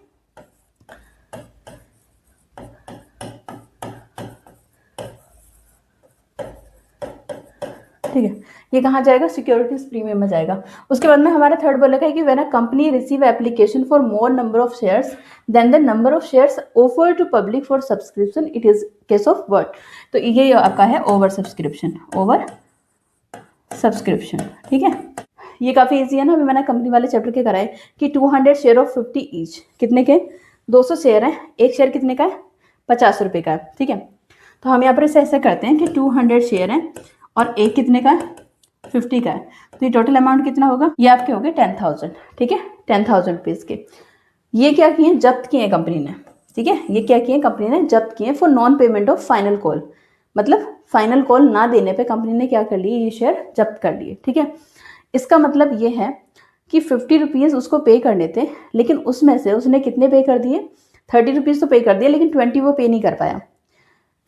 ठीक है, ये कहाँ जाएगा, सिक्योरिटीज प्रीमियम में जाएगा। उसके बाद में हमारा थर्ड बोला है कि when a company receive application for more number of shares than the number of shares offer to public for subscription, it is case of what. तो ये आपका है ओवर सब्सक्रिप्शन, ओवर सब्सक्रिप्शन, ठीक है। ये काफ़ी ईजी है ना, अभी मैंने कंपनी वाले चैप्टर के कराए कि 200 शेयर ऑफ 50 ईच, कितने के, 200 शेयर हैं, एक शेयर कितने का है, 50 रुपये का है, ठीक है। तो हम यहाँ पर इसे ऐसे करते हैं कि 200 शेयर हैं और एक कितने का है, 50 का है, तो ये टोटल अमाउंट कितना होगा, ये आपके हो गए 10,000, ठीक है, 10,000 रुपीज़ के। ये क्या किए, जब्त किए कंपनी ने, ठीक है, ये क्या किए कंपनी ने, जब्त किए for non payment of final call, मतलब फाइनल कॉल ना देने पे कंपनी ने क्या कर लिए, ये शेयर जब्त कर लिए, ठीक है। इसका मतलब ये है कि 50 रुपीज़ उसको पे करने थे, लेकिन उसमें से उसने कितने पे कर दिए, 30 रुपीज़ तो पे कर दिए, लेकिन 20 वो पे नहीं कर पाया।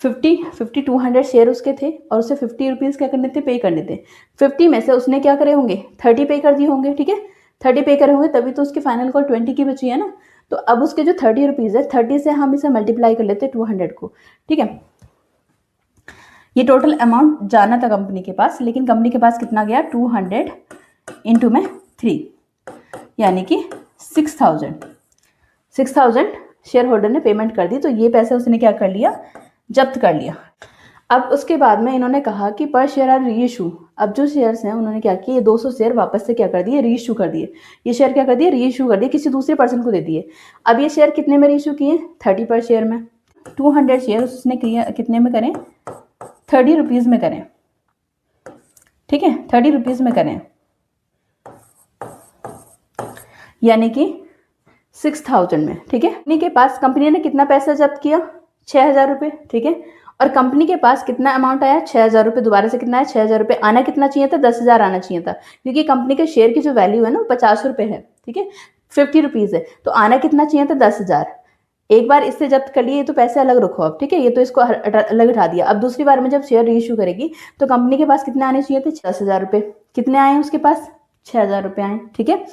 200 शेयर उसके थे और उसे 50 रुपीज़ क्या करने थे, पे करने थे। 50 में से उसने क्या करे होंगे, 30 पे कर दिए होंगे, ठीक है, 30 पे करे होंगे, तभी तो उसकी फाइनल कॉल 20 की बची है ना। तो अब उसके जो 30 रुपीज़ है, 30 से हम इसे मल्टीप्लाई कर लेते 200 को, ठीक है। ये टोटल अमाउंट जाना था कंपनी के पास, लेकिन कंपनी के पास कितना गया, 200 इंटू में 3, यानी कि 6,000 शेयर होल्डर ने पेमेंट कर दी, तो ये पैसे उसने क्या कर लिया, जब्त कर लिया। अब उसके बाद में इन्होंने कहा कि पर शेयर आर री इशू, अब जो शेयर्स हैं उन्होंने क्या किया, ये 200 शेयर वापस से क्या कर दिए, री इशू कर दिए। ये शेयर क्या कर दिए, री इशू कर दिए, किसी दूसरे पर्सन को दे दिए। अब ये शेयर कितने में री इशू किए, 30 पर शेयर में, 200 शेयर उसने कितने में करें, 30 रुपीज़ में करें, 30 रुपीज़ में करें, यानी कि 6000 में, ठीक है। कंपनी के पास कंपनी ने कितना पैसा जब्त किया, 6000 रुपये, ठीक है। और कंपनी के पास कितना अमाउंट आया, 6000 रुपये। दोबारा से कितना है, 6000 रुपये। आना कितना चाहिए था, 10,000 आना चाहिए था, क्योंकि कंपनी के शेयर की जो वैल्यू है ना वो 50 रुपये है, ठीक है, 50 रुपीज़ है। तो आना कितना चाहिए था, 10,000। एक बार इससे जब्त कर लिए, ये तो पैसे अलग रखो अब, ठीक है, ये तो इसको अलग हटा दिया। अब दूसरी बार में जब शेयर रीइश्यू करेगी तो कंपनी के पास कितने आने चाहिए थे, 10,000 रुपये। कितने आए उसके पास, 6,000 रुपये आए, ठीक है।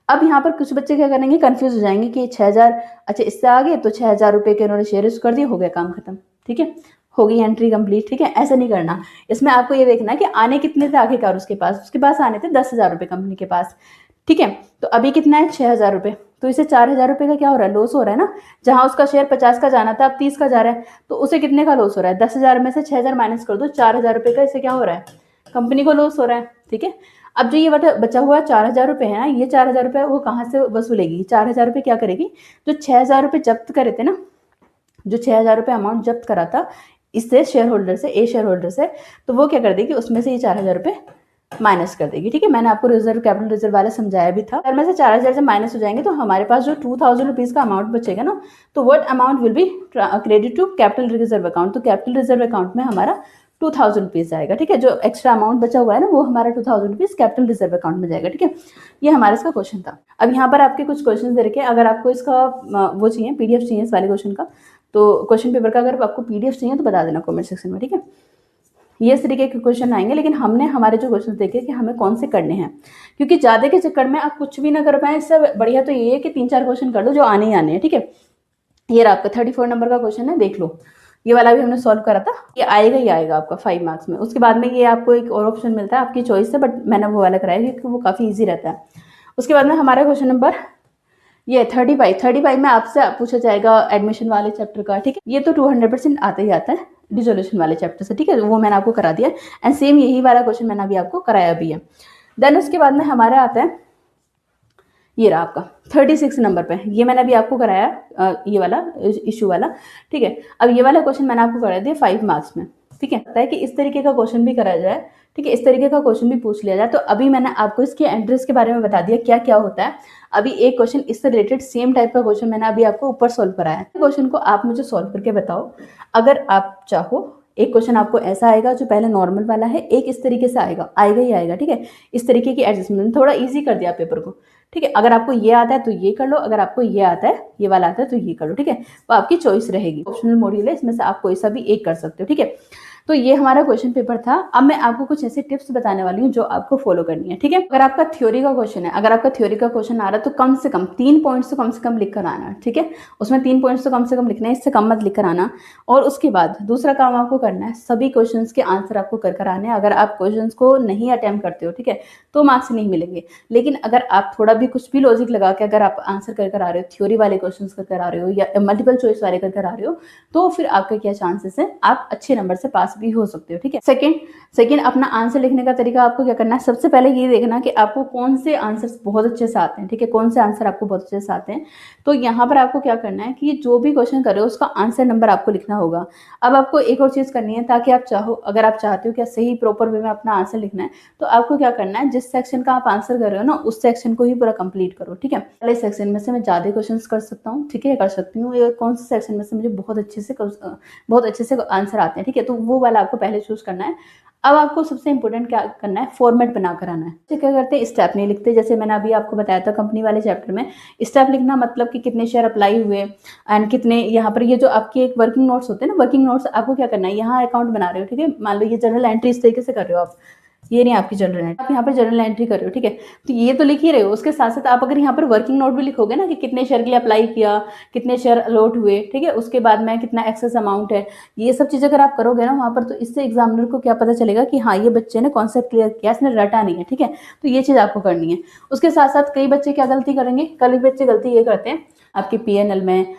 अब यहाँ पर कुछ बच्चे क्या करेंगे, कंफ्यूज हो जाएंगे कि 6,000, अच्छा इससे आगे तो 6,000 रुपये के उन्होंने शेयर इश्यू कर दिए, हो गया काम खत्म, ठीक है, हो गई एंट्री कंप्लीट, ठीक है। ऐसा नहीं करना, इसमें आपको ये देखना है कि आने कितने थे आखिरकार उसके पास आने थे 10,000 रुपये कंपनी के पास, ठीक है। तो अभी कितना है, 6,000 रुपये। तो इसे 4,000 रुपये का क्या हो रहा है, लॉस हो रहा है ना। जहां उसका शेयर 50 का जाना था अब 30 का जा रहा है, तो उसे कितने का लॉस हो रहा है, 10,000 में से 6,000 माइनस कर दो, 4,000 रुपये का इसे क्या हो रहा है, कंपनी को लॉस हो रहा है, ठीक है। अब जो ये बचा हुआ 4,000 रुपये है ना, ये 4,000 रुपये वो कहाँ से वसूलेगी, 4,000 रुपये क्या करेगी, जो 6,000 रुपये जब्त करे थे ना, जो 6,000 रुपये अमाउंट जब्त करा था इससे शेयर होल्डर से, ए शेयर होल्डर से, तो वो क्या कर देगी, उसमें से ये 4,000 रुपये माइनस कर देगी, ठीक है। मैंने आपको रिजर्व, कैपिटल रिजर्व वाला समझाया भी था। अगर में से 4,000 से माइनस हो जाएंगे तो हमारे पास जो 2,000 रुपीज़ का अमाउंट बचेगा ना, तो what amount will be credit to capital reserve account. तो कैपिटल रिजर्व अकाउंट में हमारा 2,000 रुपीज़ जाएगा, ठीक है। जो एक्स्ट्रा अमाउंट बचा हुआ है ना वो हमारा 2,000 रुपीज़ कैपिटल रिजर्व अकाउंट में जाएगा, ठीक है। ये हमारा इसका क्वेश्चन था। अब यहाँ पर आपके कुछ क्वेश्चन दे रखे हैं, अगर आपको इसका वो चाहिए, PDF चाहिए इस वाले क्वेश्चन का, तो क्वेश्चन पेपर का अगर आपको PDF चाहिए तो बता देना कमेंट सेक्शन में, ठीक है। ये इस तरीके के क्वेश्चन आएंगे, लेकिन हमने हमारे जो क्वेश्चन देखे कि हमें कौन से करने हैं, क्योंकि ज़्यादा के चक्कर में आप कुछ भी ना कर पाए। इससे बढ़िया तो ये है कि 3-4 क्वेश्चन कर दो जो आने ही आने हैं, ठीक है। ये आपका 34 नंबर का क्वेश्चन है, देख लो। ये वाला भी हमने सॉल्व करा था, ये आएगा ही आएगा आपका 5 मार्क्स में। उसके बाद में ये आपको एक और ऑप्शन मिलता है आपकी चॉइस से, बट मैंने वो वाला कराया क्योंकि वो काफ़ी ईजी रहता है। उसके बाद में हमारा क्वेश्चन नंबर ये 35 में आपसे पूछा जाएगा एडमिशन वाले चैप्टर का, ठीक है। ये तो 200% आता ही आता है डिसोल्यूशन वाले चैप्टर से, ठीक है, वो मैंने आपको करा दिया। एंड सेम यही वाला क्वेश्चन मैंने अभी आपको कराया भी है। देन उसके बाद में हमारा आता है, ये रहा आपका 36 नंबर पे, ये मैंने अभी आपको कराया ये वाला इशू वाला, ठीक है। अब ये वाला क्वेश्चन मैंने आपको करा दिया 5 मार्क्स में, ठीक है। लगता है कि इस तरीके का क्वेश्चन भी कराया जाए, ठीक है, इस तरीके का क्वेश्चन भी पूछ लिया जाए। तो अभी मैंने आपको इसके एंट्रीज के बारे में बता दिया क्या क्या होता है। अभी एक क्वेश्चन इससे रिलेटेड सेम टाइप का क्वेश्चन मैंने अभी आपको ऊपर सॉल्व कराया है। क्वेश्चन को आप मुझे सॉल्व करके बताओ। अगर आप चाहो, एक क्वेश्चन आपको ऐसा आएगा जो पहले नॉर्मल वाला है, एक इस तरीके से आएगा ही आएगा, ठीक है। इस तरीके की एडजस्टमेंट, थोड़ा ईजी कर दिया पेपर को, ठीक है। अगर आपको ये आता है तो ये कर लो, अगर आपको ये आता है, ये वाला आता है तो ये कर लो, ठीक है। वो आपकी चॉइस रहेगी, ऑप्शनल मॉड्यूल है, इसमें से आप कोई सा भी एक कर सकते हो, ठीक है। तो ये हमारा क्वेश्चन पेपर था। अब मैं आपको कुछ ऐसे टिप्स बताने वाली हूँ जो आपको फॉलो करनी है, ठीक है। अगर आपका थ्योरी का क्वेश्चन है, अगर आपका थ्योरी का क्वेश्चन आ रहा है तो कम से कम 3 पॉइंट्स तो कम से कम लिख कर आना, ठीक है। उसमें 3 पॉइंट्स तो कम से कम लिखना है, इससे कम मत लिख कर आना। और उसके बाद दूसरा काम आपको करना है, सभी क्वेश्चंस के आंसर आपको कर आने हैं। अगर आप क्वेश्चंस को नहीं अटेम्प्ट करते हो, ठीक है, तो मार्क्स नहीं मिलेंगे। लेकिन अगर आप थोड़ा भी कुछ भी लॉजिक लगा के अगर आप आंसर कर आ रहे हो, थ्योरी वाले क्वेश्चंस कर आ रहे हो या मल्टीपल चॉइस वाले कर आ रहे हो, तो फिर आपका क्या चांसेस है, आप अच्छे नंबर से पास भी हो सकते हो, ठीक है। सेकंड अपना आंसर लिखने का तरीका आपको क्या करना है, सबसे पहले ये देखना कि आपको कौन से आंसर्स बहुत अच्छे से आते हैं, ठीक है, कौन से आंसर आपको बहुत अच्छे से आते हैं। तो यहाँ पर आपको क्या करना है कि जो भी क्वेश्चन कर रहे हो उसका आंसर नंबर आपको लिखना होगा। अब आपको एक और चीज़ करनी है, ताकि आप चाहो, अगर आप चाहते हो कि सही प्रॉपर वे में अपना आंसर लिखना है, तो आपको क्या करना है, जिस सेक्शन का आप आंसर कर रहे हो ना, उस सेक्शन को ही पूरा कंप्लीट करो, ठीक है। पहले सेक्शन में से मैं ज़्यादा क्वेश्चन कर सकता हूँ, ठीक है, कर सकती हूँ। ये कौन से सेक्शन में से मुझे बहुत अच्छे से आंसर आते हैं, ठीक है, तो वो वाला आपको पहले चूज करना है। अब आपको सबसे इंपॉर्टेंट क्या करना है, फॉर्मेट बना कर आना है। तो क्या करते हैं, स्टेप नहीं लिखते। जैसे मैंने अभी आपको बताया था कंपनी वाले चैप्टर में, स्टेप लिखना मतलब कि कितने शेयर अप्लाई हुए एंड कितने, यहाँ पर ये जो आपके एक वर्किंग नोट्स होते हैं ना, वर्किंग नोट्स आपको क्या करना है, यहाँ अकाउंट बना रहे हो, ठीक है, मान लो ये जनरल एंट्री इस तरीके से कर रहे हो आप, ये नहीं आपकी जनरल एंट्री, आप यहाँ पर जनरल एंट्री कर रहे हो, ठीक है। तो ये तो लिख ही रहे हो, उसके साथ साथ आप अगर यहाँ पर वर्किंग नोट भी लिखोगे ना कि कितने शेयर के लिए अप्लाई किया, कितने शेयर अलॉट हुए, ठीक है, उसके बाद में कितना एक्सेस अमाउंट है, ये सब चीज़ अगर आप करोगे ना वहाँ पर, तो इससे एग्जामिनर को क्या पता चलेगा कि हाँ ये बच्चे ने कॉन्सेप्ट क्लियर किया, इसने रटा नहीं है, ठीक है। तो ये चीज़ आपको करनी है। उसके साथ साथ कई बच्चे क्या गलती करेंगे, कई बच्चे गलती ये करते हैं, आपके PNL में,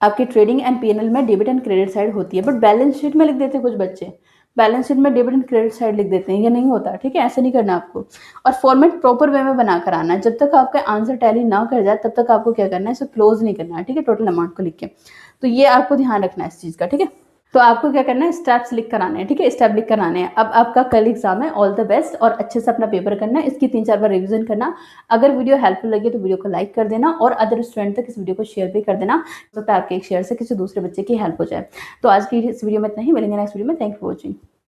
आपकी ट्रेडिंग एंड PNL में डेबिट एंड क्रेडिट साइड होती है, बट बैलेंस शीट में लिख देते हैं कुछ बच्चे, बैलेंस शीट में डेबिट एंड क्रेडिट साइड लिख देते हैं, ये नहीं होता, ठीक है, ऐसे नहीं करना आपको। और फॉर्मेट प्रॉपर वे में बना कर आना है। जब तक आपका आंसर टैली ना कर जाए तब तक आपको क्या करना है, इसे क्लोज नहीं करना है, ठीक है, टोटल अमाउंट को लिख के। तो ये आपको ध्यान रखना है इस चीज़ का, ठीक है। तो आपको क्या करना है, स्टेप्स लिख कर आने हैं, ठीक है, स्टेप लिख कर आने हैं। अब आपका कल एग्जाम है, ऑल द बेस्ट, और अच्छे से अपना पेपर करना है, इसकी 3-4 बार रिवीजन करना। अगर वीडियो हेल्पफुल लगे तो वीडियो को लाइक कर देना और अदर स्टूडेंट तक इस वीडियो को शेयर भी कर देना, तो आपके एक शेयर से किसी दूसरे बच्चे की हेल्प हो जाए। तो आज की इस वीडियो में इतना ही, मिलेंगे नेक्स्ट वीडियो में। Thank you for watching.